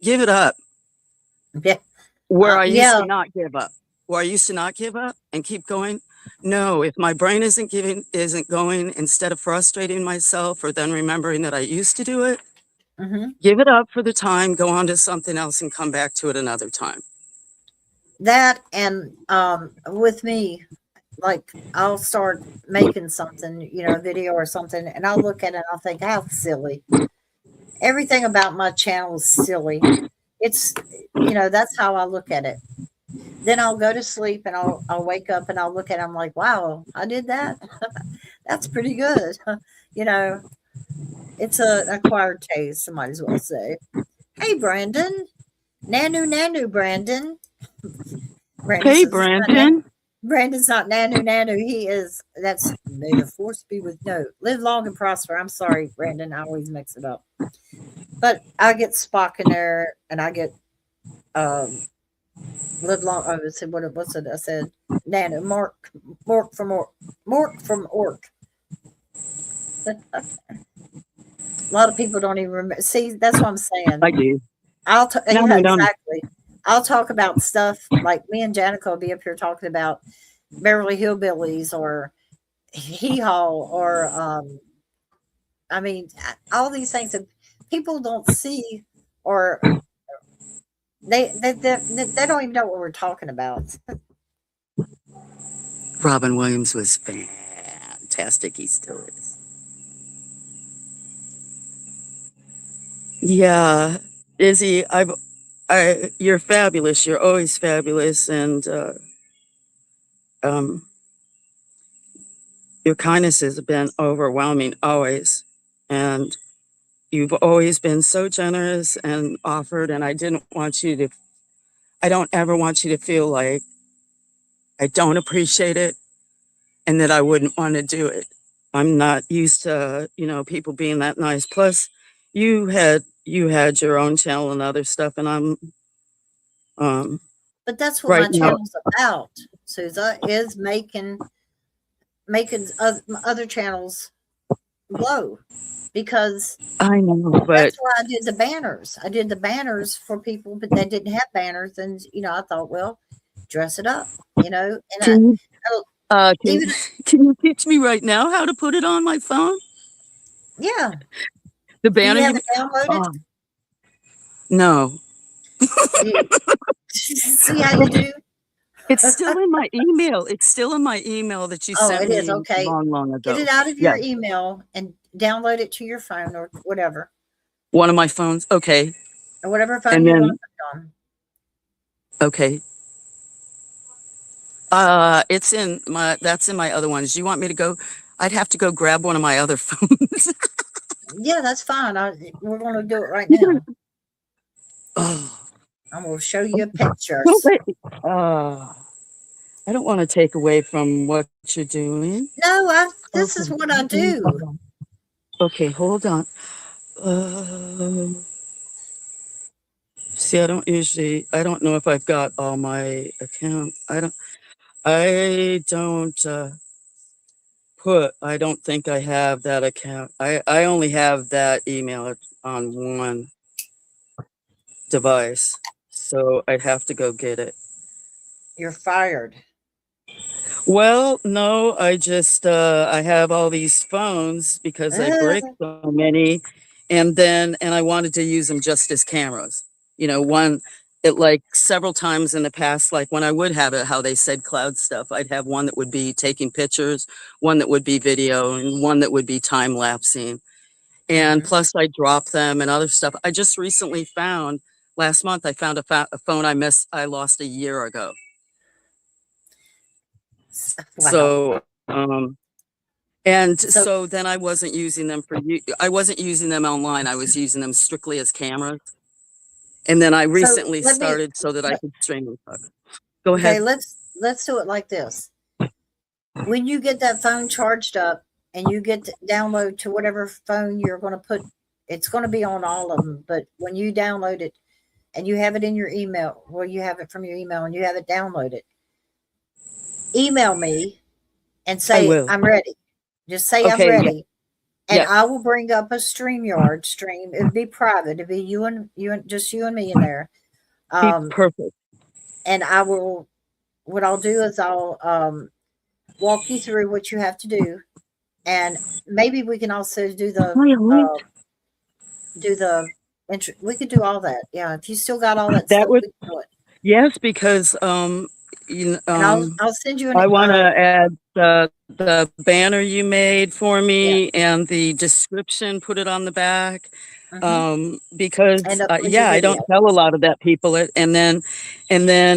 give it up. Yeah. Where I used Yeah. to not give up. Where I used to not give up and keep going. No, if my brain isn't going, instead of frustrating myself or then remembering that I used to do it, Hmm. give it up for the time, go on to something else and come back to it another time. That and with me, like I'll start making something, a video or something, and I'll look at it and I'll think, how silly. Everything about my channel is silly. It's that's how I look at it. Then I'll go to sleep and I'll wake up and I'll look at it, I'm like, wow, I did that. That's pretty good. you know, it's an acquired taste, I might as well say. Hey Brandon. Nanu Brandon. Brandon Hey, says Brandon. Brandon's not Nanu. He is. That's may the force be with no. Live long and prosper. I'm sorry, Brandon. I always mix it up. But I get Spock in there, and I get live long. Oh, I said what's it? I said Nanu. Mork from Orc. Mork from Orc. A lot of people don't even remember. See, that's what I'm saying. I do. No, Yeah, no, no. exactly. I'll talk about stuff like me and Janica will be up here talking about Beverly Hillbillies or Hee Haw or I mean all these things that people don't see or they don't even know what we're talking about. Robin Williams was fantastic. He still is. Yeah, Izzy, you're fabulous. You're always fabulous, and um, your kindness has been overwhelming always, and you've always been so generous and offered. And I don't ever want you to feel like I don't appreciate it and that I wouldn't want to do it. I'm not used to, people being that nice. Plus, you had your own channel and other stuff, and I'm But that's what right my now. channel's about. Souza is making other channels glow because I know, but that's why I did the banners. I did the banners for people, but they didn't have banners, and I thought, well, dress it up, and can you, uh, can, even can you teach me right now how to put it on my phone? yeah. The Do you banner have you it downloaded? oh, no. See how you do? It's still in my email. It's still in my email that you Oh, sent it is me okay. long Get ago. it out of Yeah, your email and download it to your phone or whatever, one of my phones. Okay. or whatever phone And you want then, to put it on. okay. That's in my other ones. Do you want me to go? I'd have to go grab one of my other phones. Yeah, that's fine. We're going to do it right now. Oh, I'm gonna show you no, pictures. wait. I don't want to take away from what you're doing. No, this Okay. is what I do. Okay, hold on. Uh, See, I don't know if I've got all my account. I don't I don't think I have that account. I only have that email on one device. So I'd have to go get it. You're fired. Well, no, I have all these phones because I break so many, and I wanted to use them just as cameras. You know, one it like several times in the past, like when I would have it, how they said cloud stuff, I'd have one that would be taking pictures, one that would be video, and one that would be time lapsing. And Mhm. plus I drop them and other stuff. I just recently found last month I found a phone I lost a year ago. Wow. So and So so then I wasn't using them I wasn't using them online. I was using them strictly as cameras. And then I so recently let me started so that I let, could stream and stuff. Go okay, ahead. let's do it like this. When you get that phone charged up and you get to download to whatever phone you're going to put, it's going to be on all of them. But when you download it and you have it in your email, or you have it from your email and you have it downloaded, email me and I say, will. I'm ready. Just say, I'm Okay, yeah. ready. And Yeah. I will bring up a StreamYard stream. It'd be private. It'd be you and just you and me in there. Be Um, perfect. and what I'll do is I'll walk you through what you have to do. And maybe we can also Really? do the, we could do all that. Yeah. If you still got all that That stuff, would we can do it. yes, because you know, And I'll send you I want to add the banner you made for yeah. me and the description, put it on the back. Hmm. Because And upload your yeah, I don't video. tell a lot of that people it, and then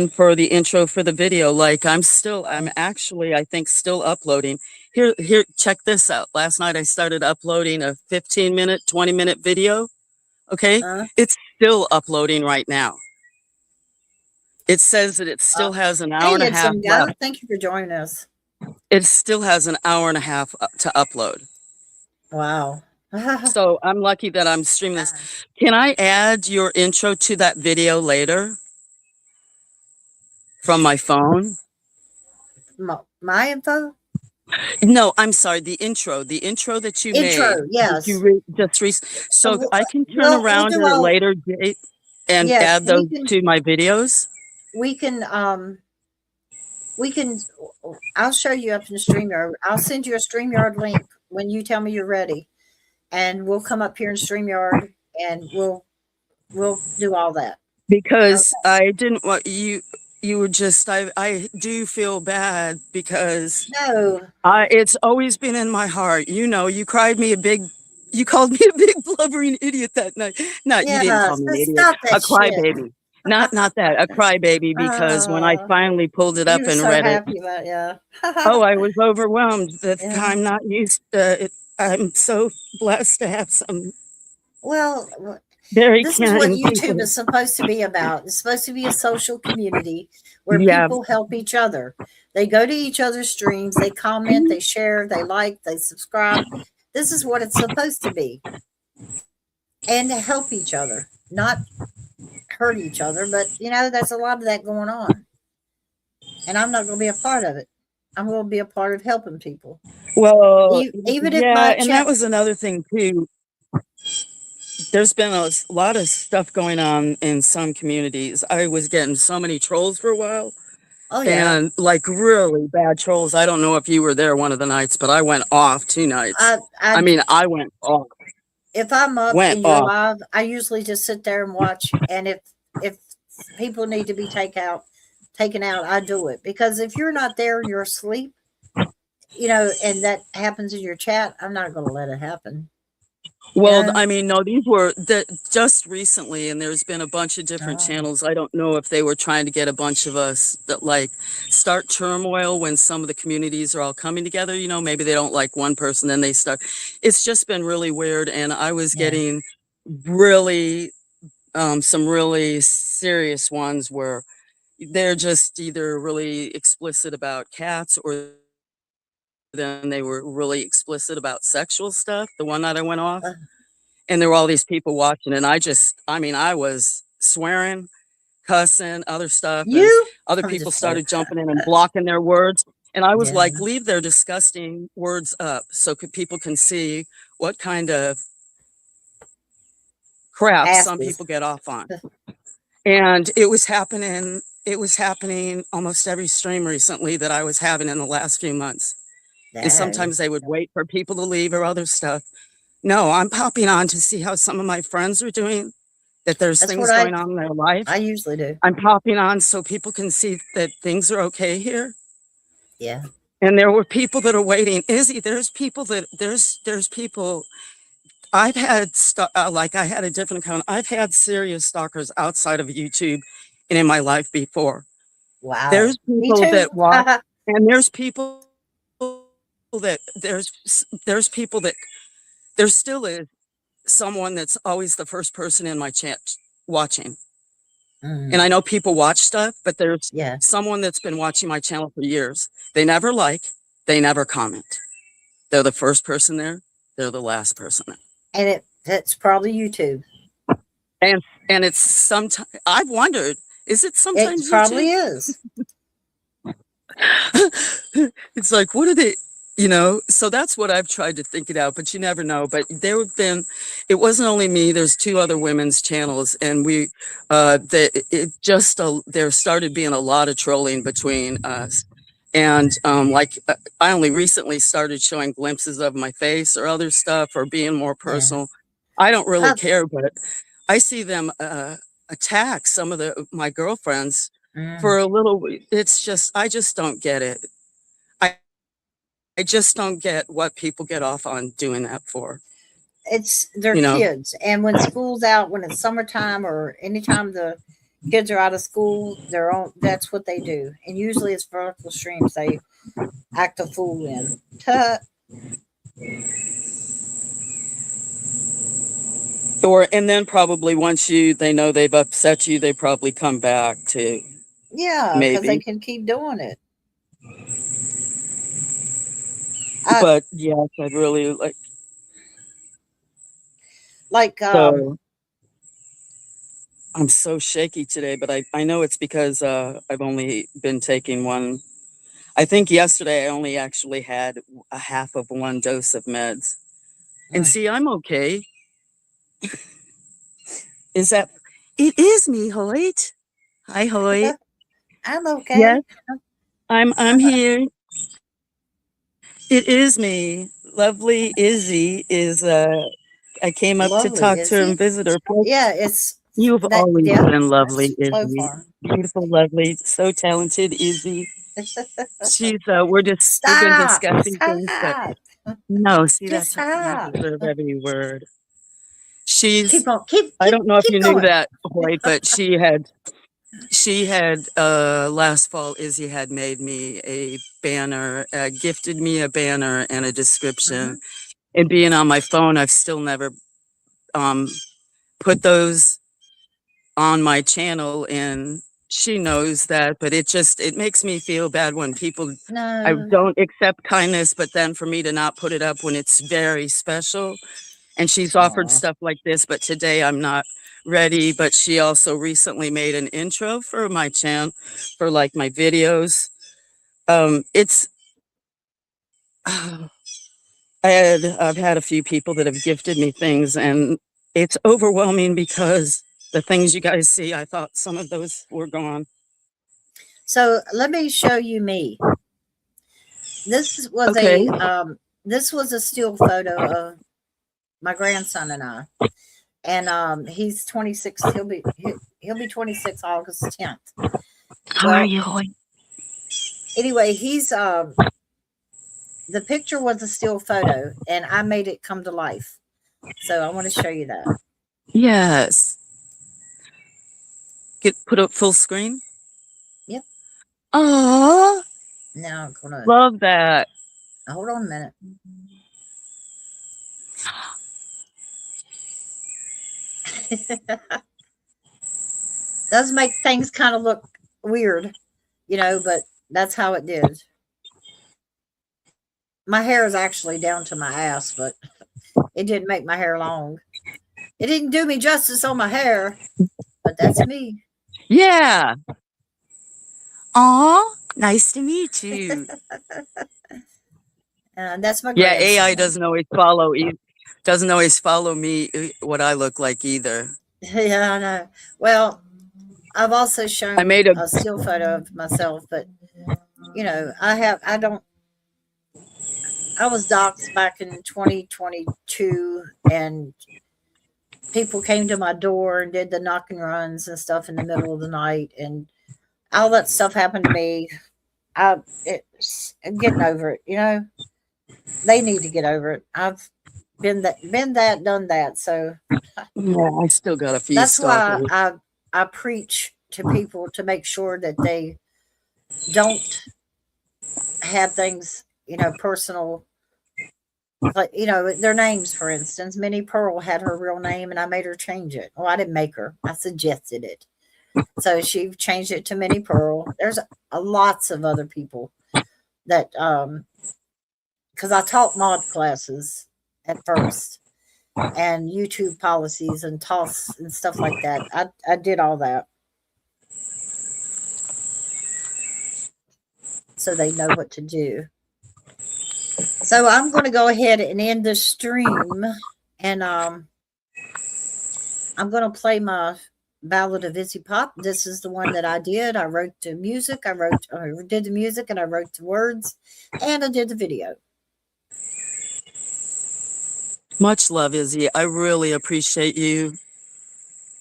for the intro for the video, like I'm actually I think still uploading. Here, check this out. Last night I started uploading a 15-minute, 20-minute video. Okay, Uh, it's still uploading right now. It says that it uh, still has an hour hey, and a it's half some guy. left. Thank you for joining us. It still has an hour and a half to upload. Wow. So I'm lucky that I'm streaming this. Can I add your intro to that video later from my phone? My info? No, I'm sorry. The intro that you made, Intro, yes. so I can turn We'll around do at a all, later date and yes, add those to my videos. we can, we can, I'll show you up in the StreamYard. I'll send you a StreamYard link when you tell me you're ready. And we'll come up here in StreamYard and we'll do all that. Okay. Because I didn't want you were just I do feel bad because No, it's always been in my heart. You know, you called me a big blubbering idiot that night. Not you didn't yeah, call me an so idiot, stop a that shit. crybaby. Not that, a crybaby because when I Uh, finally pulled it you up were and so read it, happy about, yeah. oh, I was overwhelmed that Yeah. I'm not used I'm so blessed to have some Well, very this is what caring YouTube people. is supposed to be about. It's supposed to be a social community where Yeah, people help each other. They go to each other's streams, they comment, they share, they like, they subscribe. This is what it's supposed to be. And to help each other, not hurt each other, but there's a lot of that going on. And I'm not going to be a part of it. I'm going to be a part of helping people. well, Even if yeah, my and that chat, was another thing too. There's been a lot of stuff going on in some communities. I was getting so many trolls for a while, oh yeah, and like really bad trolls. I don't know if you were there one of the nights, but I went off 2 nights. I I mean, I went off, if I'm up went and you're off. live, I usually just sit there and watch. And if people need to be taken out, I do it. Because if you're not there and you're asleep, and that happens in your chat, I'm not going to let it happen. You Well, know? I mean, no, these were just recently, and there's been a bunch of different channels. I don't know if they were trying to get a bunch of us that like start turmoil when some of the communities are all coming together. You know, maybe they don't like one person, then they start. It's just been really weird, and I was Yeah. getting really some really serious ones where they're just either really explicit about cats or then they were really explicit about sexual stuff. The one night I went off, Uh, and there were all these people watching, and I mean, I was swearing, cussing, other stuff, and you? other I'm people just playing. started jumping in and blocking their words. And I was Yeah. like, leave their disgusting words up so people can see what kind of crap some Asses. people get off on. And it was happening almost every stream recently that I was having in the last few months. And Dang. sometimes they would wait for people to leave or other stuff. No, I'm popping on to see how some of my friends are doing, that there's That's what things going on in their life. I usually do. I'm popping on so people can see that things are okay here. Yeah. And there were people that are waiting. Izzy, there's people. I've had like I had a different account. I've had serious stalkers outside of YouTube and in my life before. Wow. There's Me people too. that watch, and there's people that there's people that there still is someone that's always the first person in my chat watching. And I know people watch stuff, but there's Yeah. someone that's been watching my channel for years. They never like, they never comment. They're the first person there, they're the last person there. And that's probably YouTube. And it's sometimes I've wondered, is it It sometimes YouTube? probably is. It's like, what are they, you know? So that's what I've tried to think it out, but you never know. But there have been, it wasn't only me, there's two other women's channels, and there started being a lot of trolling between us. And I only recently started showing glimpses of my face or other stuff or being more Yeah. personal. I don't really I, care, but I see them attack some of my girlfriends for mm, a little. It's just, I just don't get it. I, I just don't get what people get off on doing that for, they're you know? kids. And when school's out, when it's summertime or anytime the kids are out of school, that's what they do. And usually it's vertical streams they act a fool in. Tuh. And then probably once they know they've upset you, they probably come back to Yeah, because they maybe. can keep doing it. I But yes, I'd really like so I'm so shaky today, but I know it's because I've only been taking one. I think yesterday I only actually had a half of one dose of meds. And see, I'm okay. Is that it is me, Hoyt. Hi, Hoyt. I'm okay. Yes, I'm here. It is me. Lovely Izzy is I came up to Lovely, talk is to her he? and visit her. Yeah, it's You've that. always Yeah, been lovely, that's Flow Izzy. Farm. Beautiful, lovely, so talented, Izzy. She's we've been Stop! discussing things, but Stop! no, see Just that's I stop! deserve every word. She's Keep on, keep I keep don't know if keep you knew going. that, Hoyt, but she had last fall Izzy had made me a banner, gifted me a banner and a Hmm. description. And being on my phone, I've still never um put those on my channel, and she knows that, but it makes me feel bad when people I No. don't accept kindness, but then for me to not put it up when it's very special. And she's offered Aw. stuff like this, but today I'm not ready. But she also recently made an intro for my channel for like my videos. It's I've had a few people that have gifted me things, and it's overwhelming because the things you guys see, I thought some of those were gone. So let me show you me. This was Okay. a still photo of my grandson and I. And he's 26. He'll be 26 August 10th. How are Well, you, Hoy? anyway, he's the picture was a still photo and I made it come to life. So I want to show you that. Yes. Get put up full screen. Yep. Oh, Now I'm gonna love that. hold on a minute. Does make things kind of look weird, but that's how it did. My hair is actually down to my ass, but it didn't make my hair long. It didn't do me justice on my hair, but that's me. Yeah. Aw, nice to meet you. And that's my Yeah, AI grandson. doesn't always follow me what I look like either. Yeah, I know. Well, I've also I shown made a a still photo of myself, but I don't. I was doxxed back in 2022, and people came to my door and did the knock and runs and stuff in the middle of the night, and all that stuff happened to me. I'm getting over it. They need to get over it. I've been that, done that. So yeah, I still got a few that's why stalkers. I preach to people to make sure that they don't have things, personal. Like, their names, for instance. Minnie Pearl had her real name and I made her change it. Well, I didn't make her, I suggested it. So she changed it to Minnie Pearl. There's lots of other people that, because I taught mod classes at first and YouTube policies and toss and stuff like that. I did all that. So they know what to do. So I'm going to go ahead and end the stream, and I'm going to play my Ballad of IzzyPop. This is the one that I did. I wrote the music. I did the music, and I wrote the words, and I did the video. Much love, Izzy. I really appreciate you.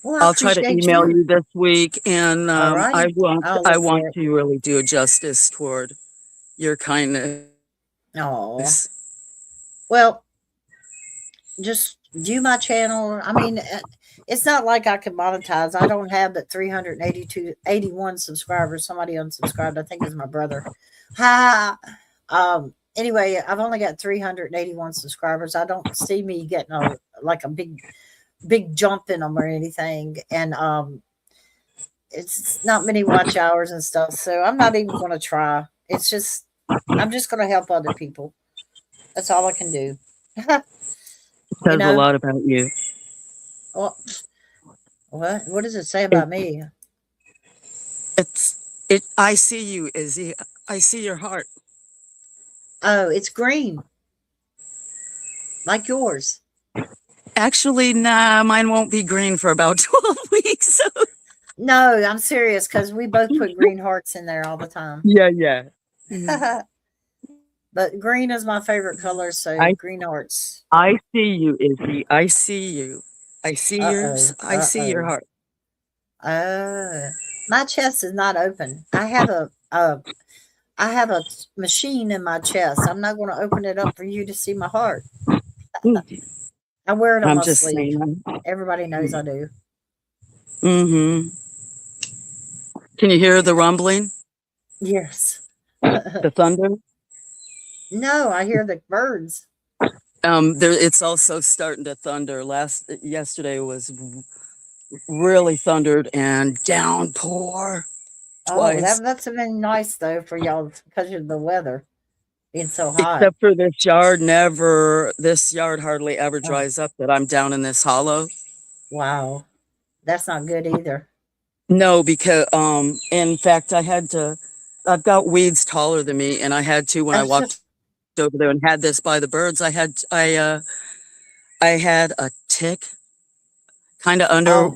Well, I I'll try to appreciate email you. you this week, and All I righty. want I'll I look want for it. to really do a justice toward your kindness. Oh, well, just view my channel. I mean, it's not like I can monetize. I don't have but 81 subscribers. Somebody unsubscribed. I think it's my brother. Ha. Anyway, I've only got 381 subscribers. I don't see me getting a big jump in them or anything. And it's not many watch hours and stuff. So I'm not even going to try. It's just, I'm just going to help other people. That's all I can do. Says a lot about you. Well, what does it say about me? I see you, Izzy. I see your heart. Oh, it's green. Like yours. Actually, nah, mine won't be green for about 12 weeks. So. No, I'm serious because we both put green hearts in there all the time. Yeah. But green is my favorite color, so green hearts. I see you, Izzy. I see you. I see yours. I see your heart. My chest is not open. I have a machine in my chest. I'm not going to open it up for you to see my heart. I wear it on my sleeve. Everybody knows I do. Mm-hmm. Can you hear the rumbling? Yes. The thunder? No, I hear the birds. It's also starting to thunder. Yesterday was really thundered and downpour twice. Oh, that's been nice though for y'all because of the weather being so hot. Except for this yard hardly ever dries up that I'm down in this hollow. Wow. That's not good either. No, because in fact I've got weeds taller than me, and I had to when I walked over there and had this by the birds. I had a tick kind of under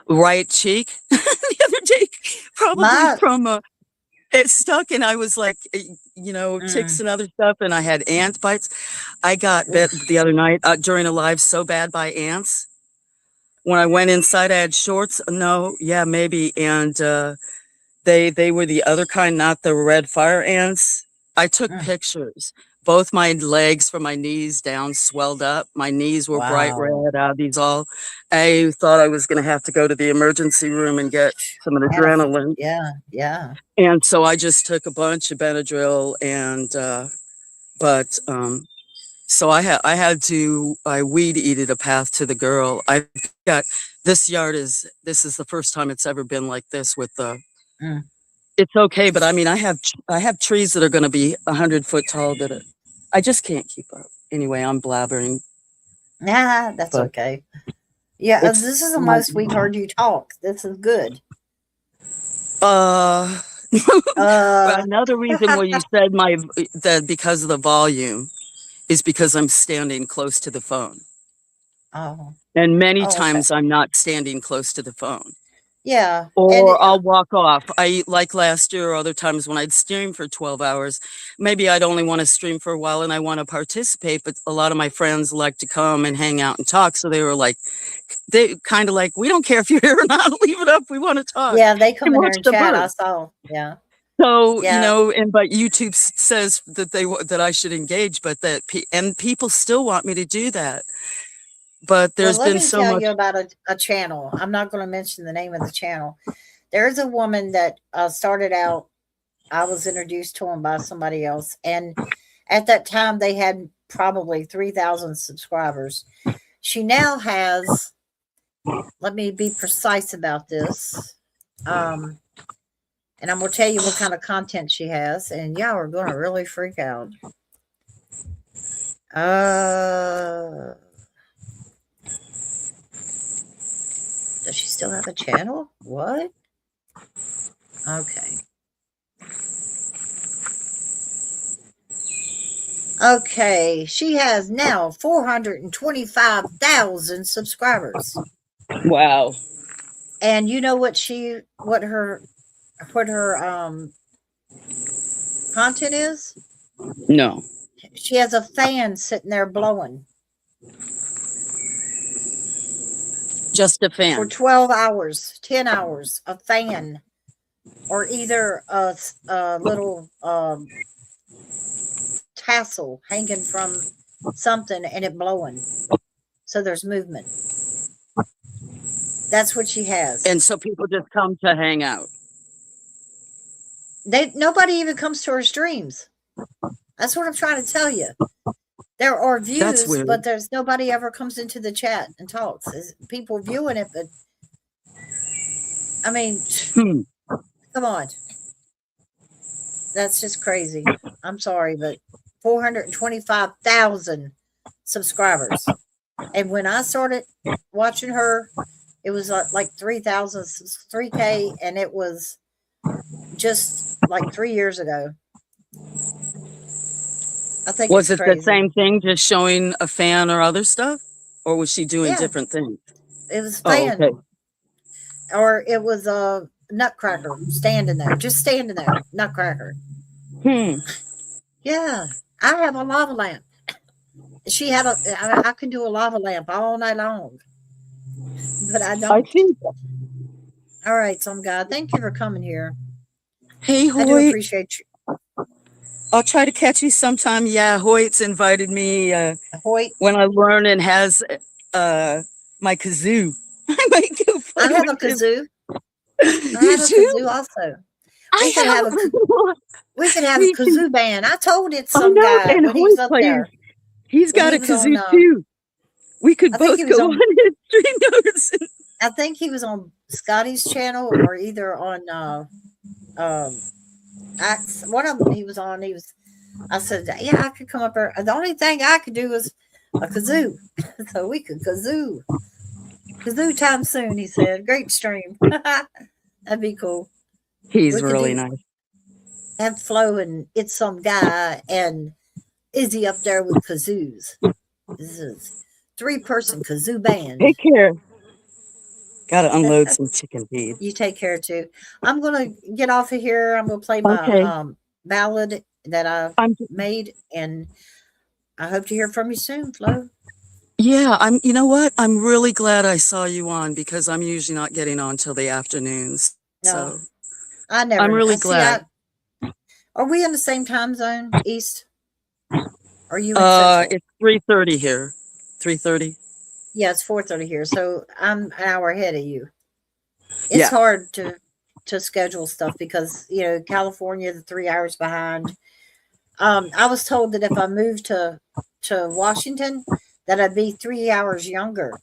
right cheek the other day, probably from it stuck, and I was like, ticks and other stuff, and I had ant bites. I got bit the other night during a live so bad by ants. When I went inside, I had shorts. No, yeah, maybe, and they were the other kind, not the red fire ants. I took pictures. Both my legs from my knees down swelled up. My knees were bright red. I thought I was going to have to go to the emergency room and get some of the adrenaline. Yeah. And so I just took a bunch of Benadryl, and so I weed eated a path to the girl. I've got this this is the first time it's ever been like this with the, Mm. it's okay. But I mean, I have trees that are going to be 100 foot tall I just can't keep up. Anyway, I'm blabbering, Nah, that's but okay. Yeah, it's, this is the most we've heard you talk. This is good. well, Uh, another reason why you said that because of the volume is because I'm standing close to the phone. oh, And many oh, okay. times I'm not standing close to the phone. Yeah, and Or I'll walk off. Like last year or other times when I'd stream for 12 hours, maybe I'd only want to stream for a while and I want to participate, but a lot of my friends like to come and hang out and talk. So they were like, they kind of like, we don't care if you're here or not, leave it up. We want to talk yeah, they come and in there watch and the chat. I birds. saw. Yeah, So, you yeah. know, but YouTube says that that I should engage, but and people still want me to do that. But Well, there's let been me so tell much. you about a channel. I'm not going to mention the name of the channel. There's a woman that started out. I was introduced to him by somebody else, and at that time they had probably 3,000 subscribers. She now has. Let me be precise about this. And I'm going to tell you what kind of content she has, and y'all are going to really freak out. Does she still have a channel? What? Okay. Okay, she has now 425,000 subscribers. Wow. And you know what her content is? No. She has a fan sitting there blowing Just a for fan. 12 hours, 10 hours, a fan, or either a little tassel hanging from something and it blowing. So there's movement. That's what she has. And so people just come to hang out. Nobody even comes to her streams. That's what I'm trying to tell you. There are That's views, weird. but there's nobody ever comes into the chat and talks. There's people viewing it, but I mean, come on. That's just crazy. I'm sorry, but 425,000 subscribers. And when I started watching her, it was like 3,000, 3K, and it was just like 3 years ago. I think Was it's it crazy. the same thing, just showing a fan or other stuff? Or was she doing Yeah. different things? It was Oh, fan. okay. Or it was a nutcracker standing there, just standing there, nutcracker. Yeah, I have a lava lamp. She had I can do a lava lamp all night long, but I I don't. think. All right, some guy, thank you for coming here. Hey, I do Hoyt. appreciate you. I'll try to catch you sometime. Yeah, Hoyt's invited me Hoyt, when I learn and has my kazoo. I might go play I have a with him. kazoo. I You have a do? kazoo also. I We could have a We can- kazoo band. I told it I some know, guy and when he was Hoyt up plays. there. He's When got he a was on, kazoo too. We could I think both he was go on- on his stream notes. I think he was on Scotty's channel or either on one of them he was on. I said, yeah, I could come up there. The only thing I could do was a kazoo. So we could kazoo. Kazoo time soon, he said. Great stream. That'd be cool. He's We could really nice. Have Flo and It's Some Guy and Izzy up there with kazoos. This is 3-person kazoo band. Take care. Gotta unload some chicken feed. You take care too. I'm gonna get off of here. I'm gonna play my Okay. ballad that I've made, and I hope to hear from you soon, Flo. Yeah, you know what? I'm really glad I saw you on because I'm usually not getting on till the afternoons. No, So I never. I'm really glad. Are we in the same time zone, East? Are you in Central? It's 3:30 here. 3:30. Yeah, it's 4:30 here, so I'm an hour ahead of you. It's hard to schedule stuff because California, the 3 hours behind. I was told that if I moved to Washington, that I'd be 3 hours younger.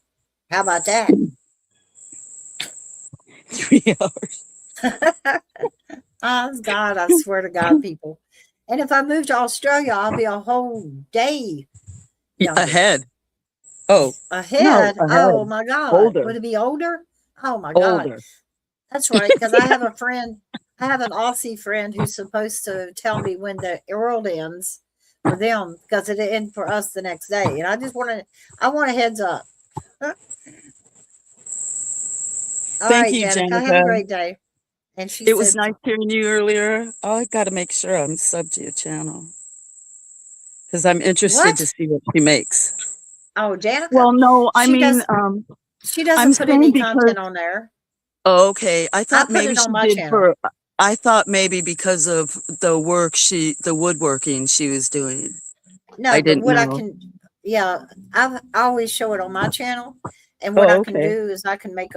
How about that? hours. Oh, God, I swear to God, people. And if I move to Australia, I'll be a whole day younger. Ahead. Oh, no, Ahead? Oh ahead. my God. Older. Would it be older? Oh my God. Older. That's right. Because I have a friend, I have an Aussie friend who's supposed to tell me when the world ends for them because it ends for us the next day. And I want a heads up. All Thank right, you, Danica, have a Janica. great day. And she It was said, nice hearing you earlier. Oh, I got to make sure I'm sub to your channel because I'm interested to what? see what she makes. Oh, Danica. Well, no, I She mean, does she I'm doesn't put saying any because, content on there. oh, okay, I I thought put maybe it she on my did channel. for, I thought maybe because of the woodworking she was doing. No, I but didn't what I know. can, yeah, I always show it on my channel, and what I Oh, can okay. do is I can make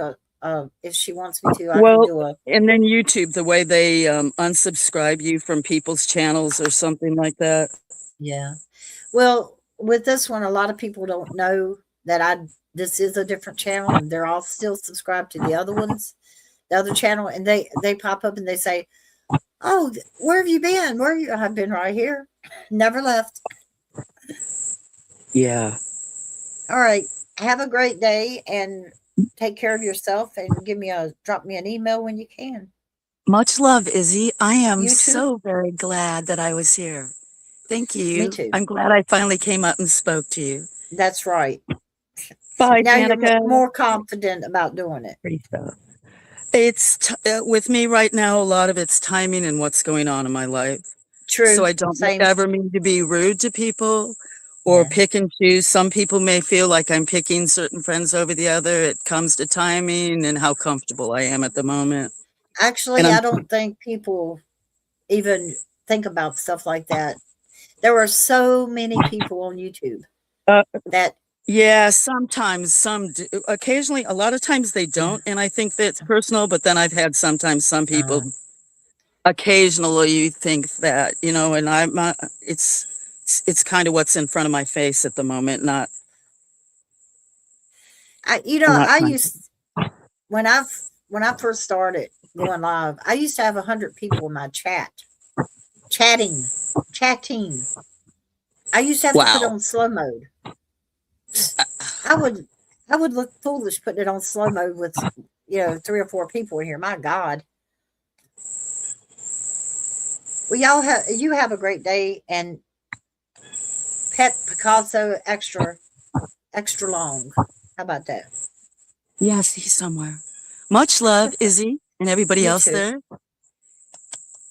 if she wants me to, I can Well, do a, and then YouTube, the way they unsubscribe you from people's channels or something like that. yeah. Well, with this one, a lot of people don't know that this is a different channel, and they're all still subscribed to the other ones, the other channel, and they pop up and they say, "Oh, where have you been? Where you? I've been right here, never left." Yeah. All right. Have a great day and take care of yourself and drop me an email when you can. Much love, Izzy. I am You too. so very glad that I was here. Thank Me you. too. I'm glad I finally came up and spoke to you. That's right. Bye, Now you're Danica. more confident about doing it. Pretty stuff. With me right now, a lot of it's timing and what's going on in my life. So True. I don't Same. ever mean to be rude to people or Yeah. pick and choose. Some people may feel like I'm picking certain friends over the other. It comes to timing and how comfortable I am at the moment. And Actually, I'm I don't think people even think about stuff like that. There are so many people on YouTube uh, that, yeah, sometimes some do. Occasionally, a lot of times they yeah. don't, and I think that's personal. But then I've had sometimes some people Uh, occasionally you think that, and it's kind of what's in front of my face at the moment, not I trying to. used when I first started going live, I used to have 100 people in my chatting, chatting. I used to have to put it Wow. on slow mode. I would I would look foolish putting it on slow mode with 3 or 4 people in here. My God. Well, you have a great day and pet Picasso extra long. How about that? Yes, he's somewhere. Much love, Izzy, and everybody You else too. there.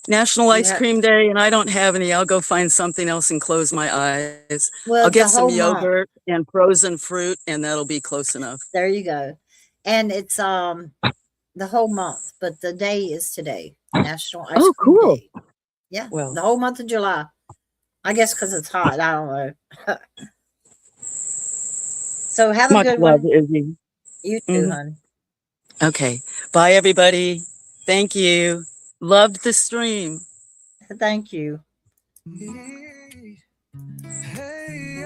National You Ice have Cream Day, and I don't have any. I'll go find something else and close my eyes. I'll well the get some whole month. yogurt and frozen fruit, and that'll be close enough. There you go. And it's the whole month, but the day is today, National Ice Oh, Cream cool. Day. Yeah, Well, the whole month of July. I guess because it's hot. I don't know. So have a much good love, one. Izzy. You too, Hmm. hon. Okay. Bye, everybody. Thank you. Loved the stream. Thank you. Hey,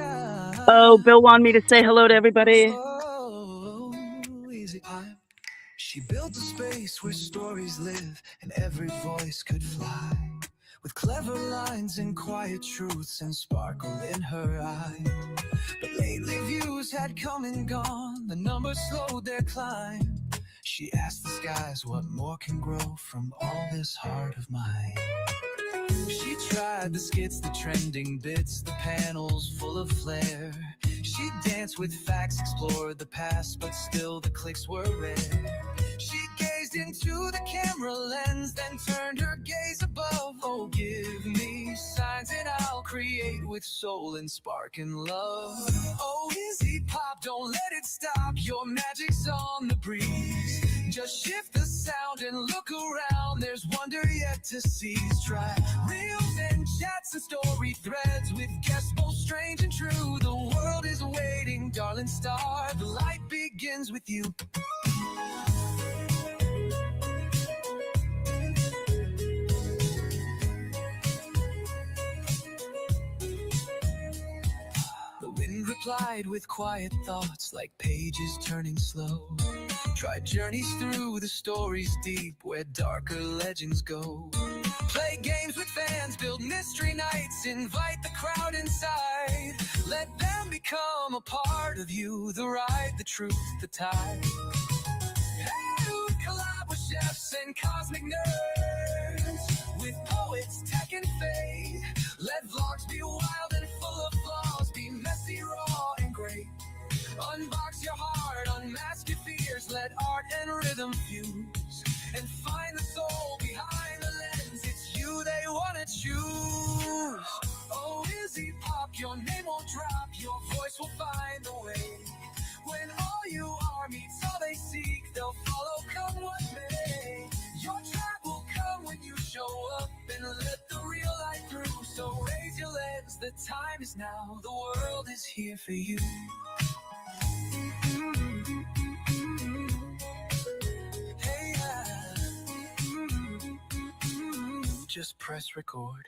Oh, Bill wanted me to say hello to everybody. oh, IzzyPop. She built a space where stories live and every voice could fly. With clever lines and quiet truths and sparkle in her eye. But lately views had come and gone, the numbers slowed their climb. She asked the skies what more can grow from all this heart of mine. She tried the skits, the trending bits, the panels full of flair. She danced with facts, explored the past, but still the clicks were rare. She gazed into the camera lens, then turned her gaze above. Oh, give me signs and I'll create with soul and spark and love. Oh, IzzyPop, don't let it stop. Your magic's on the breeze. Just shift the sound and look around. There's wonder yet to seize. Try reels and chats and story threads with guests both strange and true. The world is waiting, darling star. The light begins with you. The wind multiplied with quiet thoughts like pages turning slow. Try journeys through the stories deep where darker legends go. Play games with fans, build mystery nights, invite the crowd inside. Let them become a part of you, the ride, the truth, the tide. Collab with chefs and cosmic nerds, with poets, tech, and faith. Let vlogs be wild and full of flaws, be messy, raw, and great. Unbox your heart, unmask your fears, let art and rhythm fuse, and find the soul behind the lens. It's you they wanna choose. Oh, IzzyPop, your name won't drop, your voice will find the way. When all you are meets all they seek, they'll follow, come what may. Your track will come when you show up and let the real light through. So raise your lens, the time is now, the world is here for you. Hey, just press record.